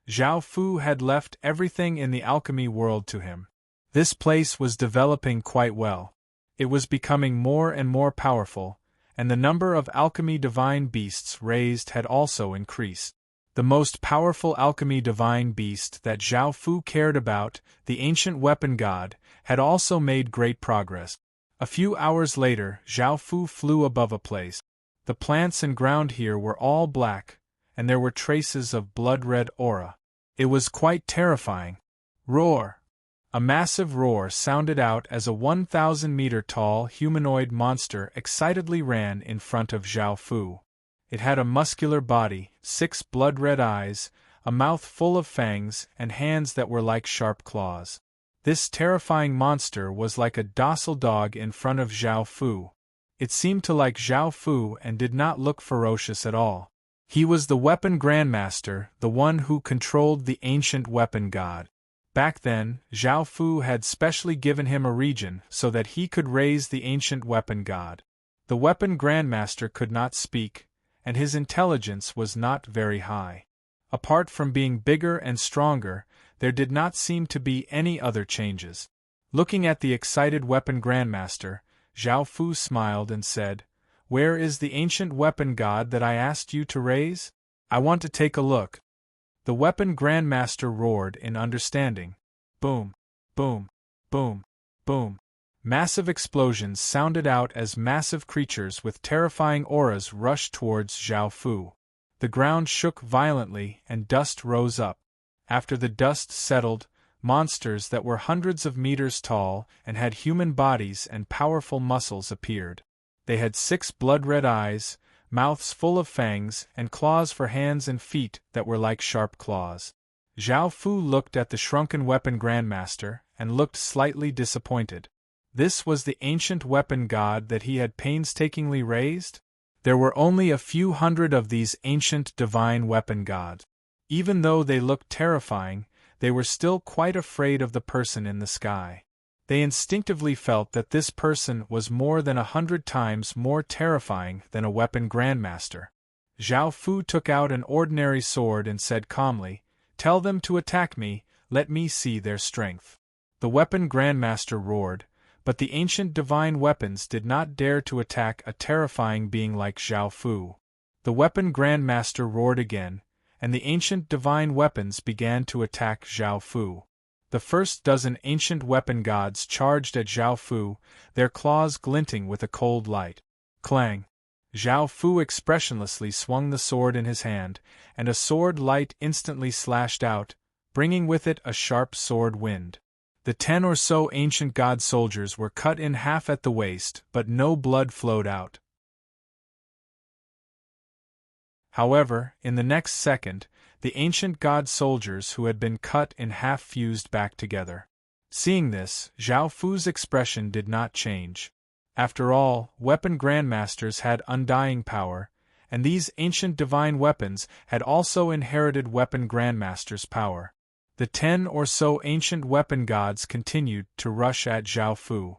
Zhao Fu had left everything in the alchemy world to him. This place was developing quite well. It was becoming more and more powerful, and the number of alchemy divine beasts raised had also increased. The most powerful alchemy divine beast that Zhao Fu cared about, the ancient weapon god, had also made great progress. A few hours later, Zhao Fu flew above a place. The plants and ground here were all black, and there were traces of blood-red aura. It was quite terrifying. Roar! A massive roar sounded out as a 1,000-meter-tall humanoid monster excitedly ran in front of Zhao Fu. It had a muscular body, 6 blood-red eyes, a mouth full of fangs, and hands that were like sharp claws. This terrifying monster was like a docile dog in front of Zhao Fu. It seemed to like Zhao Fu and did not look ferocious at all. He was the weapon grandmaster, the one who controlled the ancient weapon god. Back then, Zhao Fu had specially given him a region so that he could raise the ancient weapon god. The weapon grandmaster could not speak, and his intelligence was not very high. Apart from being bigger and stronger, there did not seem to be any other changes. Looking at the excited weapon grandmaster, Zhao Fu smiled and said, "Where is the ancient weapon god that I asked you to raise? I want to take a look." The weapon grandmaster roared in understanding. Boom, boom, boom, boom. Massive explosions sounded out as massive creatures with terrifying auras rushed towards Zhao Fu. The ground shook violently and dust rose up. After the dust settled, monsters that were hundreds of meters tall and had human bodies and powerful muscles appeared. They had 6 blood-red eyes, mouths full of fangs, and claws for hands and feet that were like sharp claws. Zhao Fu looked at the shrunken weapon grandmaster and looked slightly disappointed. This was the ancient weapon god that he had painstakingly raised? There were only a few hundred of these ancient divine weapon gods. Even though they looked terrifying, they were still quite afraid of the person in the sky. They instinctively felt that this person was more than 100 times more terrifying than a weapon grandmaster. Zhao Fu took out an ordinary sword and said calmly, "Tell them to attack me, let me see their strength." The weapon grandmaster roared, but the ancient divine weapons did not dare to attack a terrifying being like Zhao Fu. The weapon grandmaster roared again, and the ancient divine weapons began to attack Zhao Fu. The first dozen ancient weapon gods charged at Zhao Fu, their claws glinting with a cold light. Clang! Zhao Fu expressionlessly swung the sword in his hand, and a sword light instantly slashed out, bringing with it a sharp sword wind. The 10 or so ancient god soldiers were cut in half at the waist, but no blood flowed out. However, in the next second, the ancient god soldiers who had been cut in half fused back together. Seeing this, Zhao Fu's expression did not change. After all, weapon grandmasters had undying power, and these ancient divine weapons had also inherited weapon grandmasters' power. The 10 or so ancient weapon gods continued to rush at Zhao Fu.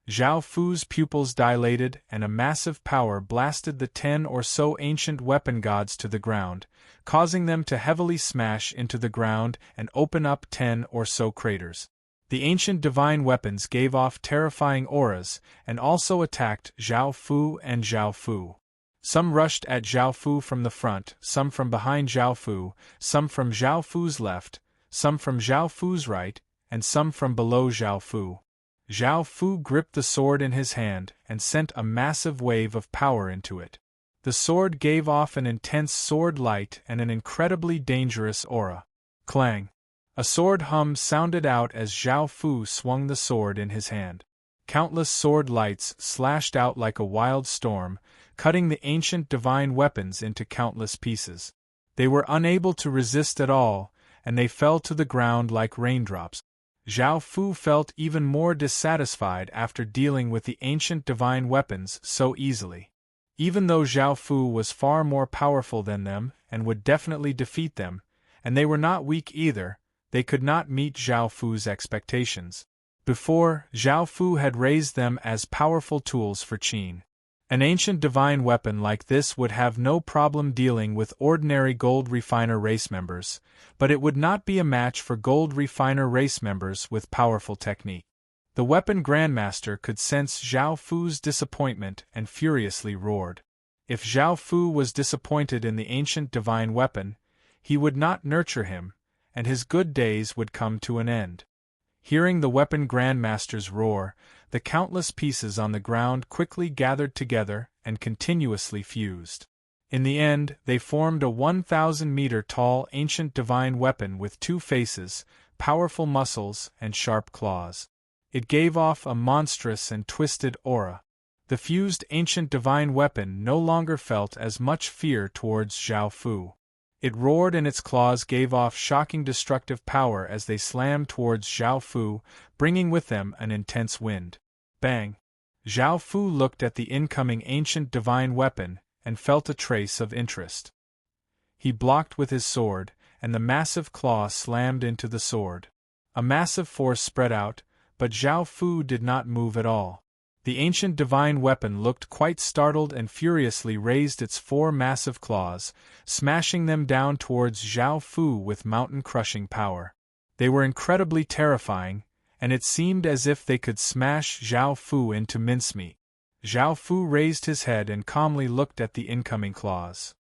Zhao Fu's pupils dilated and a massive power blasted the 10 or so ancient weapon gods to the ground, causing them to heavily smash into the ground and open up 10 or so craters. The ancient divine weapons gave off terrifying auras and also attacked Zhao Fu and Zhao Fu. Some rushed at Zhao Fu from the front, some from behind Zhao Fu, some from Zhao Fu's left, some from Zhao Fu's right, and some from below Zhao Fu. Zhao Fu gripped the sword in his hand and sent a massive wave of power into it. The sword gave off an intense sword light and an incredibly dangerous aura. Clang! A sword hum sounded out as Zhao Fu swung the sword in his hand. Countless sword lights slashed out like a wild storm, cutting the ancient divine weapons into countless pieces. They were unable to resist at all, and they fell to the ground like raindrops. Zhao Fu felt even more dissatisfied after dealing with the ancient divine weapons so easily. Even though Zhao Fu was far more powerful than them and would definitely defeat them, and they were not weak either, they could not meet Zhao Fu's expectations. Before, Zhao Fu had raised them as powerful tools for Qin. An ancient divine weapon like this would have no problem dealing with ordinary gold refiner race members, but it would not be a match for gold refiner race members with powerful technique. The weapon grandmaster could sense Zhao Fu's disappointment and furiously roared. If Zhao Fu was disappointed in the ancient divine weapon, he would not nurture him, and his good days would come to an end. Hearing the weapon grandmaster's roar, the countless pieces on the ground quickly gathered together and continuously fused. In the end, they formed a 1,000-meter-tall ancient divine weapon with 2 faces, powerful muscles, and sharp claws. It gave off a monstrous and twisted aura. The fused ancient divine weapon no longer felt as much fear towards Zhao Fu. It roared and its claws gave off shocking destructive power as they slammed towards Zhao Fu, bringing with them an intense wind. Bang! Zhao Fu looked at the incoming ancient divine weapon and felt a trace of interest. he blocked with his sword, and the massive claw slammed into the sword. A massive force spread out, but Zhao Fu did not move at all. The ancient divine weapon looked quite startled and furiously raised its 4 massive claws, smashing them down towards Zhao Fu with mountain-crushing power. They were incredibly terrifying, and it seemed as if they could smash Zhao Fu into mincemeat. Zhao Fu raised his head and calmly looked at the incoming claws.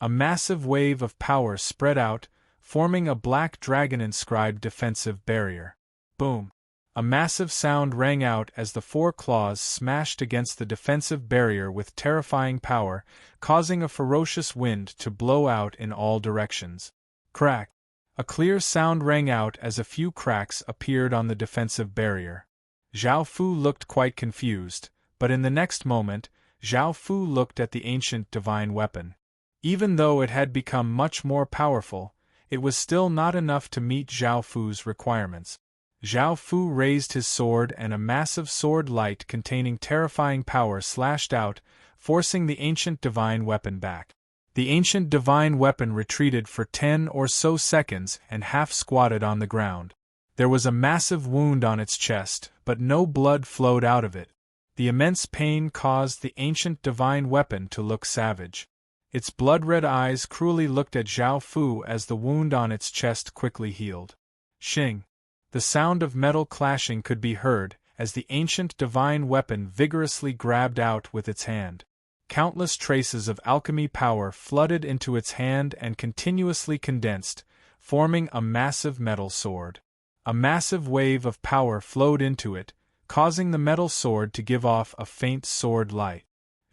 A massive wave of power spread out, forming a black dragon-inscribed defensive barrier. Boom! A massive sound rang out as the 4 claws smashed against the defensive barrier with terrifying power, causing a ferocious wind to blow out in all directions. Crack! A clear sound rang out as a few cracks appeared on the defensive barrier. Zhao Fu looked quite confused, but in the next moment, Zhao Fu looked at the ancient divine weapon. Even though it had become much more powerful, it was still not enough to meet Zhao Fu's requirements. Zhao Fu raised his sword and a massive sword light containing terrifying power slashed out, forcing the ancient divine weapon back. The ancient divine weapon retreated for 10 or so seconds and half-squatted on the ground. There was a massive wound on its chest, but no blood flowed out of it. The immense pain caused the ancient divine weapon to look savage. Its blood-red eyes cruelly looked at Zhao Fu as the wound on its chest quickly healed. Shing! The sound of metal clashing could be heard as the ancient divine weapon vigorously grabbed out with its hand. Countless traces of alchemy power flooded into its hand and continuously condensed, forming a massive metal sword. A massive wave of power flowed into it, causing the metal sword to give off a faint sword light.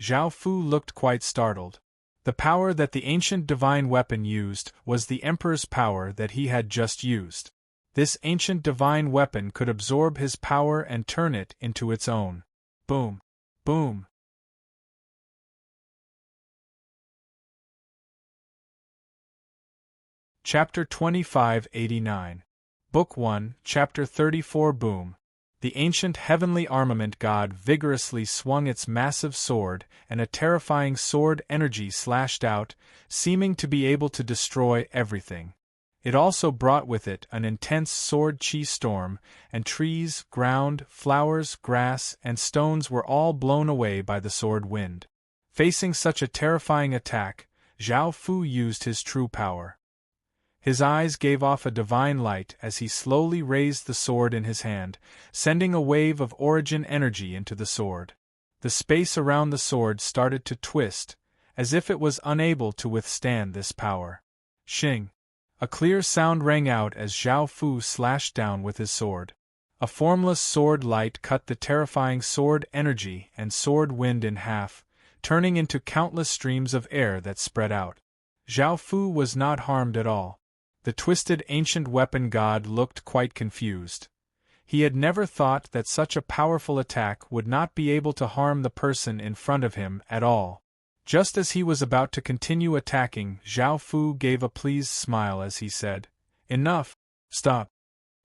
Zhao Fu looked quite startled. The power that the ancient divine weapon used was the Emperor's power that he had just used. This ancient divine weapon could absorb his power and turn it into its own. Boom! Boom! Chapter 2589. Book 1, Chapter 34. Boom! The ancient heavenly armament god vigorously swung its massive sword, and a terrifying sword energy slashed out, seeming to be able to destroy everything. It also brought with it an intense sword chi storm, and trees, ground, flowers, grass, and stones were all blown away by the sword wind. Facing such a terrifying attack, Zhao Fu used his true power. His eyes gave off a divine light as he slowly raised the sword in his hand, sending a wave of origin energy into the sword. The space around the sword started to twist, as if it was unable to withstand this power. Shing! A clear sound rang out as Zhao Fu slashed down with his sword. A formless sword light cut the terrifying sword energy and sword wind in half, turning into countless streams of air that spread out. Zhao Fu was not harmed at all. The twisted ancient weapon god looked quite confused. He had never thought that such a powerful attack would not be able to harm the person in front of him at all. Just as he was about to continue attacking, Zhao Fu gave a pleased smile as he said, "Enough! Stop!"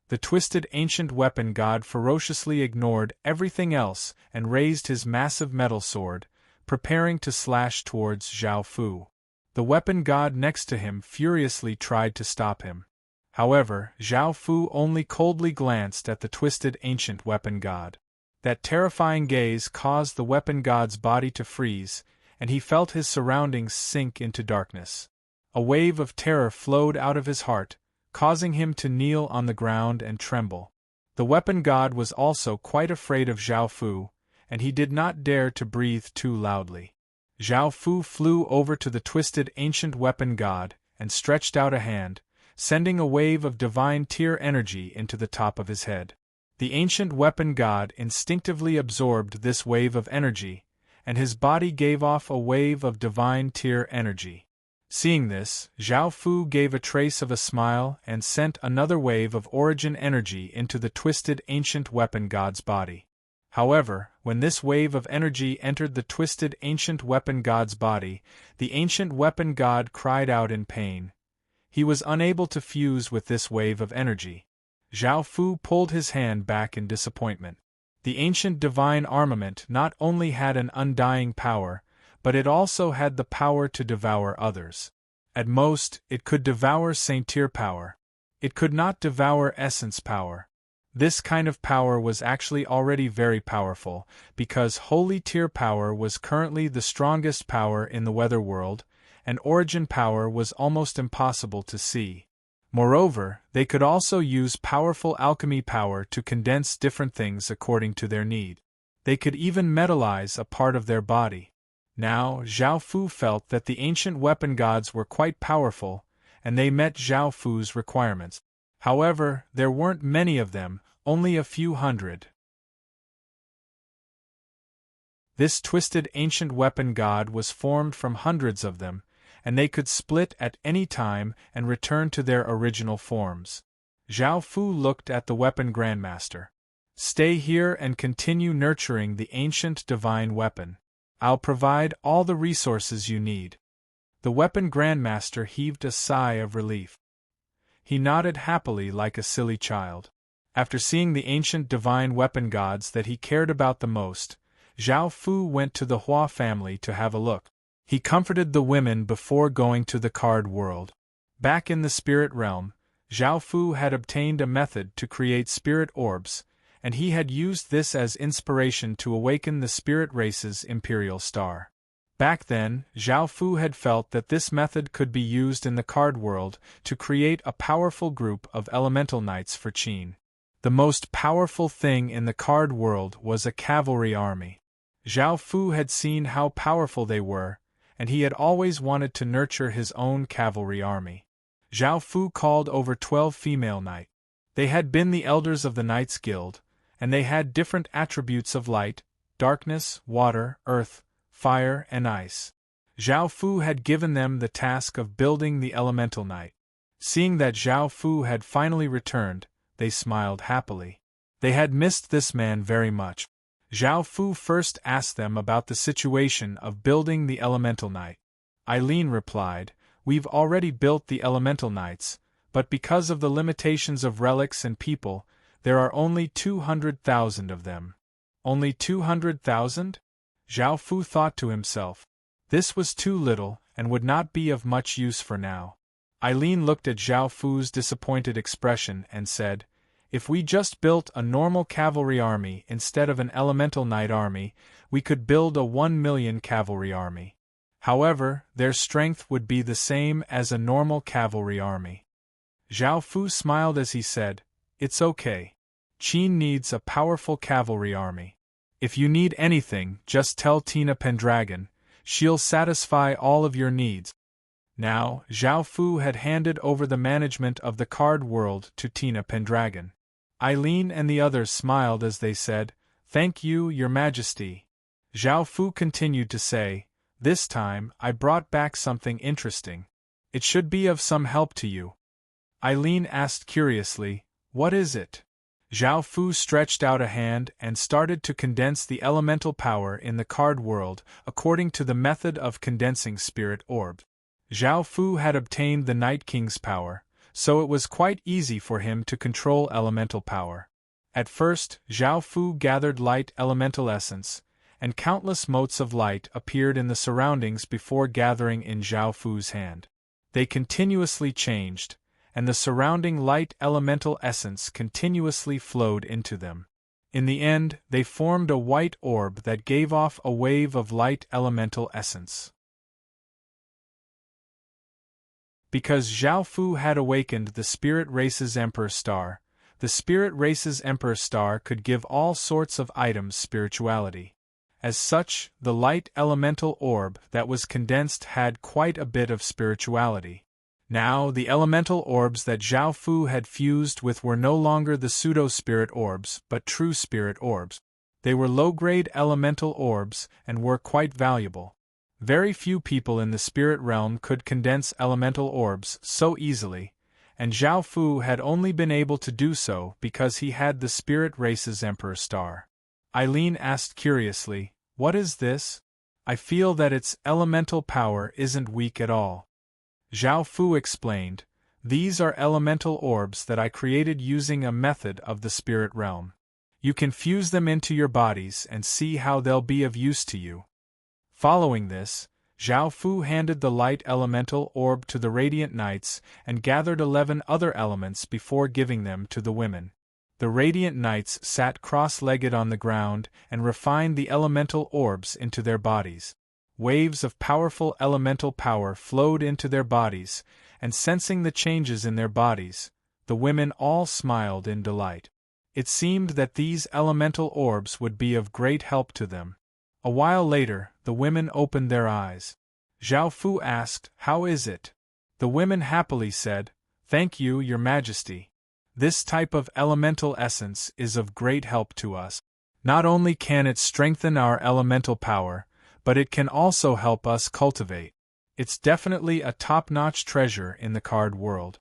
The twisted ancient weapon god ferociously ignored everything else and raised his massive metal sword, preparing to slash towards Zhao Fu. The weapon god next to him furiously tried to stop him. However, Zhao Fu only coldly glanced at the twisted ancient weapon god. That terrifying gaze caused the weapon god's body to freeze, and he felt his surroundings sink into darkness. A wave of terror flowed out of his heart, causing him to kneel on the ground and tremble. The weapon god was also quite afraid of Zhao Fu, and he did not dare to breathe too loudly. Zhao Fu flew over to the twisted ancient weapon god and stretched out a hand, sending a wave of divine tear energy into the top of his head. The ancient weapon god instinctively absorbed this wave of energy, and his body gave off a wave of divine tear energy. Seeing this, Zhao Fu gave a trace of a smile and sent another wave of origin energy into the twisted ancient weapon god's body. However, when this wave of energy entered the twisted ancient weapon god's body, the ancient weapon god cried out in pain. He was unable to fuse with this wave of energy. Zhao Fu pulled his hand back in disappointment. The ancient divine armament not only had an undying power, but it also had the power to devour others. At most, it could devour saintier power. It could not devour essence power. This kind of power was actually already very powerful, because holy tier power was currently the strongest power in the weather world, and origin power was almost impossible to see. Moreover, they could also use powerful alchemy power to condense different things according to their need. They could even metallize a part of their body. Now, Zhao Fu felt that the ancient weapon gods were quite powerful, and they met Zhao Fu's requirements. However, there weren't many of them, only a few hundred. This twisted ancient weapon god was formed from hundreds of them, and they could split at any time and return to their original forms. Zhao Fu looked at the weapon grandmaster. Stay here and continue nurturing the ancient divine weapon. I'll provide all the resources you need. The weapon grandmaster heaved a sigh of relief. He nodded happily like a silly child. After seeing the ancient divine weapon gods that he cared about the most, Zhao Fu went to the Hua family to have a look. He comforted the women before going to the card world. Back in the spirit realm, Zhao Fu had obtained a method to create spirit orbs, and he had used this as inspiration to awaken the spirit race's imperial star. Back then, Zhao Fu had felt that this method could be used in the card world to create a powerful group of elemental knights for Qin. The most powerful thing in the card world was a cavalry army. Zhao Fu had seen how powerful they were, and he had always wanted to nurture his own cavalry army. Zhao Fu called over 12 female knights. They had been the elders of the Knights Guild, and they had different attributes of light, darkness, water, earth, fire, and ice. Zhao Fu had given them the task of building the elemental knight. Seeing that Zhao Fu had finally returned, they smiled happily. They had missed this man very much. Zhao Fu first asked them about the situation of building the elemental knight. Eileen replied, "We've already built the elemental knights, but because of the limitations of relics and people, there are only 200,000 of them." Only 200,000? Zhao Fu thought to himself. This was too little, and would not be of much use for now. Eileen looked at Zhao Fu's disappointed expression and said, "If we just built a normal cavalry army instead of an elemental knight army, we could build a 1 million cavalry army. However, their strength would be the same as a normal cavalry army." Zhao Fu smiled as he said, "It's okay. Qin needs a powerful cavalry army. If you need anything, just tell Tina Pendragon. She'll satisfy all of your needs." Now, Zhao Fu had handed over the management of the card world to Tina Pendragon. Eileen and the others smiled as they said, "Thank you, Your Majesty." Zhao Fu continued to say, "This time, I brought back something interesting. It should be of some help to you." Eileen asked curiously, "What is it?" Zhao Fu stretched out a hand and started to condense the elemental power in the card world according to the method of condensing spirit orbs. Zhao Fu had obtained the Night King's power, so it was quite easy for him to control elemental power. At first, Zhao Fu gathered light elemental essence, and countless motes of light appeared in the surroundings before gathering in Zhao Fu's hand. They continuously changed, and the surrounding light elemental essence continuously flowed into them. In the end, they formed a white orb that gave off a wave of light elemental essence. Because Zhao Fu had awakened the spirit race's Emperor Star, the spirit race's Emperor Star could give all sorts of items spirituality. As such, the light elemental orb that was condensed had quite a bit of spirituality. Now, the elemental orbs that Zhao Fu had fused with were no longer the pseudo-spirit orbs, but true spirit orbs. They were low-grade elemental orbs and were quite valuable. Very few people in the spirit realm could condense elemental orbs so easily, and Zhao Fu had only been able to do so because he had the spirit race's Emperor Star. Eileen asked curiously, "What is this? I feel that its elemental power isn't weak at all." Zhao Fu explained, "These are elemental orbs that I created using a method of the spirit realm. You can fuse them into your bodies and see how they'll be of use to you." Following this, Zhao Fu handed the light elemental orb to the Radiant Knights and gathered 11 other elements before giving them to the women. The Radiant Knights sat cross-legged on the ground and refined the elemental orbs into their bodies. Waves of powerful elemental power flowed into their bodies, and sensing the changes in their bodies, the women all smiled in delight. It seemed that these elemental orbs would be of great help to them. A while later, the women opened their eyes. Zhao Fu asked, "How is it?" The women happily said, "Thank you, Your Majesty. This type of elemental essence is of great help to us. Not only can it strengthen our elemental power, but it can also help us cultivate. It's definitely a top-notch treasure in the card world."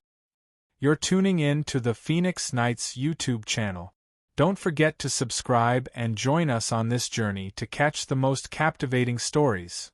You're tuning in to the Phoenix Knights YouTube channel. Don't forget to subscribe and join us on this journey to catch the most captivating stories.